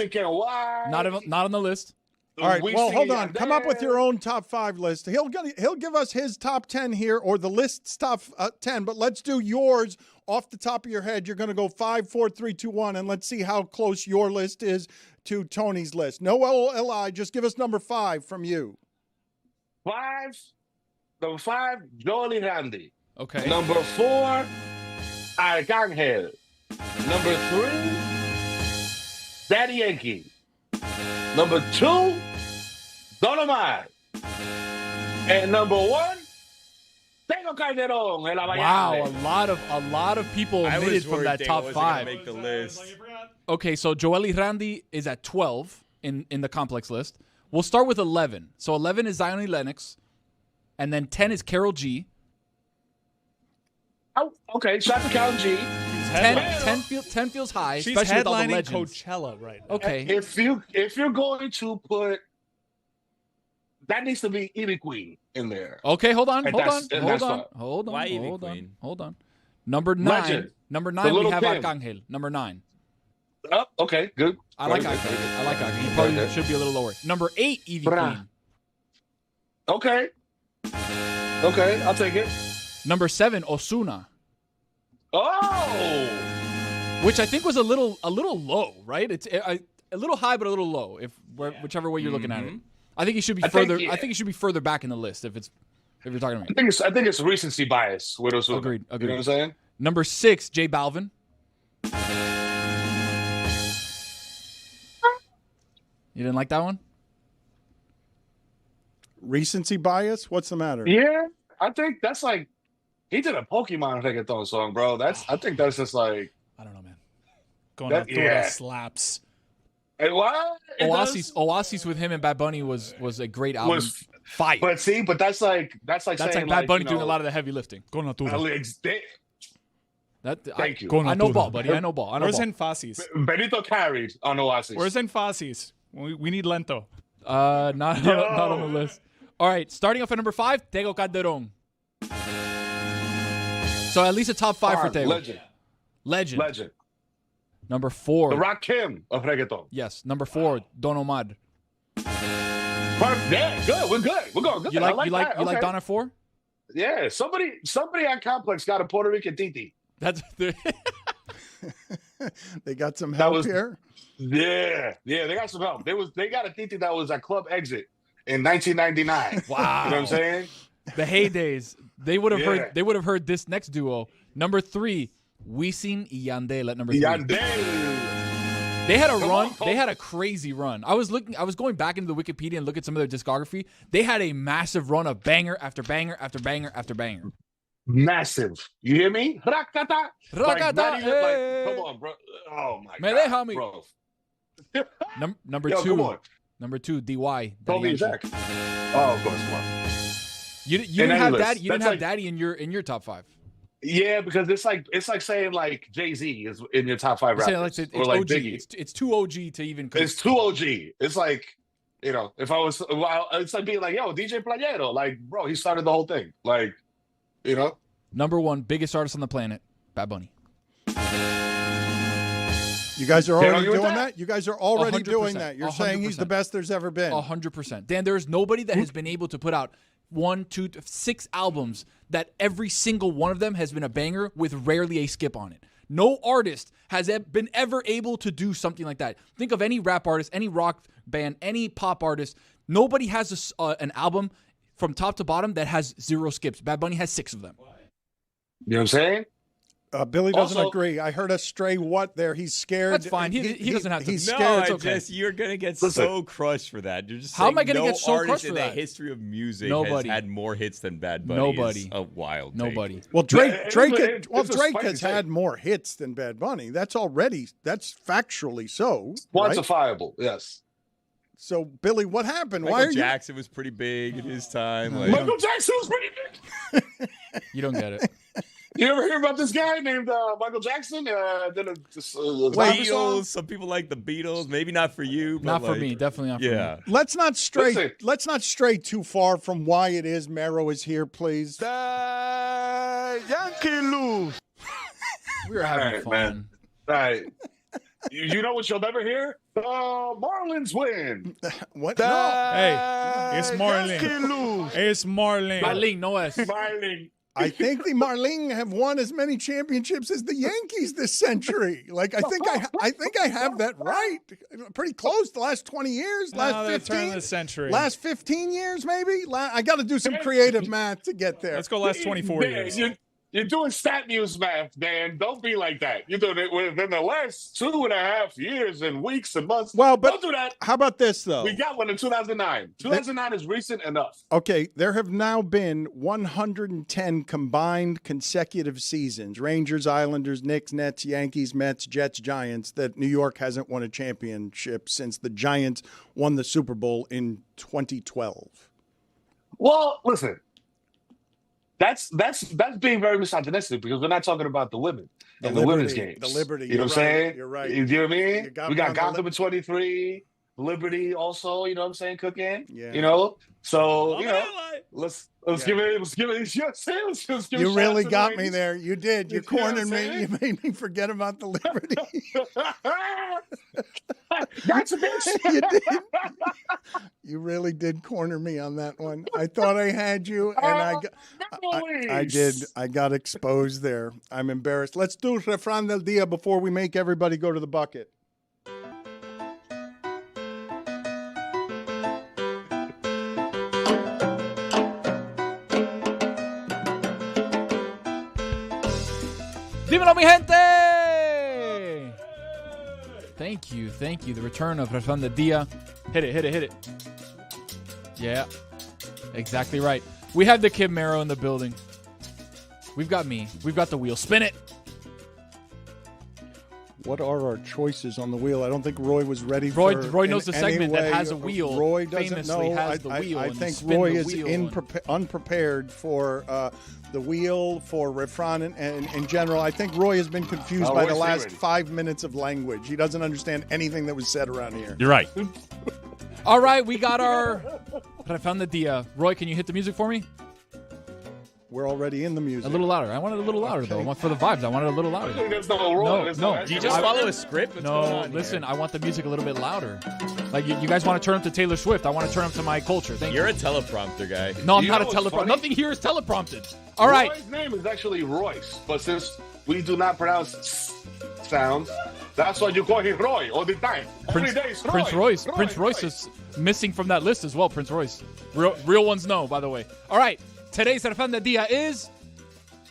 Not on the list. All right, well, hold on. Come up with your own top 5 list. He'll give us his top 10 here, or the list's top 10, but let's do yours off the top of your head. You're going to go 5, 4, 3, 2, 1, and let's see how close your list is to Tony's list. No LLI, just give us number 5 from you. Number 5, Joely Randy. Okay. Number 4, Arcángel. Number 3, Daddy Yankee. Number 2, Don Omar. And number 1, Tego Calderón. Wow, a lot of people omitted from that top 5. Make the list. Okay, so Joely Randy is at 12 in the complex list. We'll start with 11. So 11 is Zion Lennox, and then 10 is Karol G. Oh, okay, shout out to Karol G. 10 feels high, She's especially with all the headlining legends. Coachella right now. Okay. If you're going to put, that needs to be Ivy Queen in there. Okay, hold on. Why Ivy Queen? Hold on. Number 9. Legend. Number The 9 we Little have Kim. Arcángel. Number 9. Oh, okay, good. I like Arcángel. He probably should be a little lower. Number 8, Ivy Queen. Okay. Okay, I'll take it. Number 7, Ozuna. Oh! Which I think was a little low, right? It's a little high, but a little low. Whichever way you're looking at it, I think he should be further. I think he should be further back in the list if you're talking about. I think it's recency bias with Ozuna. Agreed. You know what I'm saying? Number 6, J Balvin. You didn't like that one? Recency bias? What's the matter? Yeah, I think that's like he did a Pokemon reggaeton song, bro. I think that's just like I don't know, man. Going up through the slaps. And what? Oasis with him and Bad Bunny was a great album. Fire. But that's like That's saying like Bad Bunny doing a lot of the heavy lifting. Alex, Thank you. I know ball, buddy. I know ball. Where's Enfasis? Benito carried on Oasis. Where's Enfasis? We need Lento. Not on the list. All right, starting off at number 5, Tego Calderon. So at least a top 5 for Tego. Legend. Number 4. The Rock Kim of reggaeton. Yes. Number 4, Don Omar. Yeah, good. We're good. We're going good. You like that. like Don at 4? Yeah. Somebody at Complex got a Puerto Rican titi. That's they got some help here. Yeah, they got some help. They got a titi that was at Club Exit in 1999. Wow. You know what I'm saying? The heydays. They would have heard this next duo. Number 3, Wisin y Yandel at number 3. They had a run. They had a crazy run. I was going back into the Wikipedia and look at some of their discography. They had a massive run of banger after banger after banger afher banger. Massive. You hear me? Rakata. Rakata. Come on, bro. Oh my God, bro. Number Yo, 2. come on. Number 2, DY. Toby and Zach. Oh, of course, come on. You didn't have Daddy. You didn't have Daddy in your top 5. Yeah, because it's like saying like Jay-Z is in your top 5 rappers, it's or like OG. Biggie. It's too OG to even. It's too OG. It's like, if I was, it's like being like, yo, DJ Playero, like, bro, he started the whole thing, like, Number 1, biggest artist on the planet, Bad Bunny. You guys are already doing that? You guys are already doing that. You're 100%. saying he's the best there's ever been. 100%. Dan, there's nobody that has been able to put out 1, 2, 6 albums that every single one of them has been a banger with rarely a skip on it. No artist has been ever able to do something like that. Think of any rap artist, any rock band, any pop artist. Nobody has an album from top to bottom that has 0 skips. Bad Bunny has 6 of them. You know what I'm saying? Billy doesn't agree. I heard a stray what there. He's scared. That's fine. He doesn't have to. He's No, scared. I It's okay. you're gonna get so crushed for that. You're just How am I going gonna to get so artist crushed in for the that? history of music Nobody. has had more hits than Bad Bunny. Nobody. Is a wild. Nobody. Take. Well, Drake It's a Drake spicy has take. had more hits than Bad Bunny. That's factually so. Right? Quantifiable, yes. So, Billy, what happened? Michael Why are Jackson was pretty big in his time. Like, Michael Jackson was pretty big. You don't get it. You ever hear about this guy named Michael Jackson? Did a zombie song? Beatles. Some people like the Beatles. Maybe not for you. But Not for like, me. Definitely not for me. Yeah. Let's not stray. Listen. Let's not stray too far from why it is Mero is here, please. Yankee lose. We were having All right, fun. man. All right. You know what you'll never hear? The Marlins win. What? Hey, it's Marlin. Yankee lose. It's Marlin. Marlene, no S. Smiling. I think the Marlins have won as many championships as the Yankees this century. Like I think I have that right. Pretty close. The last 20 years, last the turn 15, of the century. last 15 years, maybe. I got to do some creative math to get there. Let's go last 24 Man, years. You're doing stat news math, man. Don't be like that. You're doing it within the last 2.5 years and weeks and months. Well, but don't do that. how about this though? We got one in 2009. 2009 is recent enough. Okay, there have now been 110 combined consecutive seasons, Rangers, Islanders, Knicks, Nets, Yankees, Mets, Jets, Giants, that New York hasn't won a championship since the Giants won the Super Bowl in 2012. Well, listen. That's being very misogynistic because we're not talking about the women and the women's games. The Liberty. You know what I'm saying? You're right. You know what I mean? You got We me on got the Gotham at 23, Liberty also, you know what I'm saying, cooking. Yeah. You know? So, let's give it, you know what I'm saying? Let's give You shout really out to got the me ladies. there. You did. You You know what cornered I'm me. saying? You made me forget about the Liberty. That's a bitch. You did. You really did corner me on that one. I thought I had you, and I did. I got exposed there. I'm embarrassed. Let's do Refran del Dia before we make everybody go to the bucket. Dímelo, mi gente! Thank you. The return of Refran del Dia. Hit it. Yeah, exactly right. We have the Kid Mero in the building. We've got me. We've got the wheel. Spin it. What are our choices on the wheel? I don't think Roy was ready Roy for knows the in any segment that way. has a wheel. Roy doesn't famously know. has the wheel. I and think spin Roy the is wheel and- unprepared for the wheel, for refrain, and in general. I think Roy has been confused by the last 5 minutes of language. He doesn't understand anything that was said around here. You're right. All right, we got our. But I found the dia. Roy, can you hit the music for me? We're already in the music. A little louder. I want it a little louder, though. I want for the vibes. I want it a little louder. There's no Roy. No. Do you just follow a script? What's going on listen. here? I want the music a little bit louder. Like you guys want to turn up to Taylor Swift. I want to turn up to my culture. Thank You're you. a teleprompter guy. No, I'm You not know a what's teleprompter. funny? Nothing here is teleprompted. All right. Roy's name is actually Royce, but since we do not pronounce sounds, that's why you call him Roy all the time. Every day it's Roy. Prince Royce. Prince Royce is missing from that list as well. Prince Royce. Real ones know, by the way. All right. Today's refrán del día is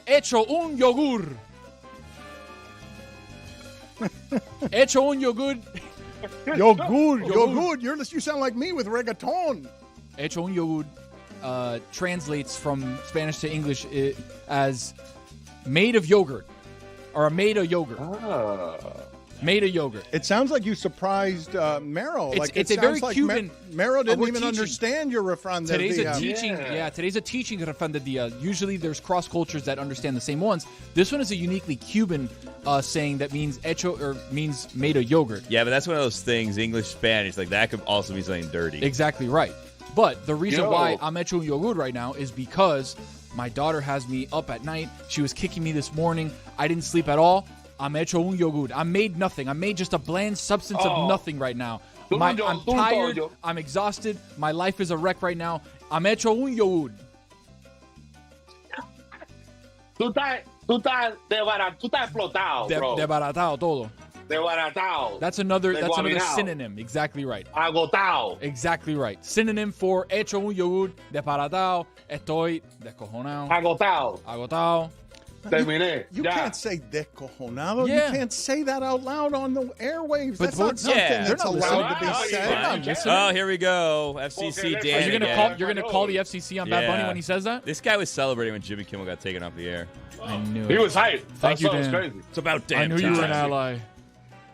hecho un yogur. Hecho un yogur. Yogur. You sound like me with reggaeton. Hecho un yogur translates from Spanish to English as made of yogurt or made of yogurt. Made of yogurt. It sounds like you surprised Mero. It's a very Cuban. Mero didn't we're even teaching. understand your refrán del Today's día. a teaching. Yeah, today's a teaching refrán del día. Usually, there's cross cultures that understand the same ones. This one is a uniquely Cuban saying that means hecho or means made of yogurt. Yeah, but that's one of those things. English, Spanish, like that could also be something dirty. Exactly right. But the reason why I'm hecho un yogur right now is because my daughter has me up at night. She was kicking me this morning. I didn't sleep at all. I'm hecho un yogur. I made nothing. I made just a bland substance of nothing right now. I'm tired. I'm exhausted. My life is a wreck right now. I'm hecho un yogur. Tú estás explotado, bro. Desbaratado todo. Desbaratado. That's another Desguaminado. synonym. Exactly right. Agotado. Exactly right. Synonym for hecho un yogur, desbaratado, estoy descojonado. Agotado. Terminé. You can't say descojonado. Yeah. You can't say that out loud on the airwaves. But That's not something yeah. that's They're not allowed to listening. be said. Oh, here we go. FCC Dan. Are you gonna again. You're gonna call the FCC on Bad Bunny Yeah. when he says that? This guy was celebrating when Jimmy Kimmel got taken off the air. I knew He it. was hyped. Thank you, That was Dan. crazy. It's about damn I knew you were an time. ally.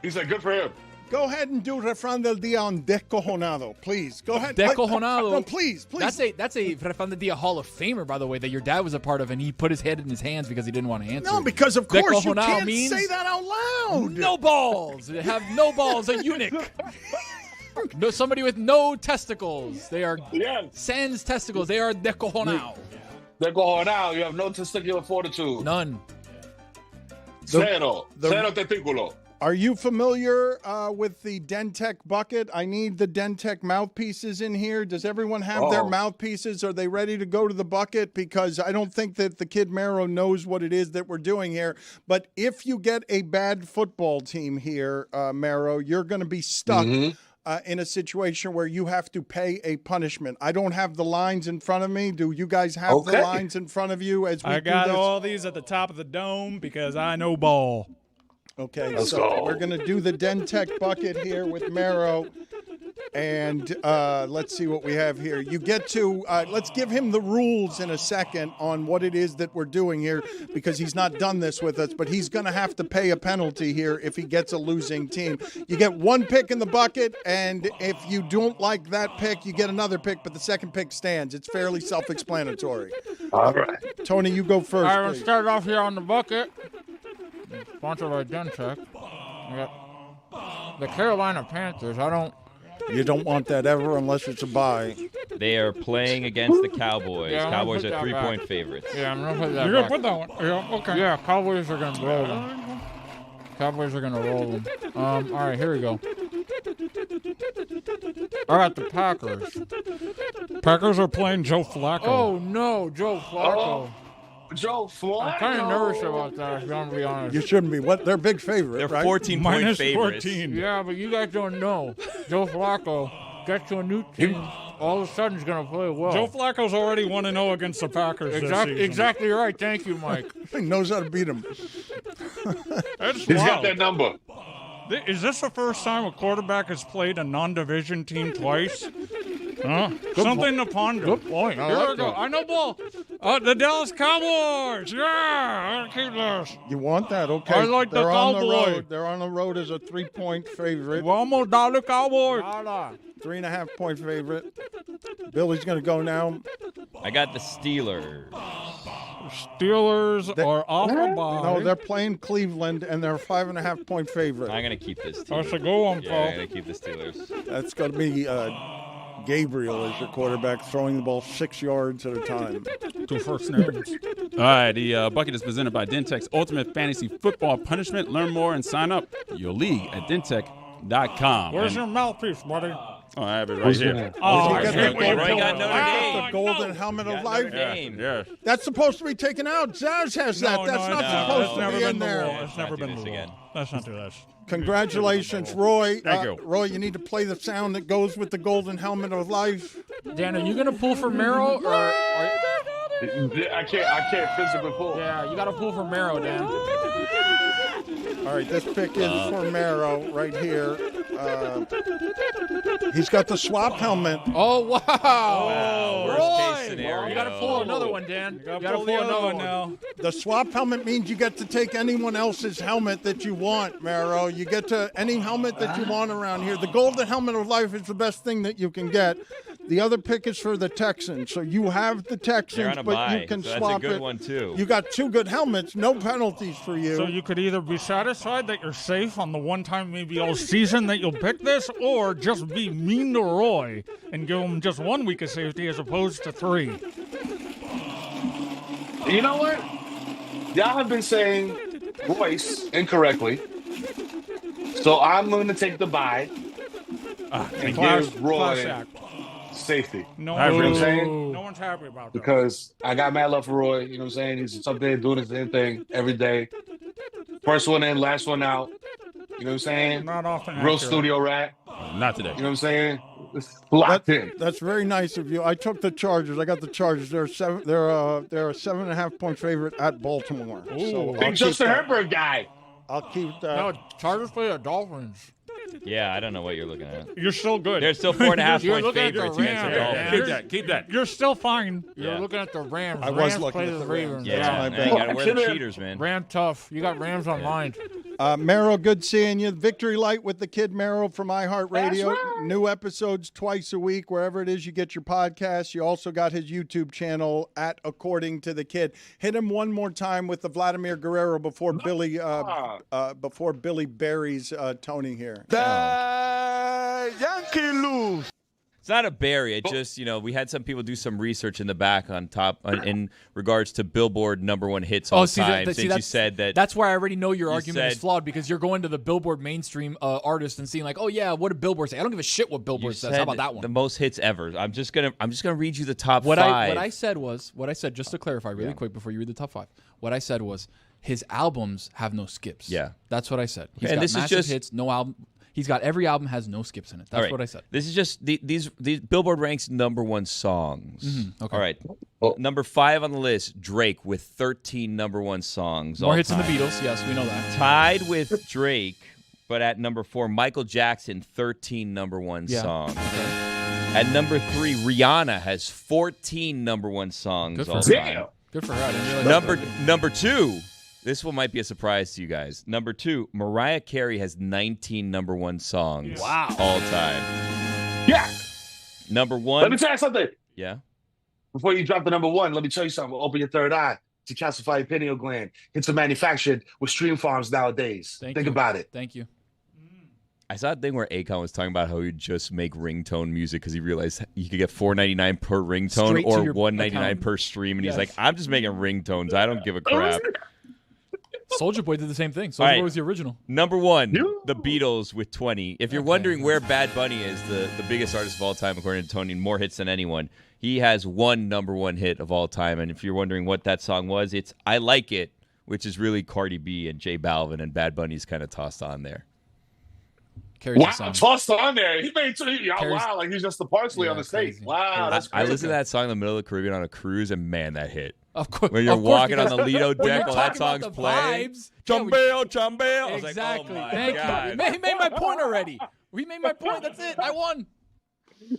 He said, good for him. Go ahead and do refrán del día on descojonado, please. Go ahead. Descojonado. No, please. That's a refrán del día Hall of Famer, by the way, that your dad was a part of, and he put his head in his hands because he didn't want to answer. No, because of course you Descojonado can't means say that out loud. no balls. They have no balls. A eunuch. No, somebody with no testicles. They are sans testicles. They are descojonado. Descojonado. You have no testicular fortitude. None. Cero. Cero testículo. Are you familiar with the Dentec bucket? I need the Dentec mouthpieces in here. Does everyone have their mouthpieces? Are they ready to go to the bucket? Because I don't think that the kid Mero knows what it is that we're doing here. But if you get a bad football team here, Mero, you're going to be stuck in a situation where you have to pay a punishment. I don't have the lines in front of me. Do you guys have the lines in front of you as we I do got this? all these at the top of the dome because I know ball. Okay, Let's so go. we're going to do the Dentec bucket here with Mero. And let's see what we have here. You get to, let's give him the rules in a second on what it is that we're doing here because he's not done this with us, but he's going to have to pay a penalty here if he gets a losing team. You get one pick in the bucket, and if you don't like that pick, you get another pick, but the second pick stands. It's fairly self-explanatory. All right. Tony, you go first, All right, let's please. start off here on the bucket. Sponsored by Dentec. We got the Carolina Panthers. You don't want that ever unless it's a bye. They are playing against the Cowboys. Yeah, I'm gonna Cowboys put are that 3-point back. favorites. Yeah, I'm gonna put that. You're going back. to put that one? Yeah, okay. Yeah, Cowboys are gonna roll them. Cowboys are gonna roll them. All right, here we go. All right, the Packers. Packers are playing Joe Flacco. Oh no, Joe Flacco. Joe Flacco. I'm kind of nervous about that, if I'm gonna be honest. You shouldn't be. What? They're big favorite, They're right? 14-point Minus favorites. 14. Yeah, but you guys don't know. Joe Flacco gets to a new team. All of a sudden, he's gonna play well. Joe Flacco's already 1-0 against the Packers this season. Exactly right. Thank you, Mike. He knows how to beat him. That's He's wild. got that number. Is this the first time a quarterback has played a non-division team twice? Something to ponder. Good point. I Here like we go. that. I know ball. The Dallas Cowboys. Yeah, I'll keep this. You want that? Okay. I like the They're on the Cowboy. road. They're on the road as a 3-point favorite. Vamos, Dallas Cowboys. 3.5-point favorite. Billy's going to go now. I got the Steelers. Steelers are off a bye. No, they're playing Cleveland, and they're a 5.5-point favorite. I'm going to keep this. That's a good one, Yeah, Paul. I'm going to keep the Steelers. That's going to be Gabriel as your quarterback, throwing the ball 6 yards at a time. 2 first names. All right, the bucket is presented by Dentech's Ultimate Fantasy Football Punishment. Learn more and sign up for your league at dentech.com. Where's your mouthpiece, buddy? Oh, I have it right here. Oh, You got shit. the Roy got Notre Dame. the golden helmet of life. Notre Dame. Yeah. That's supposed to be taken out. Zaz has that. No, That's no, not no, supposed that's to never be been in the there. rule. That's never Let's not been do the this rule. again. Let's not do this. Congratulations, Roy. Thank you. Roy, you need to play the sound that goes with the golden helmet of life. Dan, are you gonna pull for Merrill or? I can't physically pull. Yeah, you gotta pull for Merrill, Dan. All right, this pick is for Marrow right here. He's got the swap helmet. Oh wow! Worst case Roy, scenario. you gotta pull another one, Dan. You gotta pull pull the other another one one now. The swap helmet means you get to take anyone else's helmet that you want, Marrow. You get to any helmet that you want around here. The golden helmet of life is the best thing that you can get. The other pick is for the Texans. So you have the They're Texans, on a but bye, you can so that's a swap good it. one, too. You got 2 good helmets, no penalties for you. So you could either be satisfied that you're safe on the one time maybe all season that you'll pick this, or just be mean to Roy and give him just 1 week of safety as opposed to 3. You know what? Y'all have been saying Royce incorrectly. So I'm going to take the bye and give Roy safety. No, You know what I'm saying? No one's happy about that. Because I got mad love for Roy. You know what I'm saying? He's up there doing his same thing every day. First one in, last one out. You know what I'm saying? Not often. Real accurate. studio rat. Not today. You know what I'm saying? Locked in. That's very nice of you. I took the Chargers. I got the Chargers. They're a 7.5-point favorite at Baltimore. So I'll Big keep Justin that. Herbert guy. I'll keep that. No, Chargers play the Dolphins. Yeah, I don't know what you're looking at. You're still good. They're still 4.5 You're point looking at the favorites against the Rams. Dolphins. Keep that. Keep that. You're still fine. You're Yeah. looking at the Rams. I was Rams looking play at the the Ravens. Rams. Yeah, That's my and bad. you got to wear the cheaters, man. Ram tough. You got Rams online. Merrill, good seeing you. Victory Light with the Kid Merrill from iHeartRadio. That's right. New episodes twice a week, wherever it is you get your podcasts. You also got his YouTube channel at According to the Kid. Hit him one more time with the Vladimir Guerrero before Billy buries Tony here. The Yankee lose. It's not a bury. It just, we had some people do some research in the back in regards to Billboard #1 hits all time. Since you said that. That's why I already know your argument is said- flawed, because you're going to the Billboard mainstream artist and seeing like, oh yeah, what did Billboard say? I don't give a shit what Billboard says. How said about that one? The most hits ever. I'm just gonna read you the top What 5. I said, just to clarify really quick before you read the top 5, what I said was his albums have no skips. Yeah. That's what I said. He's And got this is massive just- hits, no album. He's got every album has no skips in it. That's All right. what I said. This is just these Billboard ranks #1 songs. Okay. All right. Number 5 on the list, Drake with 13 #1 songs. More all hits time. than the Beatles. Yes, we know that. Tied with Drake, but at number 4, Michael Jackson, 13 #1 Yeah. songs. At number 3, Rihanna has 14 #1 songs Good for all her. time. Good for her. I didn't realize Number 2, this one might be a surprise to you guys. Number 2, Mariah Carey has 19 #1 songs all time. Yeah. Number 1. Let me tell you something. Yeah. Before you drop the #1, let me tell you something. Open your third eye to calcify your pineal gland. It's manufactured with stream farms nowadays. Think about it. Thank you. I saw a thing where Akon was talking about how he'd just make ringtone music because he realized you could get $4.99 per ringtone Straight to or your $1.99 account. per stream, and Yes. he's like, "I'm just making ringtones. I don't give a crap." Soulja Boy did the same thing. All Soulja right. Boy was the original. Number 1, the Beatles with 20. If you're wondering where Bad Bunny is, the biggest artist of all time, according to Tony, more hits than anyone, he has one #1 hit of all time. And if you're wondering what that song was, it's "I Like It," which is really Cardi B and J Balvin, and Bad Bunny's kind of tossed on there. Carries Wow, the song. tossed on there. He made Carries- wow, like he's just the parsley on the steak. crazy. Wow, that's I crazy. listened to that song in the middle of the Caribbean on a cruise, and man, that hit. Of course. When you're of course, walking on because the Lido when you're deck while that talking about song's the playing. vibes, yeah, Chumbeo, Chumbeo. I was Exactly. like, oh my Thank God. you. He made my point already. We made my point. That's it. I won.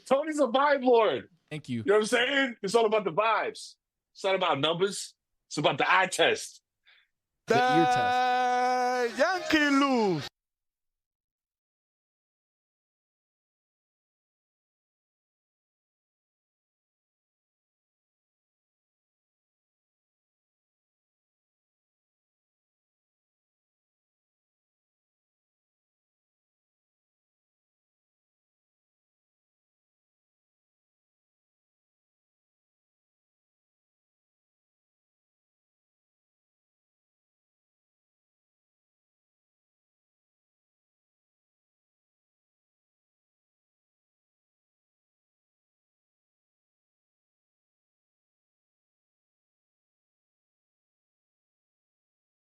Tony's a vibe lord. Thank you. You know what I'm saying? It's all about the vibes. It's not about numbers. It's about the eye test. The ear test. Yankee lose.